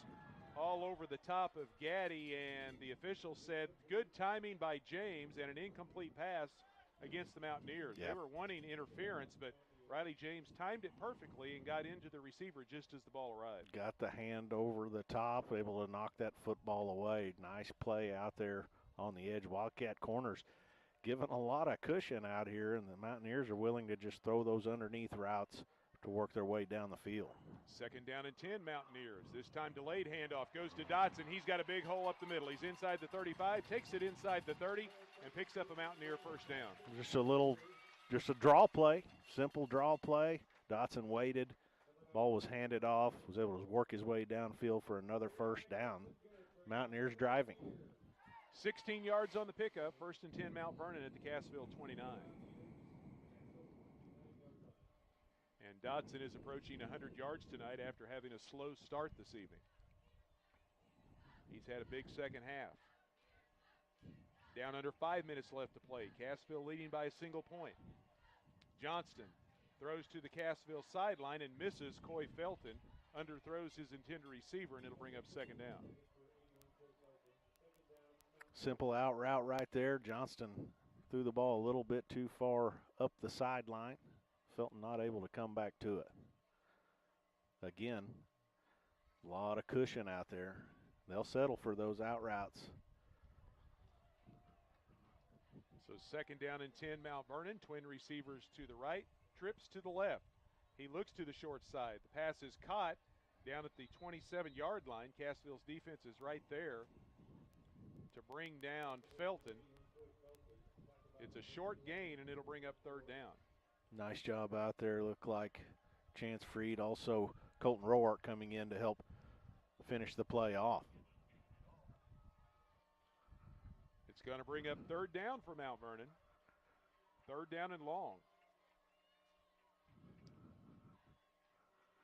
all over the top of Gaddy, and the official said good timing by James and an incomplete pass against the Mountaineers. Yep. They were wanting interference, but Riley James timed it perfectly and got into the receiver just as the ball arrived. Got the hand over the top, able to knock that football away. Nice play out there on the edge. Wildcat corners giving a lot of cushion out here, and the Mountaineers are willing to just throw those underneath routes to work their way down the field. 2nd down and 10 Mountaineers. This time delayed handoff goes to Dotson. He's got a big hole up the middle. He's inside the 35, takes it inside the 30, and picks up a Mountaineer 1st down. Just a draw play, simple draw play. Dotson waited. Ball was handed off, was able to work his way downfield for another 1st down. Mountaineers driving. 16 yards on the pickup, 1st and 10 Mount Vernon at the Cassville 29. And Dotson is approaching 100 yards tonight after having a slow start this evening. He's had a big second half. Down under 5 minutes left to play. Cassville leading by a single point. Johnston throws to the Cassville sideline and misses Coy Felton. Underthrows his intended receiver, and it'll bring up 2nd down. Simple out route right there. Johnston threw the ball a little bit too far up the sideline. Felton not able to come back to it. Again, a lot of cushion out there. They'll settle for those out routes. So 2nd down and 10 Mount Vernon. Twin receivers to the right, trips to the left. He looks to the short side. The pass is caught down at the 27-yard line. Cassville's defense is right there to bring down Felton. It's a short gain, and it'll bring up 3rd down. Nice job out there. Looked like Chance Freed, also Colton Roark coming in to help finish the play off. It's going to bring up 3rd down for Mount Vernon. 3rd down and long.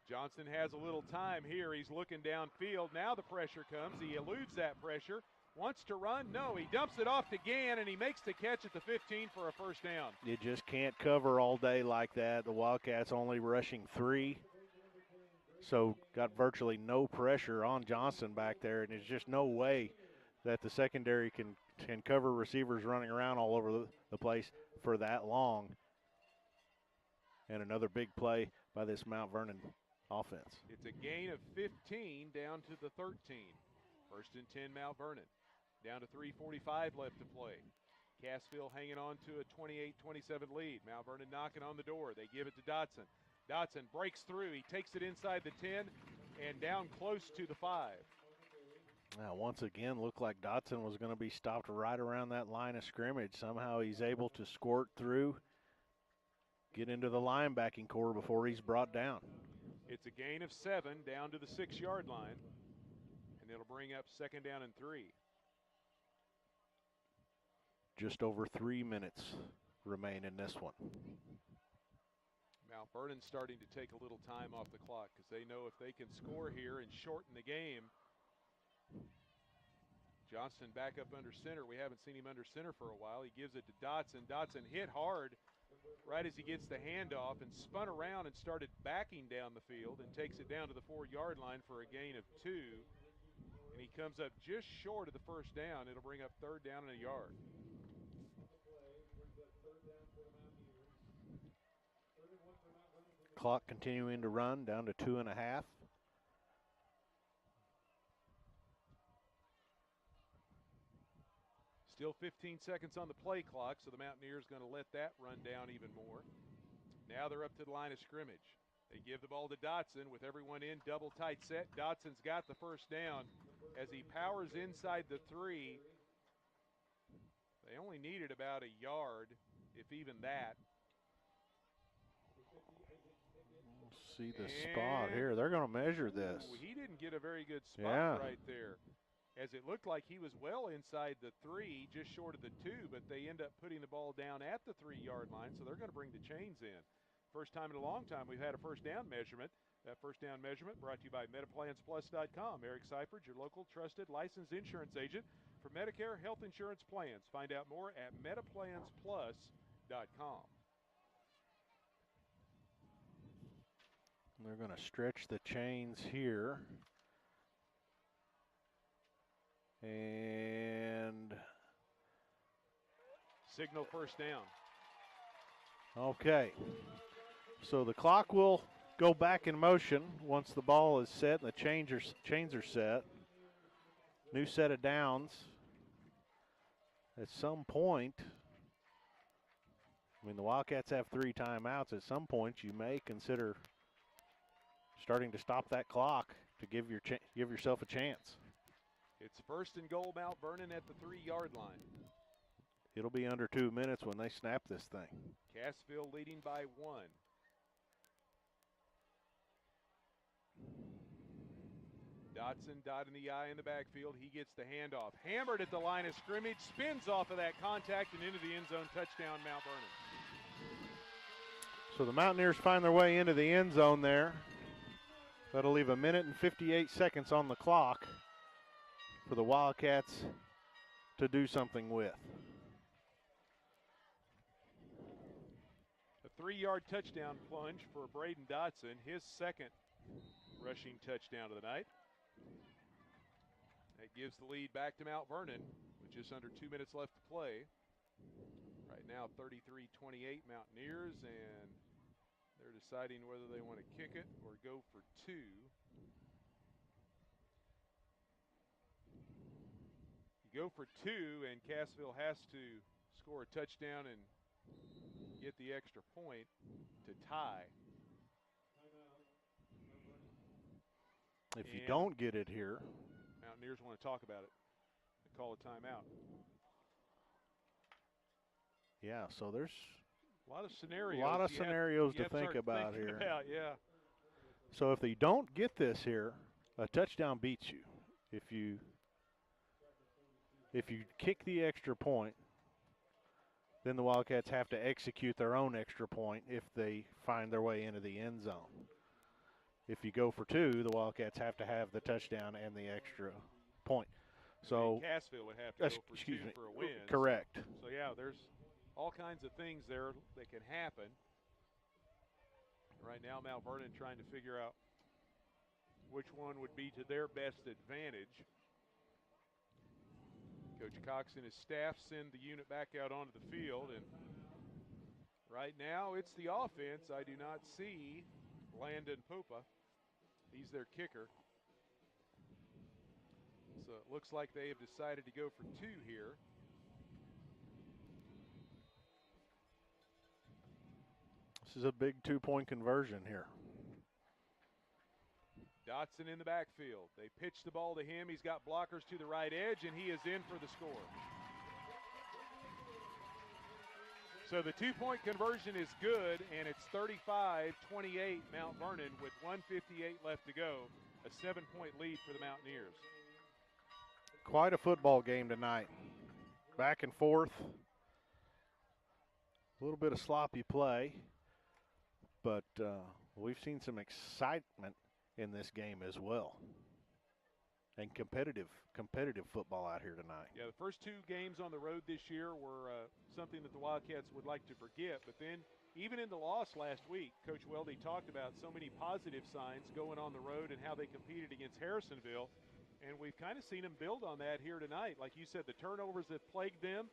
Johnson has a little time here. He's looking downfield. Now the pressure comes. He eludes that pressure. Wants to run? No, he dumps it off to Gann, and he makes the catch at the 15 for a 1st down. You just can't cover all day like that. The Wildcats only rushing 3. So got virtually no pressure on Johnson back there, and there's just no way that the secondary can cover receivers running around all over the place for that long. And another big play by this Mount Vernon offense. It's a gain of 15 down to the 13. 1st and 10 Mount Vernon. Down to 3:45 left to play. Cassville hanging on to a 28-27 lead. Mount Vernon knocking on the door. They give it to Dotson. Dotson breaks through. He takes it inside the 10 and down close to the 5. Now, once again, looked like Dotson was going to be stopped right around that line of scrimmage. Somehow he's able to squirt through, get into the linebacking core before he's brought down. It's a gain of 7 down to the 6-yard line, and it'll bring up 2nd down and 3. Just over 3 minutes remain in this one. Mount Vernon's starting to take a little time off the clock because they know if they can score here and shorten the game. Johnston back up under center. We haven't seen him under center for a while. He gives it to Dotson. Dotson hit hard right as he gets the handoff and spun around and started backing down the field and takes it down to the 4-yard line for a gain of 2. And he comes up just short of the first down. It'll bring up 3rd down and a yard. Clock continuing to run down to 2.5. Still 15 seconds on the play clock, so the Mountaineers going to let that run down even more. Now they're up to the line of scrimmage. They give the ball to Dotson with everyone in, double tight set. Dotson's got the first down as he powers inside the 3. They only needed about a yard, if even that. See the spot here. They're going to measure this. He didn't get a very good spot right there, as it looked like he was well inside the 3, just short of the 2, but they end up putting the ball down at the 3-yard line, so they're going to bring the chains in. First time in a long time we've had a first down measurement. That first down measurement brought to you by MetaPlansPlus.com. Eric Seifert, your local trusted licensed insurance agent for Medicare health insurance plans. Find out more at MetaPlansPlus.com. They're going to stretch the chains here. And signal first down. Okay. So the clock will go back in motion once the ball is set and the chains are set. New set of downs. At some point, I mean, the Wildcats have 3 timeouts. At some point, you may consider starting to stop that clock to give yourself a chance. It's 1st and goal, Mount Vernon at the 3-yard line. It'll be under 2 minutes when they snap this thing. Cassville leading by 1. Dotson dotting the I in the backfield. He gets the handoff. Hammered at the line of scrimmage. Spins off of that contact and into the end zone. Touchdown, Mount Vernon. So the Mountaineers find their way into the end zone there. That'll leave 1 minute and 58 seconds on the clock for the Wildcats to do something with. A 3-yard touchdown plunge for Braden Dotson, his 2nd rushing touchdown of the night. That gives the lead back to Mount Vernon with just under 2 minutes left to play. Right now 33-28 Mountaineers, and they're deciding whether they want to kick it or go for 2. You go for 2, and Cassville has to score a touchdown and get the extra point to tie. If you don't get it here, Mountaineers want to talk about it and call a timeout. Yeah, so there's a lot of scenarios. A lot of scenarios to think about here. Yeah. So if they don't get this here, a touchdown beats you. If you kick the extra point, then the Wildcats have to execute their own extra point if they find their way into the end zone. If you go for 2, the Wildcats have to have the touchdown and the extra point. So Cassville would have to go for 2 for a win. Correct. So yeah, there's all kinds of things there that can happen. Right now, Mount Vernon trying to figure out which one would be to their best advantage. Coach Cox and his staff send the unit back out onto the field, and right now it's the offense. I do not see Landon Popa. He's their kicker. So it looks like they have decided to go for 2 here. This is a big 2-point conversion here. Dotson in the backfield. They pitch the ball to him. He's got blockers to the right edge, and he is in for the score. So the 2-point conversion is good, and it's 35-28 Mount Vernon with 1:58 left to go. A 7-point lead for the Mountaineers. Quite a football game tonight. Back and forth. A little bit of sloppy play, but we've seen some excitement in this game as well. and competitive football out here tonight. Yeah, the first 2 games on the road this year were something that the Wildcats would like to forget. But then, even in the loss last week, Coach Weldy talked about so many positive signs going on the road and how they competed against Harrisonville. And we've kind of seen them build on that here tonight. Like you said, the turnovers have plagued them.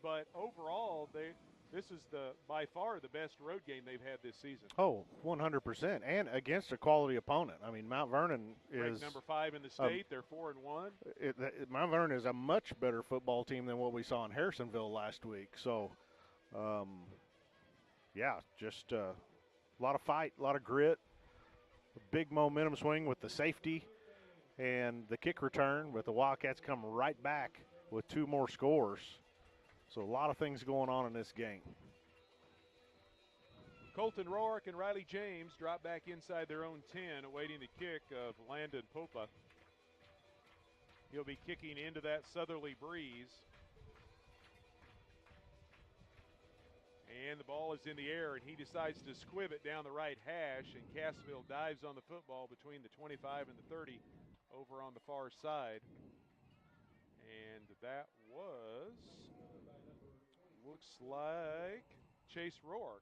But overall, this is by far the best road game they've had this season. Oh, 100%, and against a quality opponent. I mean, Mount Vernon is ranked number 5 in the state. They're 4-1. Mount Vernon is a much better football team than what we saw in Harrisonville last week. So, yeah, just a lot of fight, a lot of grit, a big momentum swing with the safety and the kick return. But the Wildcats come right back with 2 more scores. So a lot of things going on in this game. Colton Rourke and Riley James drop back inside their own 10, awaiting the kick of Landon Popa. He'll be kicking into that southerly breeze. And the ball is in the air, and he decides to squib it down the right hash, and Cassville dives on the football between the 25 and the 30 over on the far side. And that was, looks like Chase Rourke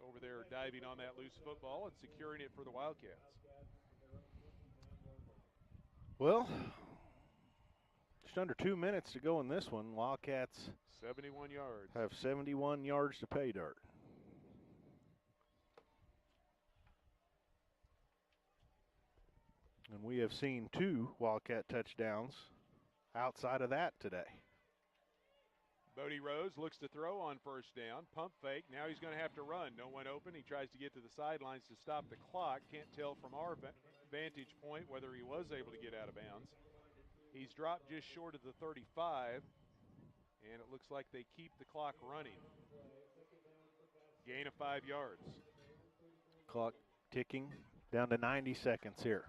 over there diving on that loose football and securing it for the Wildcats. Well, just under 2 minutes to go in this one. Wildcats 71 yards. Have 71 yards to pay dirt. And we have seen 2 Wildcat touchdowns outside of that today. Bodie Rose looks to throw on first down. Pump fake. Now he's going to have to run. No one open. He tries to get to the sidelines to stop the clock. Can't tell from our vantage point whether he was able to get out of bounds. He's dropped just short of the 35, and it looks like they keep the clock running. Gain of 5 yards. Clock ticking down to 90 seconds here.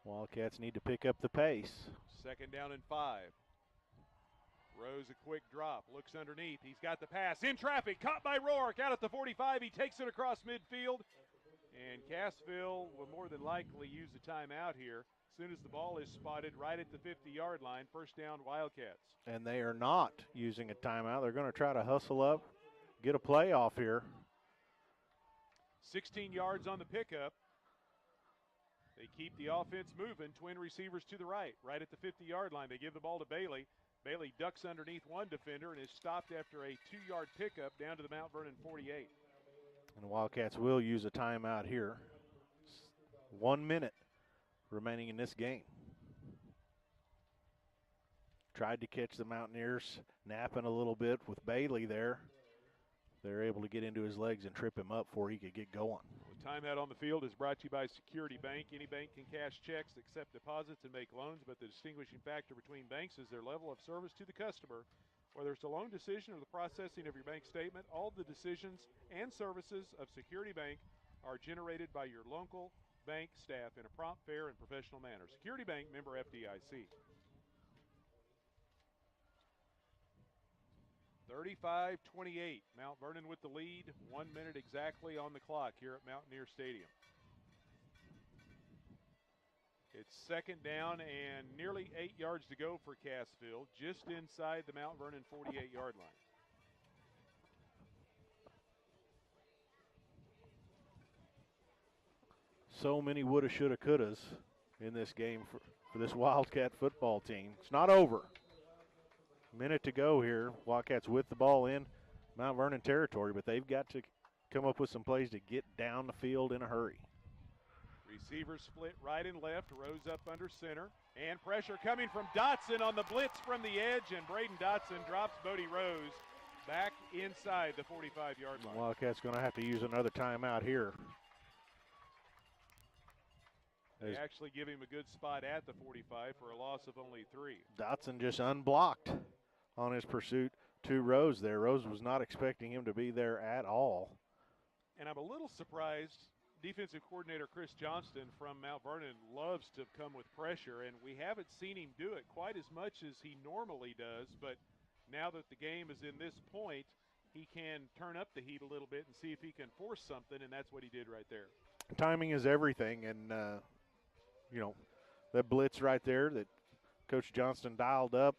Wildcats need to pick up the pace. 2nd down and 5. Rose a quick drop, looks underneath. He's got the pass in traffic, caught by Rourke out at the 45. He takes it across midfield, and Cassville will more than likely use a timeout here. As soon as the ball is spotted right at the 50-yard line, first down Wildcats. And they are not using a timeout. They're going to try to hustle up, get a play off here. 16 yards on the pickup. They keep the offense moving. Twin receivers to the right at the 50-yard line. They give the ball to Bailey. Bailey ducks underneath one defender and is stopped after a 2-yard pickup down to the Mount Vernon 48. And the Wildcats will use a timeout here. 1 minute remaining in this game. Tried to catch the Mountaineers napping a little bit with Bailey there. They're able to get into his legs and trip him up before he could get going. The timeout on the field is brought to you by Security Bank. Any bank can cash checks, accept deposits, and make loans, but the distinguishing factor between banks is their level of service to the customer. Whether it's a loan decision or the processing of your bank statement, all the decisions and services of Security Bank are generated by your local bank staff in a prompt, fair, and professional manner. Security Bank, member FDIC. 35-28, Mount Vernon with the lead. 1 minute exactly on the clock here at Mountaineer Stadium. It's 2nd down and nearly 8 yards to go for Cassville, just inside the Mount Vernon 48-yard line. So many woulda, shoulda, couldas in this game for this Wildcat football team. It's not over. Minute to go here. Wildcats with the ball in Mount Vernon territory, but they've got to come up with some plays to get down the field in a hurry. Receivers split right and left. Rose up under center. And pressure coming from Dotson on the blitz from the edge, and Braden Dotson drops Bodie Rose back inside the 45-yard line. Wildcats going to have to use another timeout here. They actually give him a good spot at the 45 for a loss of only 3. Dotson just unblocked on his pursuit to Rose there. Rose was not expecting him to be there at all. And I'm a little surprised. Defensive coordinator Chris Johnston from Mount Vernon loves to come with pressure, and we haven't seen him do it quite as much as he normally does. But now that the game is in this point, he can turn up the heat a little bit and see if he can force something, and that's what he did right there. Timing is everything, and, that blitz right there that Coach Johnston dialed up.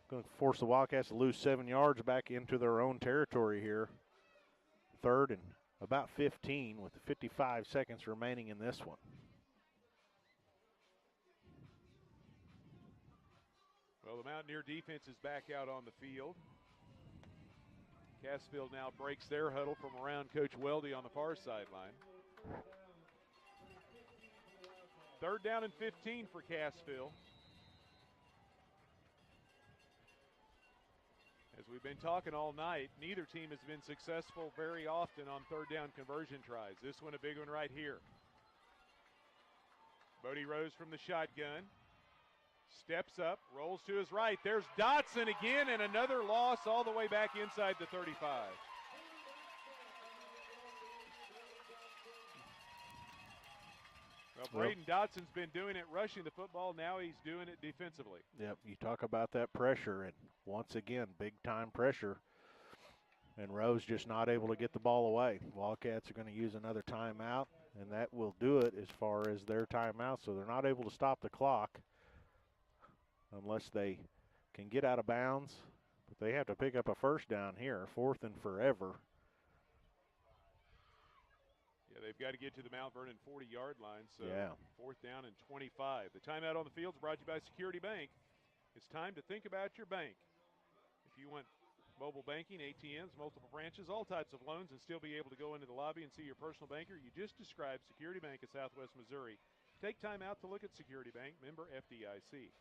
Going to force the Wildcats to lose 7 yards back into their own territory here. 3rd and about 15 with 55 seconds remaining in this one. Well, the Mountaineer defense is back out on the field. Cassville now breaks their huddle from around Coach Weldy on the far sideline. 3rd down and 15 for Cassville. As we've been talking all night, neither team has been successful very often on 3rd down conversion tries. This one a big one right here. Bodie Rose from the shotgun. Steps up, rolls to his right. There's Dotson again, and another loss all the way back inside the 35. Well, Braden Dotson's been doing it rushing the football. Now he's doing it defensively. Yep, you talk about that pressure, and once again, big-time pressure. And Rose just not able to get the ball away. Wildcats are going to use another timeout, and that will do it as far as their timeout. So they're not able to stop the clock unless they can get out of bounds. But they have to pick up a 1st down here, 4th and forever. Yeah, they've got to get to the Mount Vernon 40-yard line, so yeah. 4th down and 25. The timeout on the field is brought to you by Security Bank. It's time to think about your bank. If you want mobile banking, ATMs, multiple branches, all types of loans, and still be able to go into the lobby and see your personal banker, you just described Security Bank of Southwest Missouri. Take time out to look at Security Bank, member FDIC.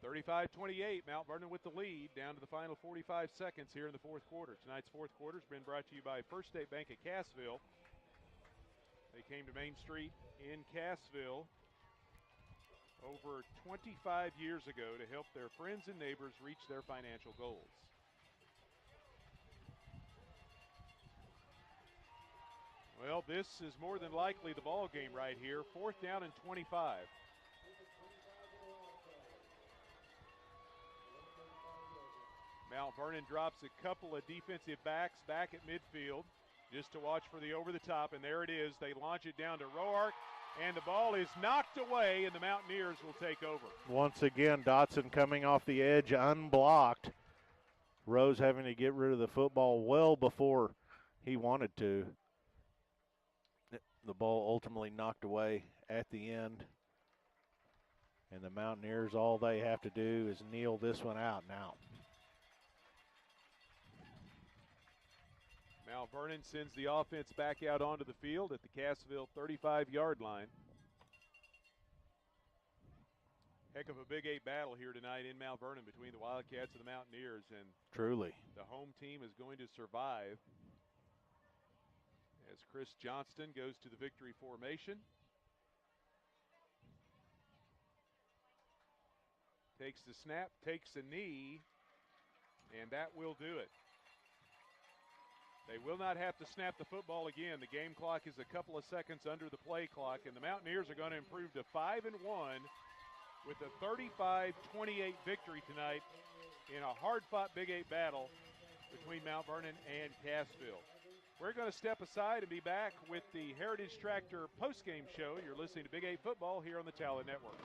35-28, Mount Vernon with the lead, down to the final 45 seconds here in the 4th quarter. Tonight's 4th quarter has been brought to you by First State Bank of Cassville. They came to Main Street in Cassville over 25 years ago to help their friends and neighbors reach their financial goals. Well, this is more than likely the ball game right here. 4th down and 25. Mount Vernon drops a couple of defensive backs back at midfield just to watch for the over the top, and there it is. They launch it down to Roark, and the ball is knocked away, and the Mountaineers will take over. Once again, Dotson coming off the edge unblocked. Rose having to get rid of the football well before he wanted to. The ball ultimately knocked away at the end. And the Mountaineers, all they have to do is kneel this one out now. Mount Vernon sends the offense back out onto the field at the Cassville 35-yard line. Heck of a Big 8 battle here tonight in Mount Vernon between the Wildcats and the Mountaineers. And truly, the home team is going to survive as Chris Johnston goes to the victory formation. Takes the snap, takes a knee, and that will do it. They will not have to snap the football again. The game clock is a couple of seconds under the play clock, and the Mountaineers are going to improve to 5-1 with a 35-28 victory tonight in a hard-fought Big 8 battle between Mount Vernon and Cassville. We're going to step aside and be back with the Heritage Tractor postgame show. You're listening to Big 8 Football here on the Talent Network.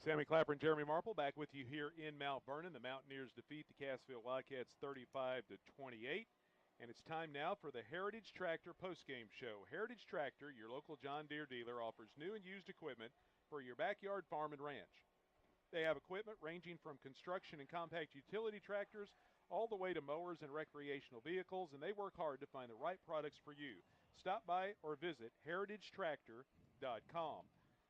Sammy Clapper and Jeremy Marple back with you here in Mount Vernon. The Mountaineers defeat the Cassville Wildcats 35-28. And it's time now for the Heritage Tractor postgame show. Heritage Tractor, your local John Deere dealer, offers new and used equipment for your backyard farm and ranch. They have equipment ranging from construction and compact utility tractors all the way to mowers and recreational vehicles, and they work hard to find the right products for you. Stop by or visit heritagetractor.com.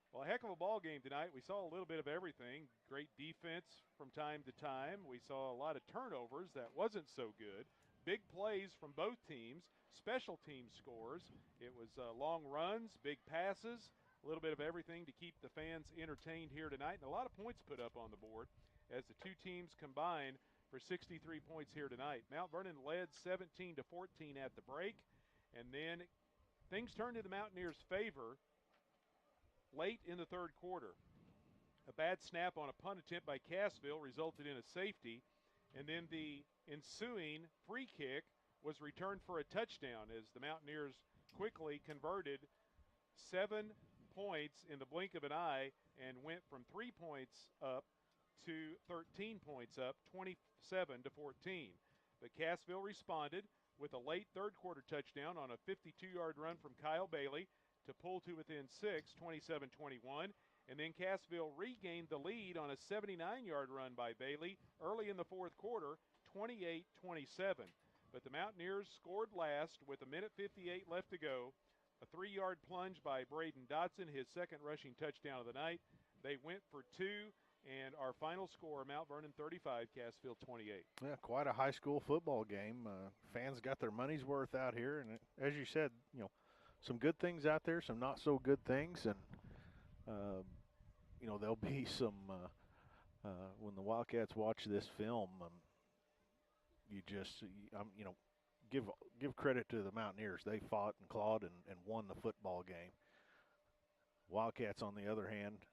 Well, a heck of a ball game tonight. We saw a little bit of everything. Great defense from time to time. We saw a lot of turnovers that wasn't so good. Big plays from both teams, special team scores. It was long runs, big passes, a little bit of everything to keep the fans entertained here tonight, and a lot of points put up on the board as the two teams combine for 63 points here tonight. Mount Vernon led 17-14 at the break, and then things turned in the Mountaineers' favor late in the third quarter. A bad snap on a punt attempt by Cassville resulted in a safety, and then the ensuing free kick was returned for a touchdown as the Mountaineers quickly converted 7 points in the blink of an eye and went from 3 points up to 13 points up, 27-14. But Cassville responded with a late third quarter touchdown on a 52-yard run from Kyle Bailey to pull to within 6, 27-21. And then Cassville regained the lead on a 79-yard run by Bailey early in the fourth quarter, 28-27. But the Mountaineers scored last with 1:58 left to go. A 3-yard plunge by Braden Dotson, his second rushing touchdown of the night. They went for 2, and our final score, Mount Vernon 35, Cassville 28. Yeah, quite a high school football game. Fans got their money's worth out here, and as you said, some good things out there, some not so good things, and there'll be some when the Wildcats watch this film. Give credit to the Mountaineers. They fought and clawed and won the football game. Wildcats, on the other hand,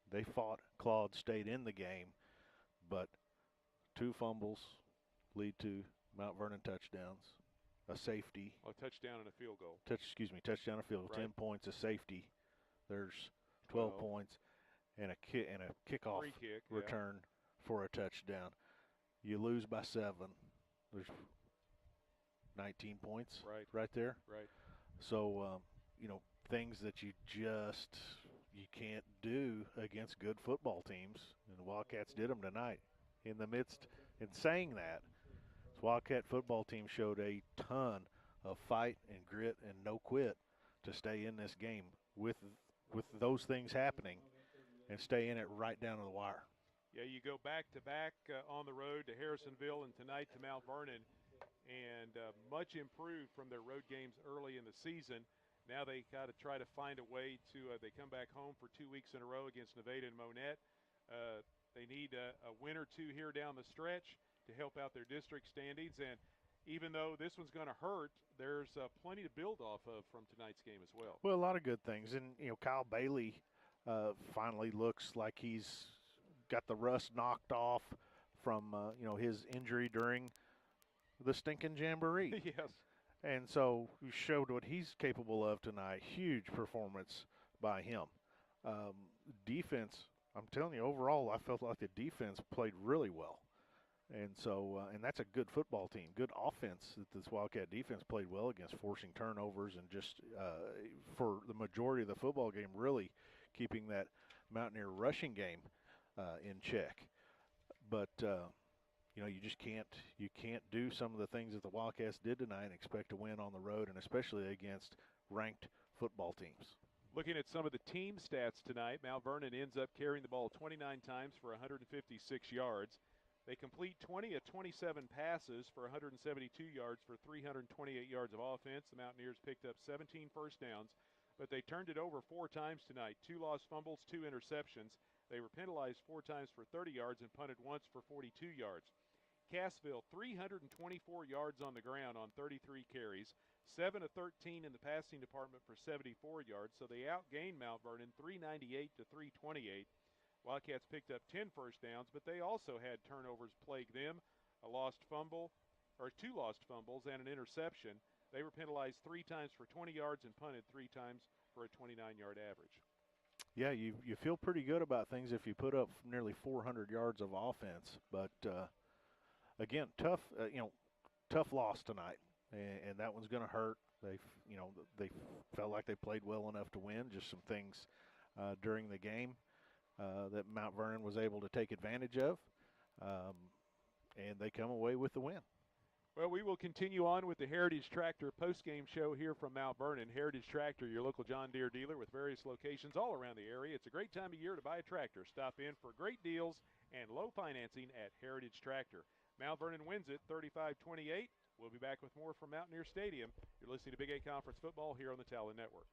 they fought, clawed, stayed in the game, but 2 fumbles lead to Mount Vernon touchdowns, a safety. A touchdown and a field goal. Touchdown and a field goal. Right. 10 points, a safety. There's 12 points, and a kickoff return for a touchdown. You lose by 7. There's 19 points right there. Right. So, things that you can't do against good football teams, and the Wildcats did them tonight. In saying that, the Wildcat football team showed a ton of fight and grit and no quit to stay in this game with those things happening and stay in it right down to the wire. Yeah, you go back-to-back on the road to Harrisonville and tonight to Mount Vernon, and much improved from their road games early in the season. Now they got to try to find a way to they come back home for 2 weeks in a row against Nevada and Monette. They need a win or two here down the stretch to help out their district standings. And even though this one's going to hurt, there's plenty to build off of from tonight's game as well. Well, a lot of good things. And, Kyle Bailey finally looks like he's got the rust knocked off from, his injury during the stinking jamboree. Yes. And so we showed what he's capable of tonight. Huge performance by him. Defense, I'm telling you, overall, I felt like the defense played really well. And so, and that's a good football team, good offense that this Wildcat defense played well against, forcing turnovers and just for the majority of the football game, really keeping that Mountaineer rushing game in check. But, you just can't do some of the things that the Wildcats did tonight and expect to win on the road, and especially against ranked football teams. Looking at some of the team stats tonight, Mount Vernon ends up carrying the ball 29 times for 156 yards. They complete 20 of 27 passes for 172 yards for 328 yards of offense. The Mountaineers picked up 17 first downs, but they turned it over 4 times tonight. 2 lost fumbles, 2 interceptions. They were penalized 4 times for 30 yards and punted once for 42 yards. Cassville, 324 yards on the ground on 33 carries, 7 of 13 in the passing department for 74 yards, so they outgained Mount Vernon 398 to 328. Wildcats picked up 10 first downs, but they also had turnovers plague them, a lost fumble, or 2 lost fumbles and an interception. They were penalized 3 times for 20 yards and punted 3 times for a 29-yard average. Yeah, you feel pretty good about things if you put up nearly 400 yards of offense. But again, tough loss tonight, and that one's going to hurt. They felt like they played well enough to win. Just some things during the game that Mount Vernon was able to take advantage of, and they come away with the win. Well, we will continue on with the Heritage Tractor postgame show here from Mount Vernon. Heritage Tractor, your local John Deere dealer with various locations all around the area. It's a great time of year to buy a tractor. Stop in for great deals and low financing at Heritage Tractor. Mount Vernon wins it 35-28. We'll be back with more from Mountaineer Stadium. You're listening to Big 8 Conference Football here on the Talon Network.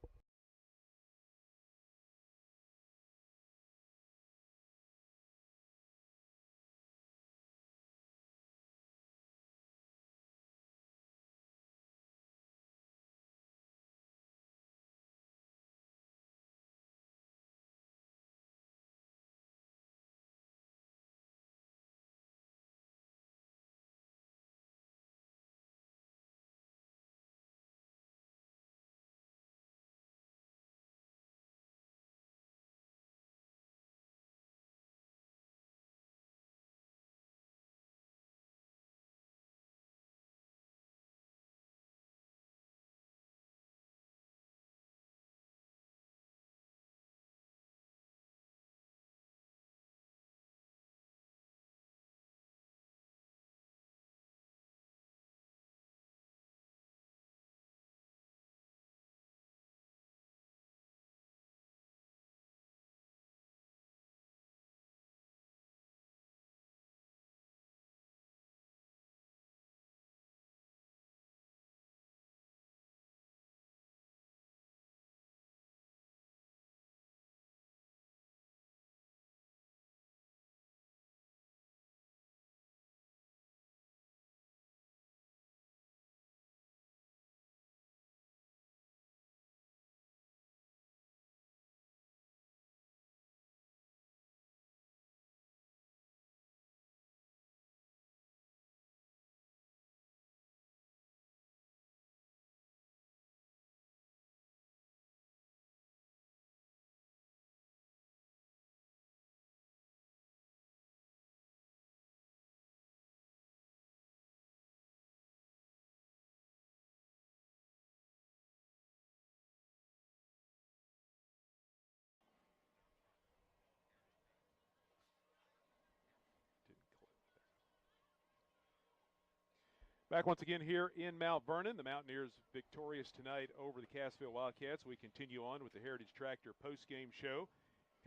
Back once again here in Mount Vernon. The Mountaineers victorious tonight over the Cassville Wildcats. We continue on with the Heritage Tractor postgame show.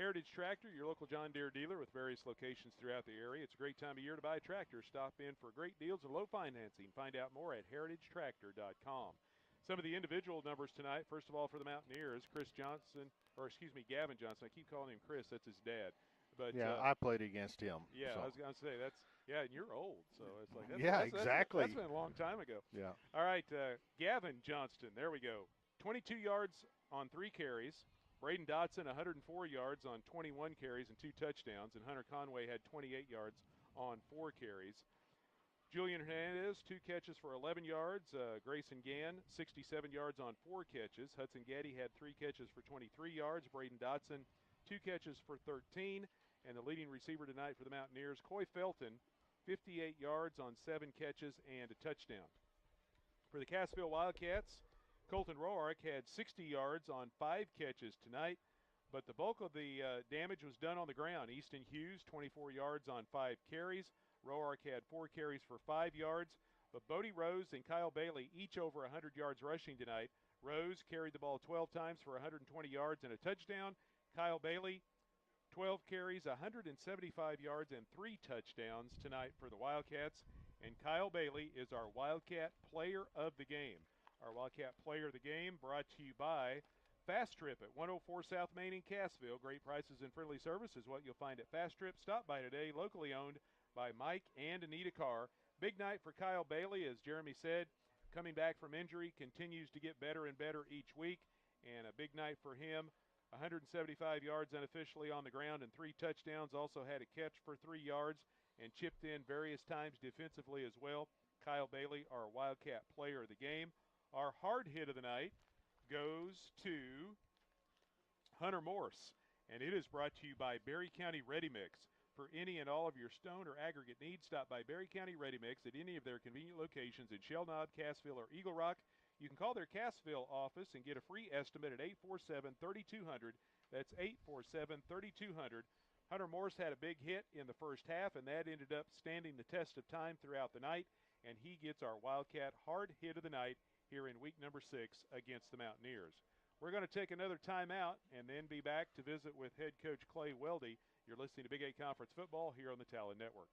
Heritage Tractor, your local John Deere dealer with various locations throughout the area. It's a great time of year to buy a tractor. Stop in for great deals and low financing. Find out more at heritagetractor.com. Some of the individual numbers tonight, first of all for the Mountaineers, Gavin Johnson. I keep calling him Chris. That's his dad. But yeah, I played against him. Yeah, so. I was going to say, and you're old, so it's like, exactly. That's been a long time ago. Yeah. All right, Gavin Johnston, there we go. 22 yards on 3 carries. Braden Dotson, 104 yards on 21 carries and 2 touchdowns, and Hunter Conway had 28 yards on 4 carries. Julian Hernandez, 2 catches for 11 yards. Grayson Gann, 67 yards on 4 catches. Hudson Gaddy had 3 catches for 23 yards. Braden Dotson, 2 catches for 13. And the leading receiver tonight for the Mountaineers, Coy Felton, 58 yards on 7 catches and a touchdown. For the Cassville Wildcats, Colton Roark had 60 yards on 5 catches tonight, but the bulk of the damage was done on the ground. Easton Hughes, 24 yards on 5 carries. Roark had 4 carries for 5 yards, but Bodie Rose and Kyle Bailey each over 100 yards rushing tonight. Rose carried the ball 12 times for 120 yards and a touchdown. Kyle Bailey, 12 carries, 175 yards, and 3 touchdowns tonight for the Wildcats. And Kyle Bailey is our Wildcat Player of the Game. Our Wildcat Player of the Game brought to you by Fast Trip at 104 South Main in Cassville. Great prices and friendly service is what you'll find at Fast Trip. Stop by today, locally owned by Mike and Anita Carr. Big night for Kyle Bailey, as Jeremy said. Coming back from injury, continues to get better and better each week. And a big night for him. 175 yards unofficially on the ground and 3 touchdowns. Also had a catch for 3 yards and chipped in various times defensively as well. Kyle Bailey, our Wildcat Player of the Game. Our hard hit of the night goes to Hunter Morse. And it is brought to you by Berry County Ready Mix. For any and all of your stone or aggregate needs, stop by Berry County Ready Mix at any of their convenient locations in Shell Knob, Cassville, or Eagle Rock. You can call their Cassville office and get a free estimate at 847-3200. That's 847-3200. Hunter Morse had a big hit in the first half, and that ended up standing the test of time throughout the night, and he gets our Wildcat hard hit of the night here in week number 6 against the Mountaineers. We're going to take another timeout and then be back to visit with head coach Clay Weldy. You're listening to Big 8 Conference Football here on the Talon Network.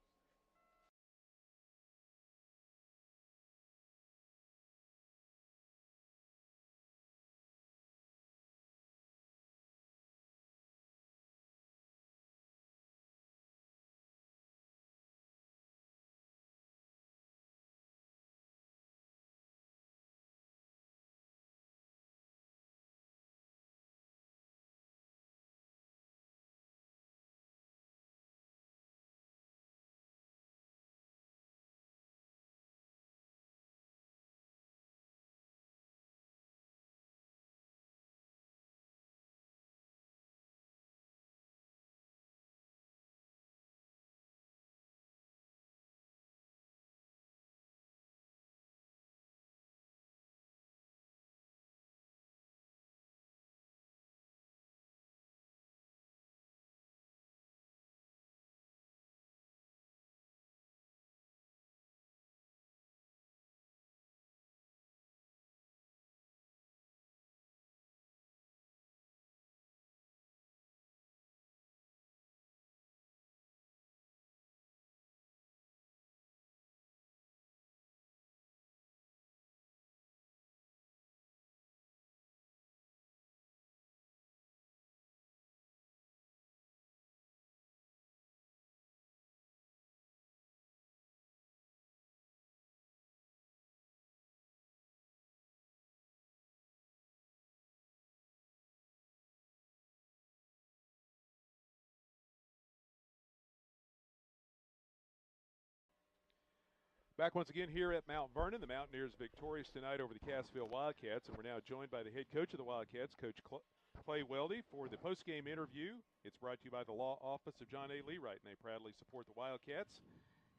Back once again here at Mount Vernon. The Mountaineers victorious tonight over the Cassville Wildcats, and we're now joined by the head coach of the Wildcats, Coach Clay Weldy, for the postgame interview. It's brought to you by the Law Office of John A. Leewright, and they proudly support the Wildcats.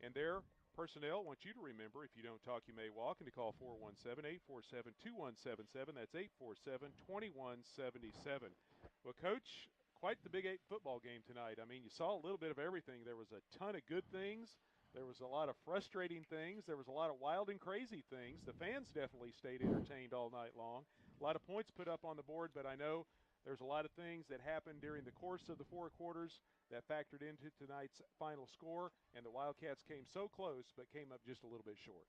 And their personnel want you to remember, if you don't talk, you may walk, and to call 417-847-2177. That's 847-2177. Well, Coach, quite the Big 8 football game tonight. I mean, you saw a little bit of everything. There was a ton of good things. There was a lot of frustrating things. There was a lot of wild and crazy things. The fans definitely stayed entertained all night long. A lot of points put up on the board, but I know there's a lot of things that happened during the course of the 4 quarters that factored into tonight's final score, and the Wildcats came so close but came up just a little bit short.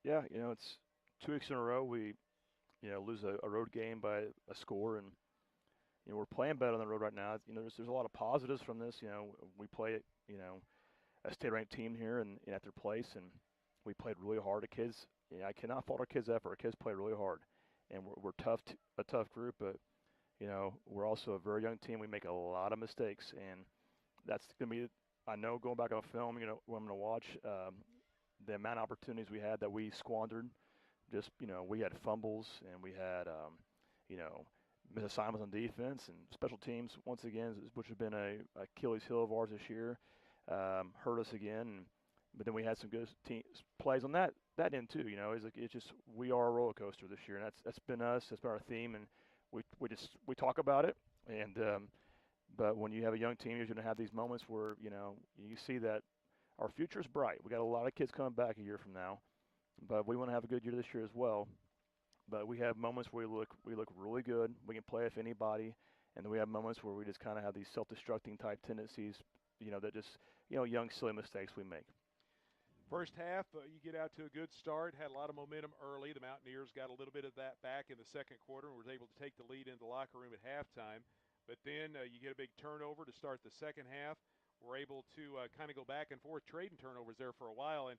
Yeah, it's 2 weeks in a row we, lose a road game by a score, and we're playing better on the road right now. There's a lot of positives from this. We play a state-ranked team here and at their place, and we played really hard. The kids, I cannot fault our kids' effort. Our kids played really hard, and we're a tough group, but we're also a very young team. We make a lot of mistakes, and that's going to be, I know, going back on film, when I'm going to watch the amount of opportunities we had that we squandered. Just, we had fumbles, and we had, misassignments on defense, and special teams, once again, which has been a Achilles heel of ours this year, hurt us again. But then we had some good plays on that end too. It's just, we are a roller coaster this year, and that's been us. That's been our theme, and we talk about it. And but when you have a young team, you're going to have these moments where you see that our future is bright. We got a lot of kids coming back a year from now, but we want to have a good year this year as well. But we have moments where we look really good. We can play with anybody, and then we have moments where we just kind of have these self-destructing type tendencies. That just young silly mistakes we make. First half, you get out to a good start, had a lot of momentum early. The Mountaineers got a little bit of that back in the second quarter and were able to take the lead into the locker room at halftime. But then you get a big turnover to start the second half. We're able to kind of go back and forth, trading turnovers there for a while. And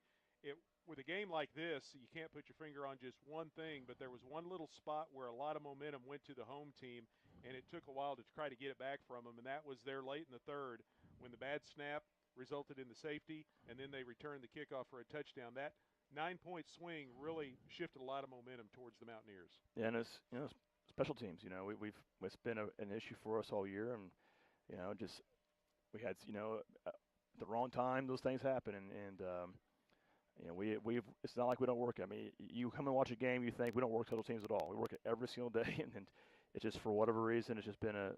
with a game like this, you can't put your finger on just one thing, but there was one little spot where a lot of momentum went to the home team, and it took a while to try to get it back from them, and that was there late in the third when the bad snap resulted in the safety, and then they returned the kickoff for a touchdown. That 9-point swing really shifted a lot of momentum towards the Mountaineers. Yeah, and it's special teams. It's been an issue for us all year, and Just we had at the wrong time those things happen, and we've it's not like we don't work. I mean, you come and watch a game, you think we don't work special teams at all. We work it every single day, and it's just for whatever reason, it's just been a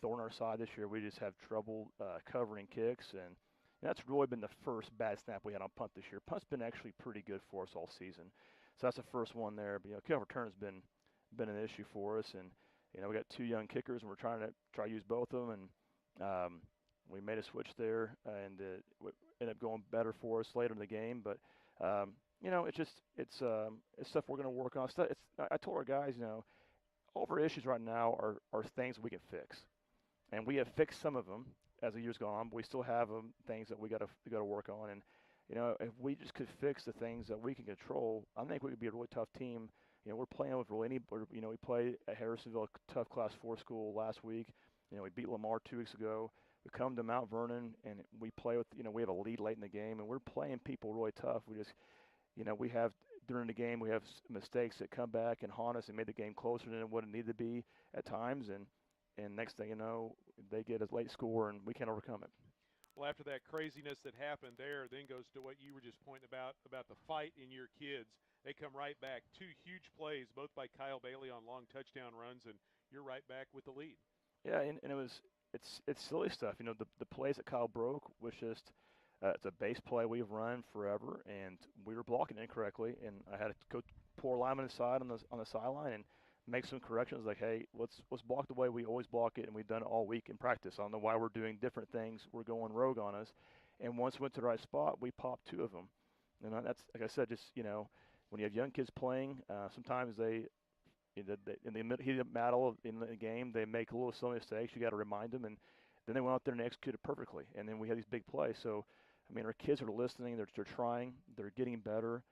thorn in our side this year. We just have trouble covering kicks, and that's really been the first bad snap we had on punt this year. Punt's been actually pretty good for us all season, so that's the first one there. But kickoff return has been an issue for us, and we got two young kickers, and we're trying to use both of them, and we made a switch there, and it ended up going better for us later in the game. But it's stuff we're going to work on. I told our guys, all of our issues right now are things we can fix, and we have fixed some of them as the years go on. But we still have things that we got to work on, and if we just could fix the things that we can control, I think we could be a really tough team. We're playing with we played at Harrisonville, a tough Class 4 school last week. We beat Lamar 2 weeks ago. We come to Mount Vernon and we play with, we have a lead late in the game, and we're playing people really tough. We just, we have during the game we have mistakes that come back and haunt us and made the game closer than what it needed to be at times, and next thing you know, they get a late score and we can't overcome it. Well, after that craziness that happened there, then goes to what you were just pointing about the fight in your kids. They come right back. Two huge plays, both by Kyle Bailey on long touchdown runs, and you're right back with the lead. Yeah, and it's silly stuff. The plays that Kyle broke was just it's a base play we've run forever, and we were blocking it incorrectly, and I had to go pour a lineman aside on the sideline and make some corrections. Like, hey, let's block the way we always block it, and we've done it all week in practice. I don't know why we're doing different things. We're going rogue on us, and once we went to the right spot, we popped two of them. And that's, like I said, just when you have young kids playing, sometimes they in the heat of battle in the game, they make a little silly mistakes. You got to remind them, and then they went out there and executed perfectly. And then we had these big plays. So, I mean, our kids are listening. They're trying. They're getting better.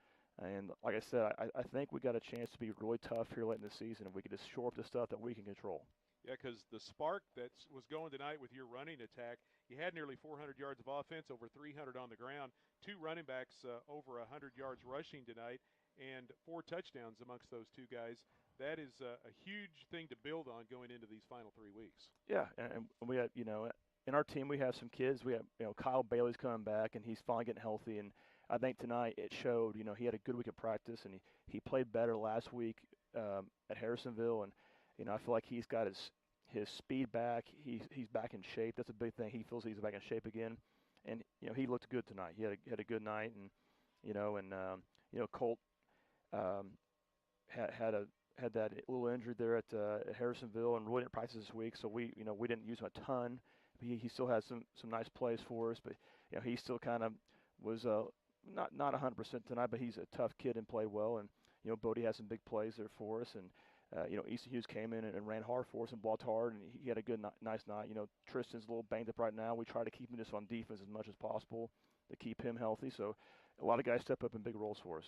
And like I said, I think we got a chance to be really tough here late in the season if we could just shore up the stuff that we can control. Yeah, because the spark that was going tonight with your running attack, you had nearly 400 yards of offense, over 300 on the ground, two running backs over 100 yards rushing tonight, and 4 touchdowns amongst those two guys. That is a huge thing to build on going into these final 3 weeks. Yeah, and we have, in our team we have some kids. We have, Kyle Bailey's coming back, and he's finally getting healthy. And I think tonight it showed. He had a good week of practice, and he played better last week at Harrisonville. And I feel like he's got his speed back. He's back in shape. That's a big thing. He feels he's back in shape again, and he looked good tonight. He had a good night, and Colt had that little injury there at Harrisonville and really didn't practice this week, so we didn't use him a ton. He still had some nice plays for us, but he still kind of was not 100% tonight, but he's a tough kid and played well. And Bodie had some big plays there for us, and Easton Hughes came in and ran hard for us and blocked hard, and he had a good nice night. Tristan's a little banged up right now. We try to keep him just on defense as much as possible to keep him healthy. So a lot of guys step up in big roles for us.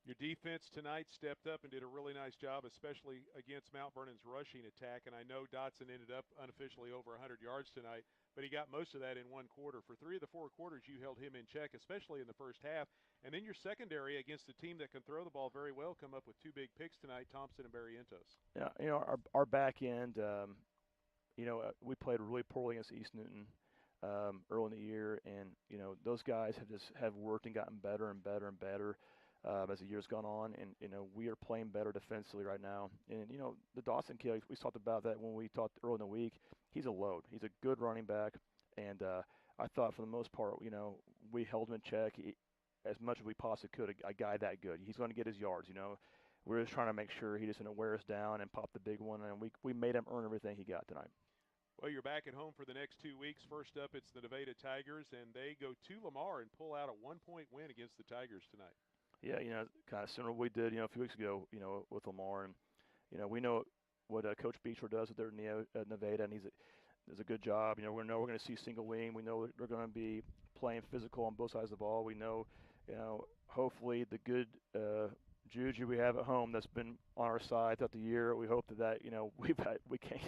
Your defense tonight stepped up and did a really nice job, especially against Mount Vernon's rushing attack. And I know Dotson ended up unofficially over 100 yards tonight, but he got most of that in one quarter. For 3 of the 4 quarters, you held him in check, especially in the first half. And then your secondary against a team that can throw the ball very well come up with 2 big picks tonight, Thompson and Barrientos. Yeah, our back end, we played really poorly against East Newton early in the year, and those guys have worked and gotten better and better and better. As the year's gone on, and we are playing better defensively right now. And the Dawson kid, we talked about that when we talked early in the week. He's a load. He's a good running back, and I thought for the most part, we held him in check as much as we possibly could. A guy that good, he's going to get his yards. We're just trying to make sure he doesn't wear us down and pop the big one, and we made him earn everything he got tonight. Well, you're back at home for the next 2 weeks. First up, it's the Nevada Tigers, and they go to Lamar and pull out a 1-point win against the Tigers tonight. Yeah, kind of similar to what we did, a few weeks ago, with Lamar, and we know what Coach Beecher does with their Nevada, and he does a good job. We know we're going to see single wing. We know they're going to be playing physical on both sides of the ball. We know, hopefully the good juju we have at home that's been on our side throughout the year. We hope that we can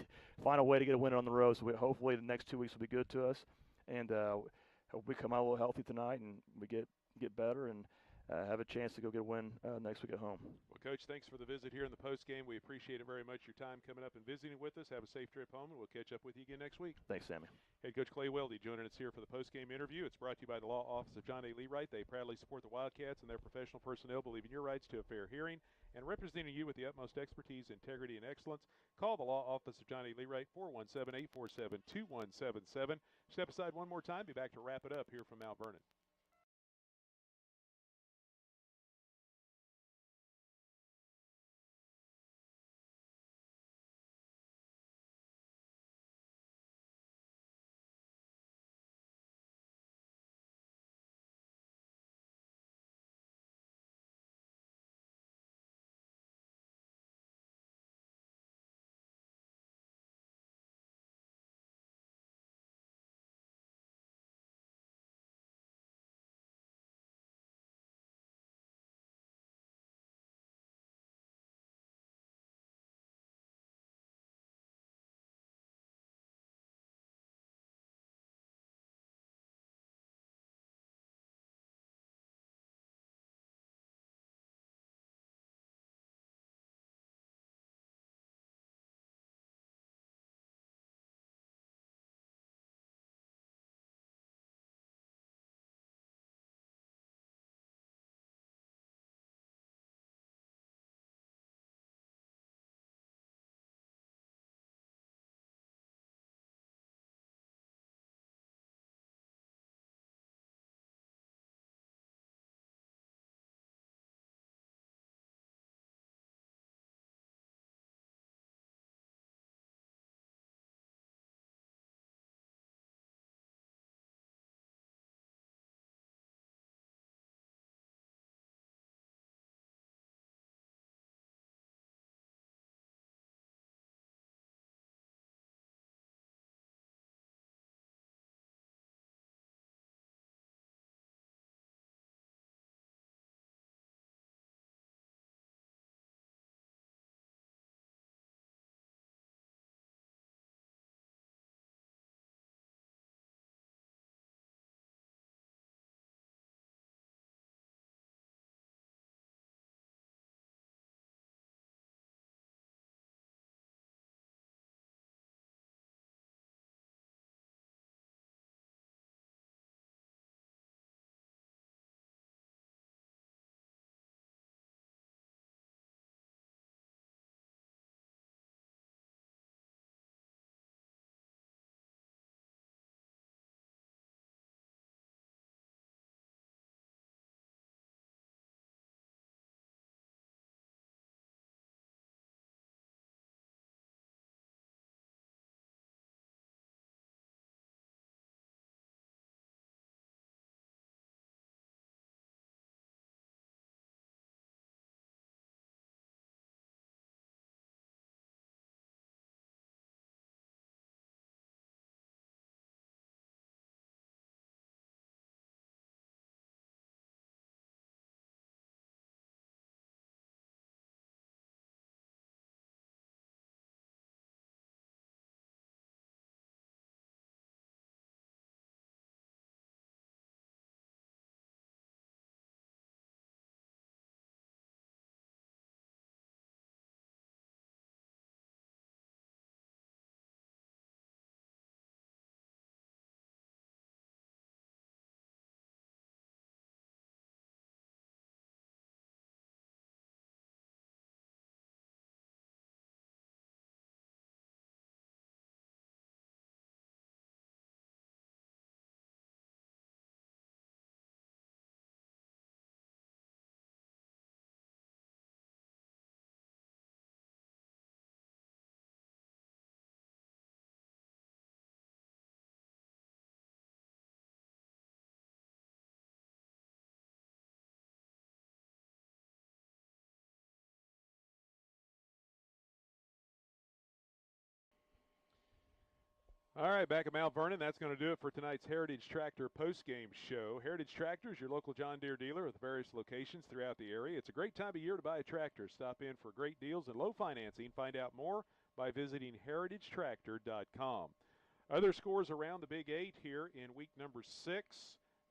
find a way to get a win on the road. So hopefully the next 2 weeks will be good to us, and hope we come out a little healthy tonight and we get better and. have a chance to go get a win next week at home. Well, Coach, thanks for the visit here in the post game. We appreciate it very much, your time coming up and visiting with us. Have a safe trip home, and we'll catch up with you again next week. Thanks, Sammy. Head Coach Clay Weldy joining us here for the post-game interview. It's brought to you by the Law Office of John A. Leewright. They proudly support the Wildcats, and their professional personnel believe in your rights to a fair hearing and representing you with the utmost expertise, integrity, and excellence. Call the Law Office of John A. Leewright, 417-847-2177. Step aside one more time. Be back to wrap it up here from Mount Vernon. All right, back at Mount Vernon. That's going to do it for tonight's Heritage Tractor postgame show. Heritage Tractor is your local John Deere dealer with various locations throughout the area. It's a great time of year to buy a tractor. Stop in for great deals and low financing. Find out more by visiting heritagetractor.com. Other scores around the Big 8 here in week number 6.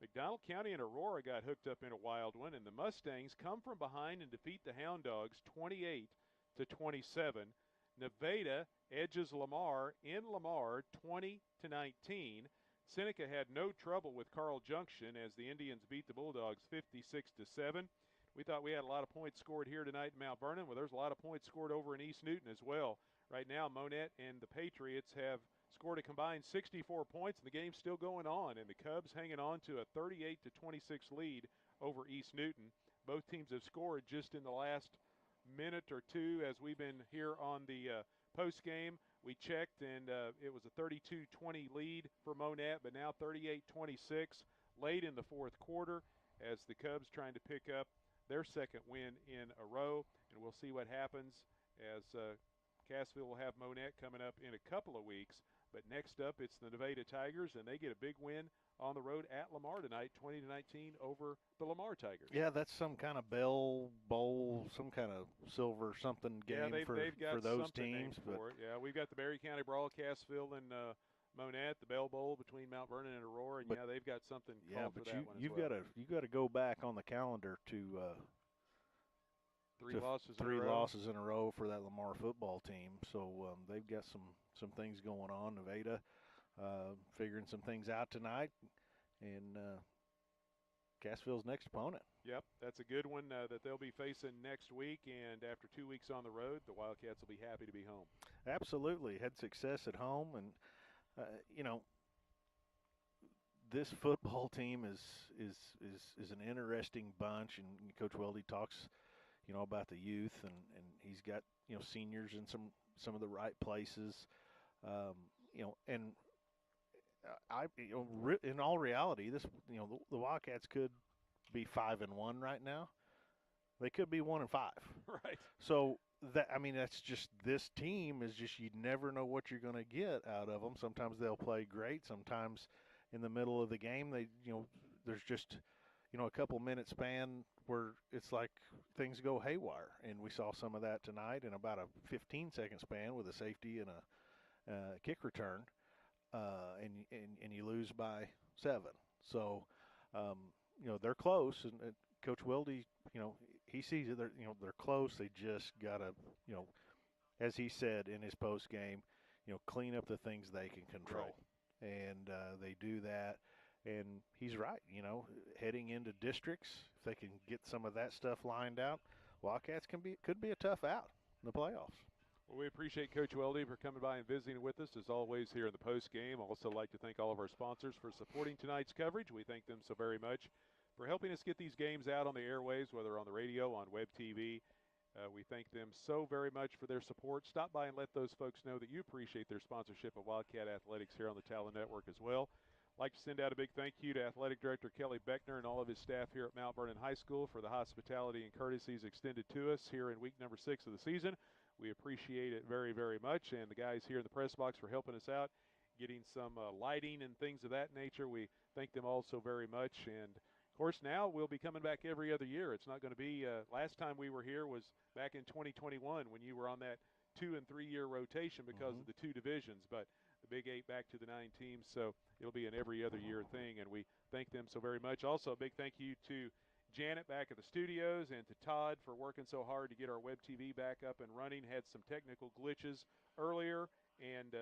McDonald County and Aurora got hooked up in a wild one, and the Mustangs come from behind and defeat the Hound Dogs 28-27. Nevada edges Lamar in Lamar 20-19. Seneca had no trouble with Carl Junction as the Indians beat the Bulldogs 56-7. We thought we had a lot of points scored here tonight in Mount Vernon. Well, there's a lot of points scored over in East Newton as well. Right now, Monette and the Patriots have scored a combined 64 points, and the game's still going on. And the Cubs hanging on to a 38-26 lead over East Newton. Both teams have scored just in the last minute or two as we've been here on the post game. We checked, and it was a 32-20 lead for Monette, but now 38-26 late in the fourth quarter as the Cubs trying to pick up their second win in a row. And we'll see what happens as Cassville will have Monette coming up in a couple of weeks. But next up, it's the Nevada Tigers, and they get a big win on the road at Lamar tonight, 20-19 over the Lamar Tigers. Yeah, that's some kind of Bell Bowl, some kind of silver something game they've got for those something teams. Named for it. Yeah, we've got the Berry County Brawl, Cassville, and Monette, the Bell Bowl between Mount Vernon and Aurora, and they've got something called for that one as well. You've got to go back on the calendar to three losses in a row for that Lamar football team. So they've got some things going on. Nevada figuring some things out tonight, and Cassville's next opponent. Yep, that's a good one that they'll be facing next week. And after 2 weeks on the road, the Wildcats will be happy to be home. Absolutely. Had success at home, and this football team is an interesting bunch. And Coach Weldy talks, about the youth, and he's got seniors in some of the right places, and in all reality, this the Wildcats could be 5-1 right now. They could be 1-5. Right. So that's just, this team is just, you never know what you're going to get out of them. Sometimes they'll play great. Sometimes in the middle of the game, there's just a couple minute span where it's like things go haywire, and we saw some of that tonight in about a 15-second span with a safety and a kick return. And you lose by 7. So, they're close, and Coach Weldy, he sees it. They're close. They just gotta, as he said in his post game, clean up the things they can control, right. And they do that. And he's right. Heading into districts, if they can get some of that stuff lined out, Wildcats could be a tough out in the playoffs. Well, we appreciate Coach Weldy for coming by and visiting with us, as always, here in the post game. I'd also like to thank all of our sponsors for supporting tonight's coverage. We thank them so very much for helping us get these games out on the airwaves, whether on the radio, on web TV. We thank them so very much for their support. Stop by and let those folks know that you appreciate their sponsorship of Wildcat Athletics here on the Talon Network as well. I'd like to send out a big thank you to Athletic Director Kelly Beckner and all of his staff here at Mount Vernon High School for the hospitality and courtesies extended to us here in week number 6 of the season. We appreciate it very, very much, and the guys here in the press box for helping us out, getting some lighting and things of that nature. We thank them all so very much, and of course now we'll be coming back every other year. It's not going to be last time we were here was back in 2021 when you were on that 2- and 3-year rotation because of the 2 divisions, but the Big 8 back to the 9 teams, so it'll be an every other year thing, and we thank them so very much. Also, a big thank you to Janet back at the studios and to Todd for working so hard to get our web TV back up and running. Had some technical glitches earlier, and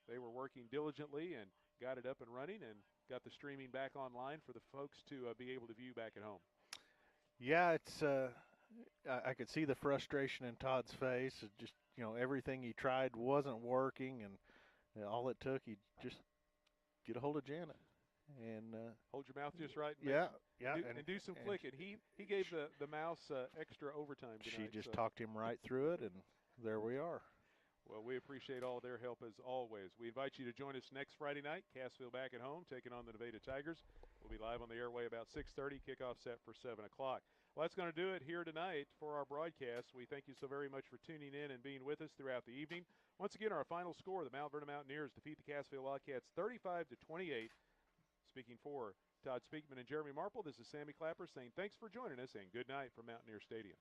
they were working diligently and got it up and running and got the streaming back online for the folks to be able to view back at home. Yeah, it's I could see the frustration in Todd's face. It just, everything he tried wasn't working, and all it took, he just get a hold of Janet. And hold your mouth just right. And do some clicking. He gave the mouse extra overtime tonight. She just talked him right through it, and there we are. Well, we appreciate all their help as always. We invite you to join us next Friday night. Cassville back at home, taking on the Nevada Tigers. We'll be live on the airway about 6:30. Kickoff set for 7 o'clock. Well, that's going to do it here tonight for our broadcast. We thank you so very much for tuning in and being with us throughout the evening. Once again, our final score: the Mount Vernon Mountaineers defeat the Cassville Wildcats 35-28. Speaking for Todd Speakman and Jeremy Marple, this is Sammy Clapper saying thanks for joining us and good night from Mountaineer Stadium.